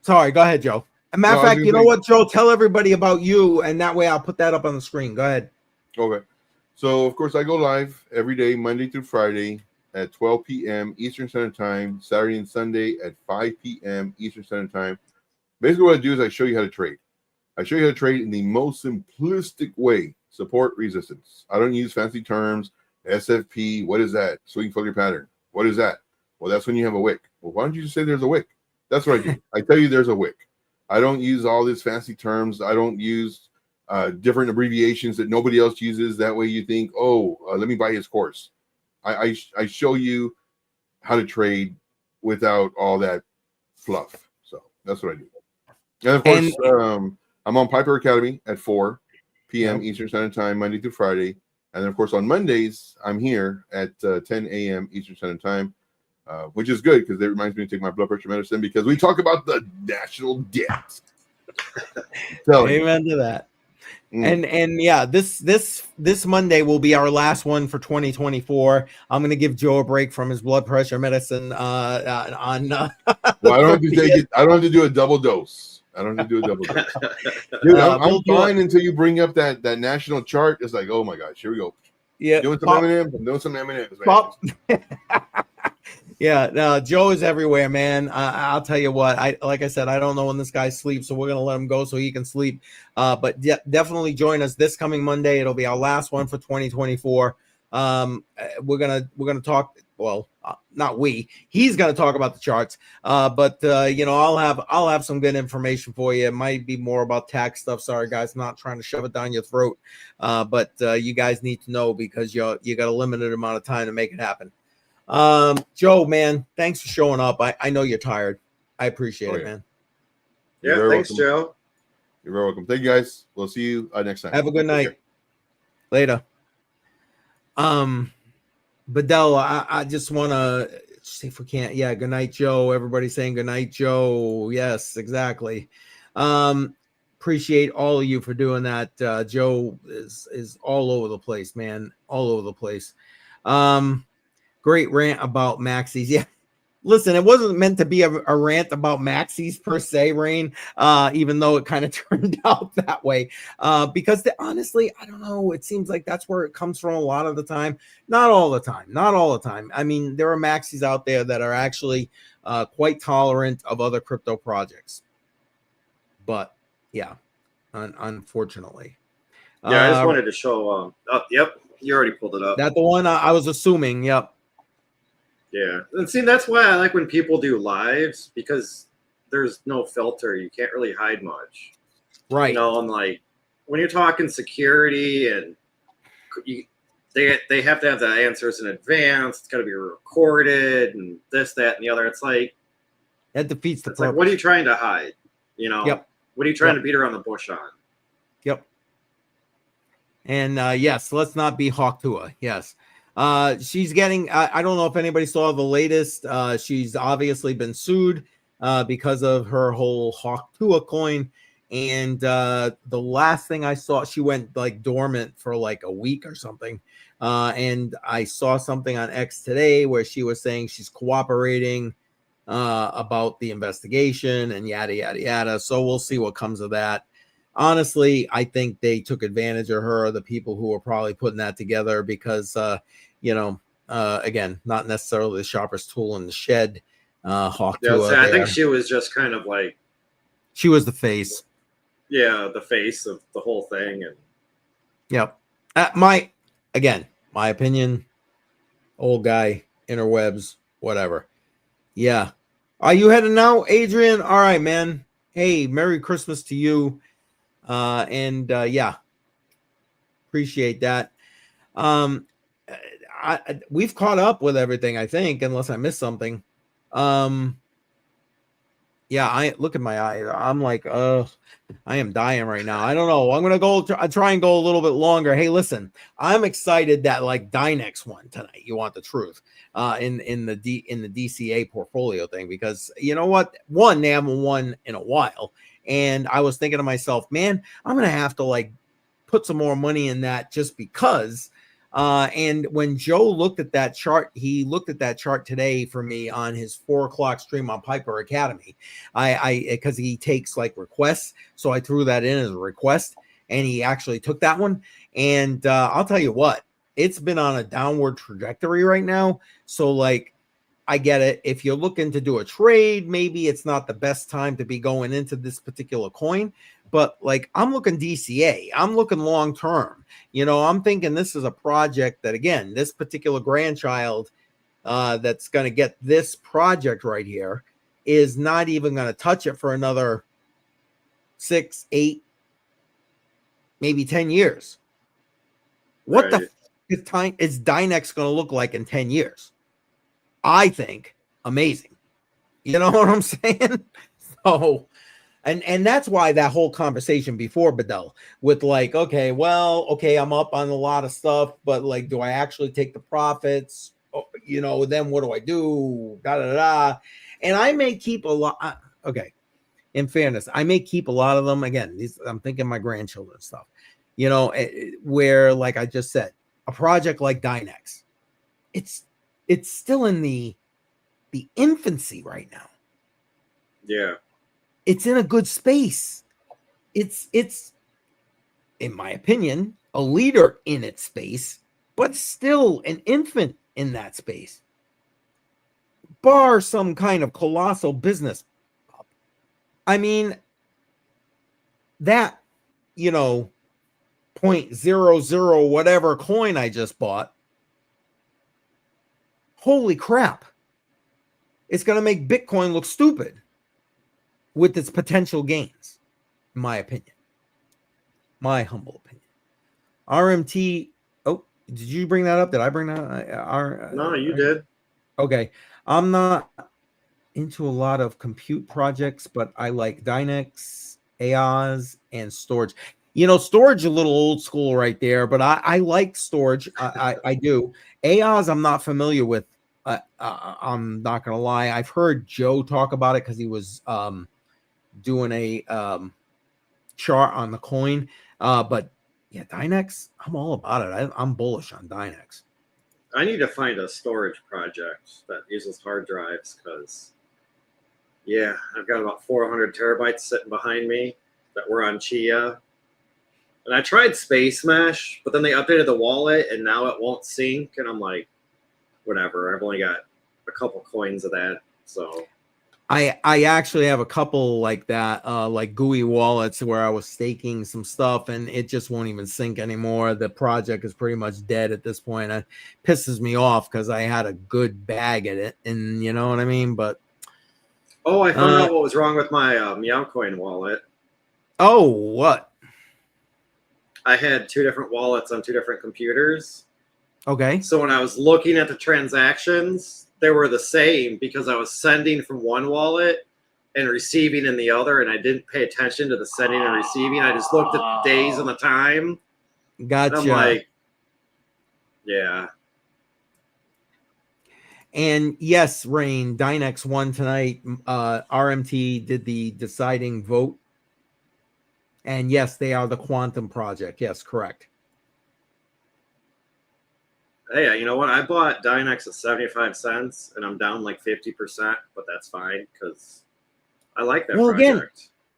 S1: Sorry, go ahead, Joe. As a matter of fact, you know what, Joe? Tell everybody about you, and that way I'll put that up on the screen. Go ahead.
S2: Okay. So of course I go live every day, Monday through Friday, at 12 p.m. Eastern Standard Time, Saturday and Sunday at 5 p.m. Eastern Standard Time. Basically, what I do is I show you how to trade. I show you how to trade in the most simplistic way. Support, resistance. I don't use fancy terms. SFP, what is that? Swing failure pattern. What is that? Well, that's when you have a wick. Well, why don't you just say there's a wick? That's what I do. I tell you there's a wick. I don't use all these fancy terms. I don't use different abbreviations that nobody else uses. That way you think, let me buy his course. I show you how to trade without all that fluff. So that's what I do. And of course, I'm on Piper Academy at 4 p.m. Eastern Standard Time, Monday through Friday. And then, of course, on Mondays, I'm here at 10 a.m. Eastern Standard Time, which is good because it reminds me to take my blood pressure medicine because we talk about the national debt.
S1: Amen to that. And yeah, this Monday will be our last one for 2024. I'm going to give Joe a break from his blood pressure medicine.
S2: Well, I don't have to take it. I don't have to do a double dose. Dude, I'm fine until you bring up that national chart. It's like, oh my gosh, here we go.
S1: Yeah,
S2: doing some M&Ms. I'm doing some M&Ms.
S1: Yeah, no, Joe is everywhere, man. I'll tell you what. Like I said, I don't know when this guy sleeps, so we're gonna let him go so he can sleep. But definitely join us this coming Monday. It'll be our last one for 2024. We're gonna talk. Well, not we. He's gonna talk about the charts. But I'll have some good information for you. It might be more about tax stuff. Sorry, guys, not trying to shove it down your throat. But you guys need to know because you got a limited amount of time to make it happen. Joe, man, thanks for showing up. I know you're tired. I appreciate it, man.
S3: Yeah, thanks, welcome. Joe.
S2: You're very welcome. Thank you, guys. We'll see you next time.
S1: Have a good night. Later. Bedell, I just want to see if we can't. Yeah, good night, Joe. Everybody's saying good night, Joe. Yes, exactly. Appreciate all of you for doing that. Joe is all over the place, man. All over the place. Great rant about maxis. Yeah. Listen, it wasn't meant to be a rant about maxis per se, Rain, even though it kind of turned out that way. Because honestly, I don't know. It seems like that's where it comes from a lot of the time. Not all the time. I mean, there are maxis out there that are actually quite tolerant of other crypto projects. But yeah, unfortunately.
S3: Yeah, I just wanted to show. Yep, you already pulled it up.
S1: That the one I was assuming. Yep.
S3: Yeah, and see, that's why I like when people do lives because there's no filter. You can't really hide much,
S1: right?
S3: You know, and like when you're talking security and they have to have the answers in advance. It's got to be recorded and this, that, and the other. It's like
S1: that defeats the purpose.
S3: Like, what are you trying to hide? You know,
S1: yep.
S3: What are you trying to beat around the bush on?
S1: Yep. And yes, let's not be Hawk Tua. Yes. She's getting, I don't know if anybody saw the latest. She's obviously been sued because of her whole Hawk Tua coin. And the last thing I saw, she went like dormant for like a week or something. And I saw something on X today where she was saying she's cooperating about the investigation and yada, yada, yada. So we'll see what comes of that. honestly, I think they took advantage of her, the people who were probably putting that together, because again, not necessarily the sharpest tool in the shed. Hawk
S3: Yeah,
S1: Tua
S3: I think
S1: there.
S3: she was just kind of like,
S1: She was the face.
S3: yeah, the face of the whole thing. And
S1: Yep. My opinion, old guy, interwebs, whatever. Yeah. Are you heading now, Adrian? All right, man. Hey, Merry Christmas to you. Yeah, appreciate that. We've caught up with everything, I think, unless I missed something. Yeah, I look at my eye. I'm like, I am dying right now. I don't know. I'm gonna go try and go a little bit longer. Hey, listen, I'm excited that like Dynex won tonight. You want the truth? In the DCA portfolio thing, because you know what? One, they haven't won in a while, and I was thinking to myself, man, I'm gonna have to like put some more money in that just because. And when Joe looked at that chart, he looked at that chart today for me on his 4 o'clock stream on Piper Academy. Because he takes like requests, so I threw that in as a request, and he actually took that one. And I'll tell you what, it's been on a downward trajectory right now. So like, I get it. If you're looking to do a trade, maybe it's not the best time to be going into this particular coin. But like, I'm looking DCA, I'm looking long term. I'm thinking this is a project that, again, this particular grandchild that's going to get this project right here is not even going to touch it for another 6, 8, maybe 10 years. What the is Dynex going to look like in 10 years? I think amazing. You know what I'm saying? So, and that's why that whole conversation before, Bedell, with like, okay, I'm up on a lot of stuff, but like, do I actually take the profits? Then what do I do? Da da da. And I may keep a lot. Okay, in fairness, I may keep a lot of them. Again, I'm thinking my grandchildren stuff. Where, like I just said, a project like Dynex, it's still in the infancy right now.
S3: yeah,
S1: it's in a good space. It's in my opinion a leader in its space, but still an infant in that space, bar some kind of colossal business. I mean, that 0.00 whatever coin I just bought, holy crap, it's going to make Bitcoin look stupid with its potential gains, in my opinion. My humble opinion. RMT. Oh, did you bring that up? Did I bring that up?
S3: No, you did.
S1: Okay. I'm not into a lot of compute projects, but I like Dynex, AOS, and storage. Storage a little old school right there, but I like storage. I do. AOS I'm not familiar with. I'm not going to lie. I've heard Joe talk about it because he was doing a chart on the coin. But yeah, Dynex, I'm all about it. I'm bullish on Dynex.
S3: I need to find a storage project that uses hard drives because, yeah, I've got about 400 terabytes sitting behind me that were on Chia. And I tried Space Mesh, but then they updated the wallet and now it won't sync. And I'm like, whatever. I've only got a couple coins of that. So
S1: I actually have a couple like that, like GUI wallets where I was staking some stuff and it just won't even sync anymore. The project is pretty much dead at this point. It pisses me off because I had a good bag at it, and you know what I mean? But
S3: I found out what was wrong with my Meowcoin wallet.
S1: Oh, what?
S3: I had 2 different wallets on 2 different computers.
S1: Okay.
S3: So when I was looking at the transactions, they were the same because I was sending from one wallet and receiving in the other, and I didn't pay attention to the sending and receiving. I just looked at the days and the time.
S1: Gotcha.
S3: And I'm like, yeah.
S1: And yes, Rain, Dynex won tonight. RMT did the deciding vote. And yes, they are the Quantum Project. Yes, correct.
S3: Hey, you know what? I bought Dynex at 75 cents, and I'm down like 50%, but that's fine because I like that project.
S1: Again,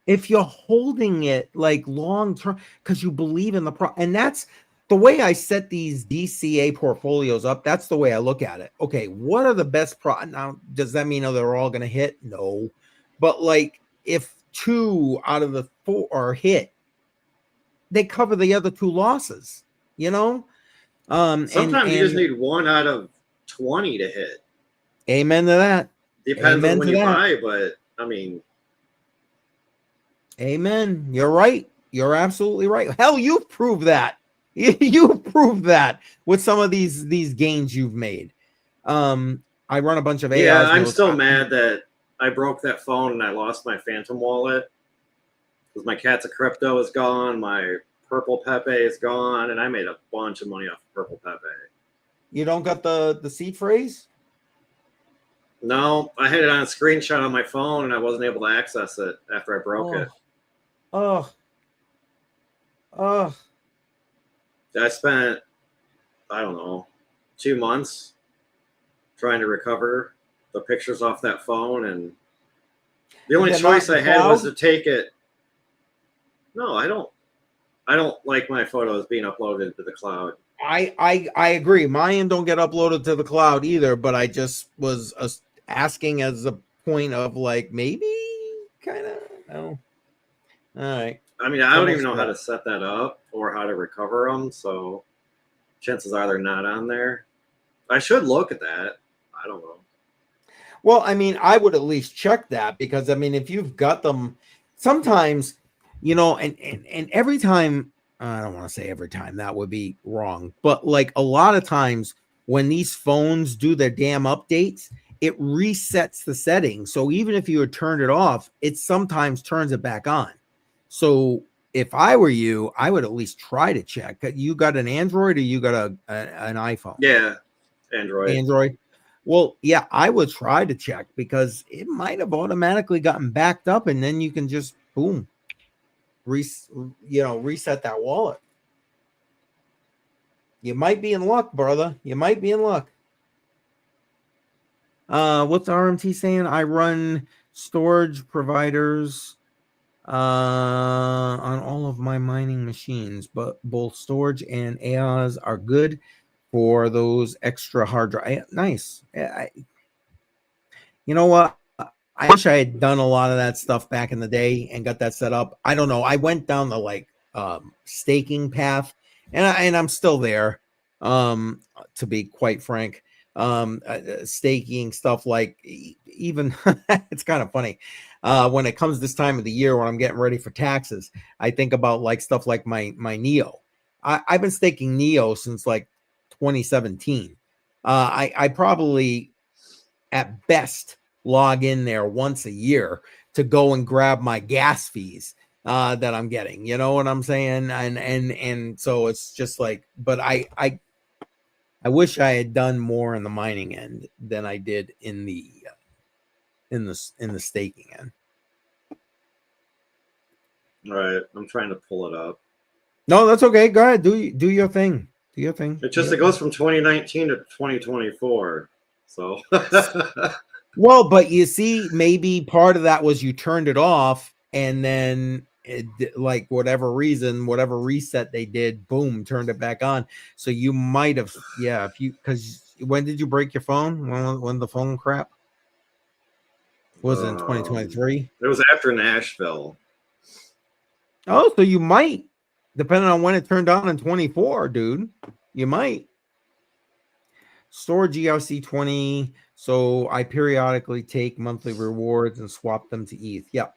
S1: if you're holding it like long term because you believe in the and that's the way I set these DCA portfolios up. That's the way I look at it. Okay, what are the best now? Does that mean they're all going to hit? No, but like if 2 out of the 4 are hit, they cover the other 2 losses. You know,
S3: sometimes you just need 1 out of 20 to hit.
S1: Amen to that.
S3: Depends on when you buy, but I mean,
S1: amen. You're right. You're absolutely right. Hell, you've proved that. You proved that with some of these gains you've made. I run a bunch of AIs.
S3: Yeah, I'm still mad that I broke that phone and I lost my Phantom wallet because my Cats of Crypto is gone, my Purple Pepe is gone, and I made a bunch of money off of Purple Pepe.
S1: You don't got the seed phrase?
S3: No, I had it on a screenshot on my phone and I wasn't able to access it after I broke it. I spent, I don't know, 2 months trying to recover the pictures off that phone, and the only choice I had was to take it. No, I don't like my photos being uploaded to the cloud.
S1: I agree. Mine don't get uploaded to the cloud either, but I just was asking as a point of like maybe kind of no. All right.
S3: I mean, I don't even know how to set that up or how to recover them, so chances are they're not on there. I should look at that. I don't know.
S1: Well, I mean, I would at least check that because I mean, if you've got them, sometimes, you know, and every time, I don't want to say every time, that would be wrong, but like a lot of times when these phones do their damn updates, it resets the settings. So even if you had turned it off, it sometimes turns it back on. So if I were you, I would at least try to check. You got an Android or you got an iPhone?
S3: Yeah, Android.
S1: Well, yeah, I would try to check because it might have automatically gotten backed up, and then you can just boom, reset that wallet. You might be in luck, brother. You might be in luck. What's RMT saying? I run storage providers on all of my mining machines, but both storage and AIs are good for those extra hard drive. Nice. You know what? I wish I had done a lot of that stuff back in the day and got that set up. I don't know. I went down the like staking path, and I'm still there. To be quite frank, staking stuff like even it's kind of funny. When it comes this time of the year when I'm getting ready for taxes, I think about like stuff like my Neo. I've been staking Neo since like 2017. I probably at best log in there once a year to go and grab my gas fees that I'm getting. You know what I'm saying? And so it's just like, but I wish I had done more in the mining end than I did in the staking end.
S3: All right, I'm trying to pull it up.
S1: No, that's okay. Go ahead. Do your thing. Do your thing.
S3: It goes from 2019 to 2024. So
S1: well, but you see, maybe part of that was you turned it off, and then like whatever reason, whatever reset they did, boom, turned it back on. So you might have, yeah. If you, because when did you break your phone? When the phone crap? Was it in 2023?
S3: It was after Nashville.
S1: Oh, so you might, depending on when it turned on in 24, dude. You might. Store GRC 20. So I periodically take monthly rewards and swap them to ETH. Yep.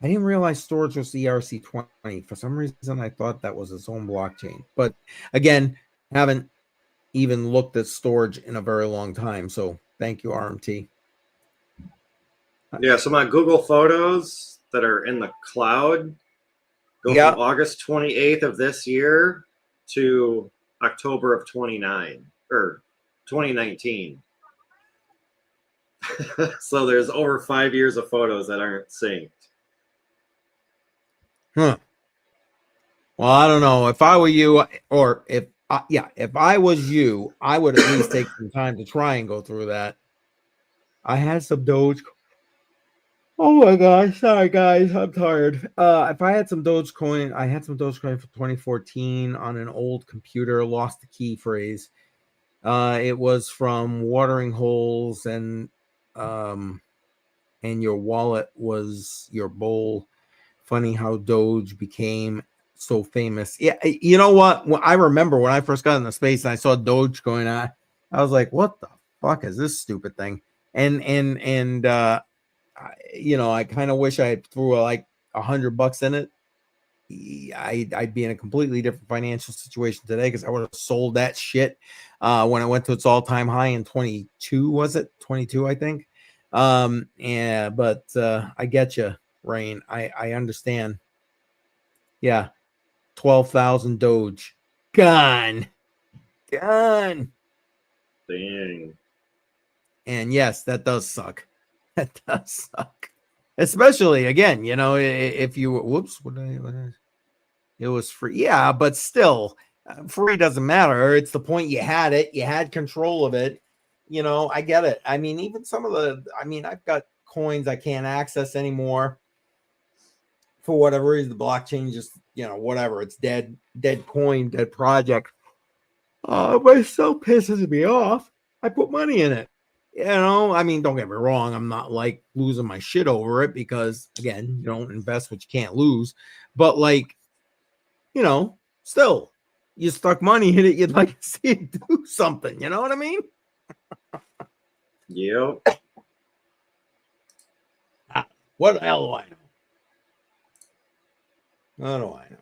S1: I didn't realize storage was ERC 20. For some reason, I thought that was its own blockchain. But again, haven't even looked at storage in a very long time. So thank you, RMT.
S3: Yeah, so my Google Photos that are in the cloud go from August 28th of this year to October of 2019. So there's over 5 years of photos that aren't synced.
S1: Huh. Well, I don't know. If I were you, or if I was you, I would at least take some time to try and go through that. I had some Doge. Oh my gosh, sorry guys, I'm tired. If I had some Dogecoin, I had some Dogecoin for 2014 on an old computer, lost the key phrase. It was from watering holes and your wallet was your bowl. Funny how Doge became so famous. Yeah, you know what? I remember when I first got into space and I saw Doge going on, I was like, what the fuck is this stupid thing? And I kind of wish I threw like $100 in it. I'd be in a completely different financial situation today because I would have sold that shit when it went to its all-time high in 22. Was it 22? I think. Yeah, but I get you, Rain. I understand. Yeah, 12,000 Doge gone.
S3: Dang.
S1: And yes, that does suck. That does suck. Especially again, if you whoops, it was free. Yeah, but still, free doesn't matter. It's the point you had it, you had control of it. I get it. I mean, even some of I've got coins I can't access anymore for whatever reason. The blockchain just, whatever. It's dead coin, dead project. But it still pisses me off. I put money in it. Don't get me wrong. I'm not like losing my shit over it because, again, you don't invest what you can't lose. But still, you stuck money in it. You'd like to see it do something. You know what I mean?
S3: Yep.
S1: What the hell do I know? What do I know?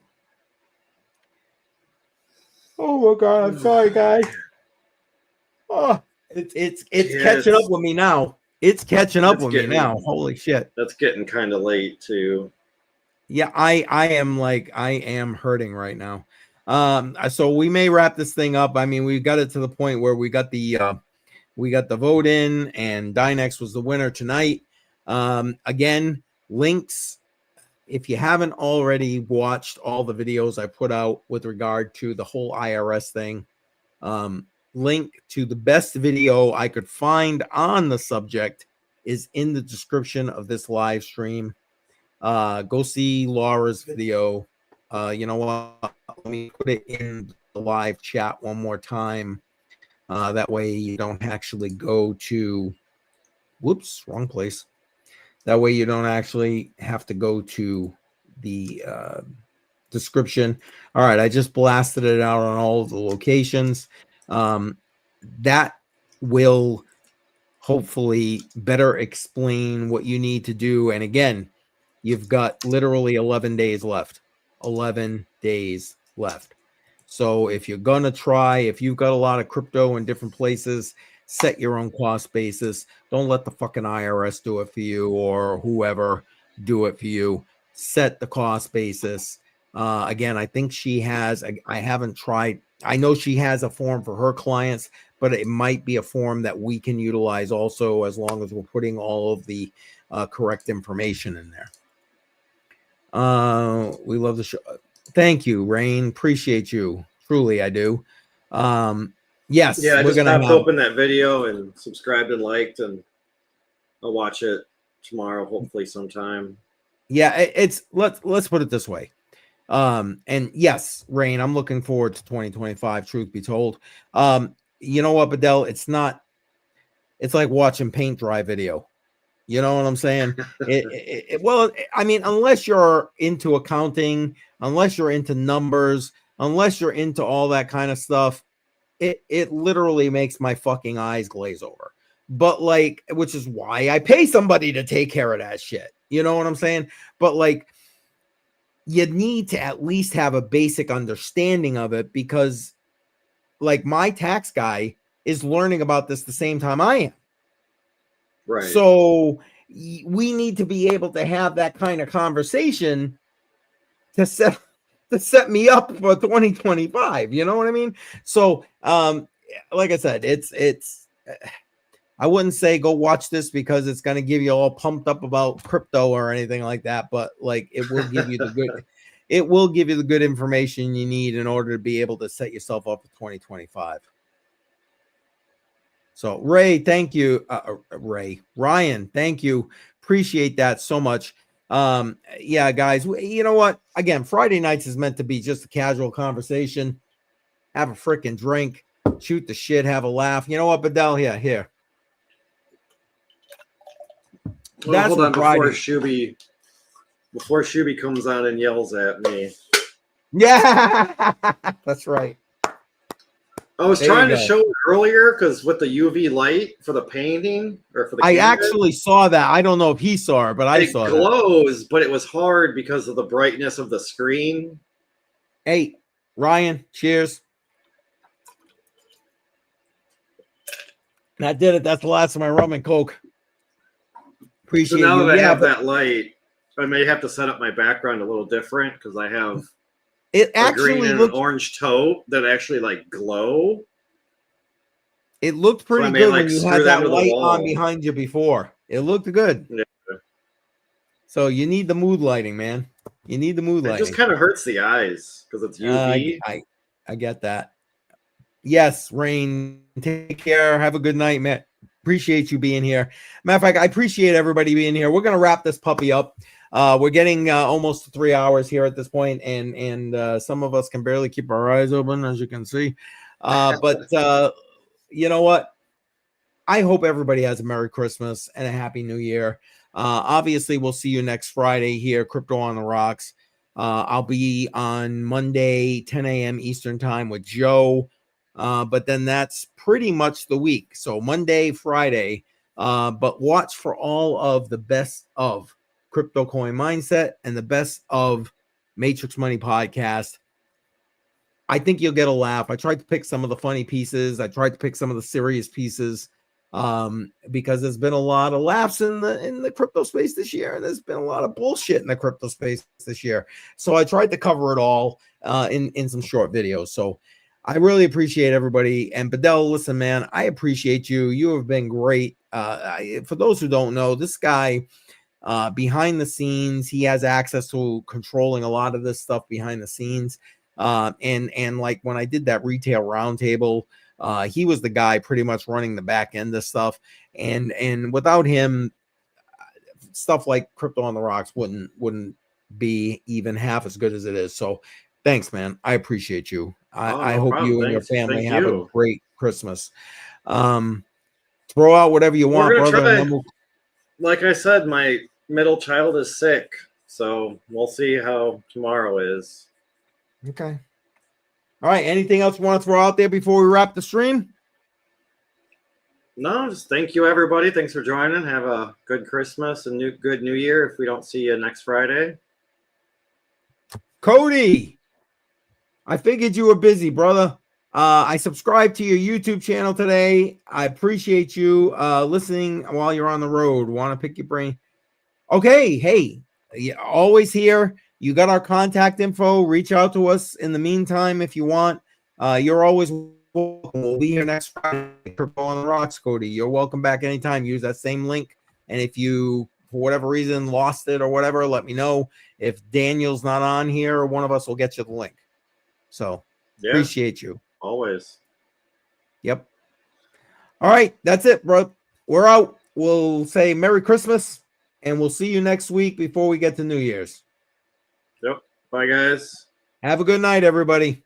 S1: Oh my God! I'm sorry, guys. Oh, it's catching up with me now. It's catching up with me now. Holy shit!
S3: That's getting kind of late too.
S1: Yeah, I am hurting right now. So we may wrap this thing up. I mean, we got it to the point where we got the vote in, and Dynex was the winner tonight. Again, links. If you haven't already watched all the videos I put out with regard to the whole IRS thing, link to the best video I could find on the subject is in the description of this live stream. Go see Laura's video. You know what? Let me put it in the live chat one more time. That way you don't actually go to, whoops, wrong place. That way you don't actually have to go to the description. All right, I just blasted it out on all of the locations. That will hopefully better explain what you need to do. And again, you've got literally 11 days left. 11 days left. So if you're going to try, if you've got a lot of crypto in different places, set your own cost basis. Don't let the fucking IRS do it for you or whoever do it for you. Set the cost basis. Again, I think she has, I haven't tried. I know she has a form for her clients, but it might be a form that we can utilize also, as long as we're putting all of the correct information in there. We love the show. Thank you, Rain. Appreciate you. Truly, I do. Yes.
S3: Yeah, I just popped open that video and subscribed and liked, and I'll watch it tomorrow, hopefully sometime.
S1: Yeah, let's put it this way. And yes, Rain, I'm looking forward to 2025, truth be told. You know what, Bedell? It's like watching paint dry video. You know what I'm saying? Well, I mean, unless you're into accounting, unless you're into numbers, unless you're into all that kind of stuff, it literally makes my fucking eyes glaze over. But like, which is why I pay somebody to take care of that shit. You know what I'm saying? But like, you need to at least have a basic understanding of it, because like my tax guy is learning about this the same time I am.
S3: Right.
S1: So we need to be able to have that kind of conversation to set me up for 2025. You know what I mean? So, like I said, it's, I wouldn't say go watch this because it's going to give you all pumped up about crypto or anything like that, but like it will give you the good, it will give you the good information you need in order to be able to set yourself up for 2025. So Ray, thank you. Ryan, thank you. Appreciate that so much. Yeah, guys, you know what? Again, Friday nights is meant to be just a casual conversation. Have a freaking drink, shoot the shit, have a laugh. You know what, Bedell? Yeah, here.
S3: Well,
S1: That's
S3: hold on
S1: Friday.
S3: before Shuby comes on and yells at me.
S1: Yeah, that's right.
S3: I was trying to show it earlier because with the UV light for the painting or for the
S1: I
S3: canvas,
S1: actually saw that. I don't know if he saw it, but I saw it. It
S3: glows, but it was hard because of the brightness of the screen.
S1: Hey, Ryan, cheers. That did it. That's the last of my rum and Coke. Appreciate
S3: so now
S1: you.
S3: that I have that light, I may have to set up my background a little different because I have
S1: it
S3: a green and an orange taupe that actually like glow.
S1: It looked pretty good when you had that light on behind you before. It looked good.
S3: Yeah.
S1: So you need the mood lighting, man. You need the mood lighting.
S3: It just kind of hurts the eyes because it's UV.
S1: I get that. Yes, Rain. Take care. Have a good night, man. Appreciate you being here. Matter of fact, I appreciate everybody being here. We're gonna wrap this puppy up. We're getting almost 3 hours here at this point, and some of us can barely keep our eyes open, as you can see. But you know what? I hope everybody has a Merry Christmas and a Happy New Year. Obviously, we'll see you next Friday here, Crypto on the Rocks. I'll be on Monday, 10 a.m. Eastern Time with Joe. But then that's pretty much the week. So Monday, Friday. But watch for all of the best of Crypto Coin Mindset and the best of Matrix Money Podcast. I think you'll get a laugh. I tried to pick some of the funny pieces. I tried to pick some of the serious pieces because there's been a lot of laughs in the crypto space this year, and there's been a lot of bullshit in the crypto space this year. So I tried to cover it all in some short videos. So I really appreciate everybody. And Bedell, listen, man, I appreciate you. You have been great. For those who don't know, this guy behind the scenes, he has access to controlling a lot of this stuff behind the scenes. And like when I did that retail roundtable, he was the guy pretty much running the back end of stuff. And without him, stuff like Crypto on the Rocks wouldn't be even half as good as it is. So thanks, man. I appreciate you. I hope you and your family have a great Christmas. Throw out whatever you want, brother.
S3: Like I said, my middle child is sick, so we'll see how tomorrow is.
S1: Okay. All right. Anything else you want to throw out there before we wrap the stream?
S3: No, just thank you, everybody. Thanks for joining. Have a good Christmas and good New Year if we don't see you next Friday.
S1: Cody, I figured you were busy, brother. I subscribed to your YouTube channel today. I appreciate you listening while you're on the road. Want to pick your brain? Okay. Hey, always here. You got our contact info. Reach out to us in the meantime if you want. You're always welcome. We'll be here next Friday. Crypto on the Rocks, Cody. You're welcome back anytime. Use that same link. And if you, for whatever reason, lost it or whatever, let me know. If Daniel's not on here, one of us will get you the link. So appreciate you.
S3: Always.
S1: Yep. All right. That's it, bro. We're out. We'll say Merry Christmas, and we'll see you next week before we get to New Year's.
S3: Yep. Bye, guys.
S1: Have a good night, everybody.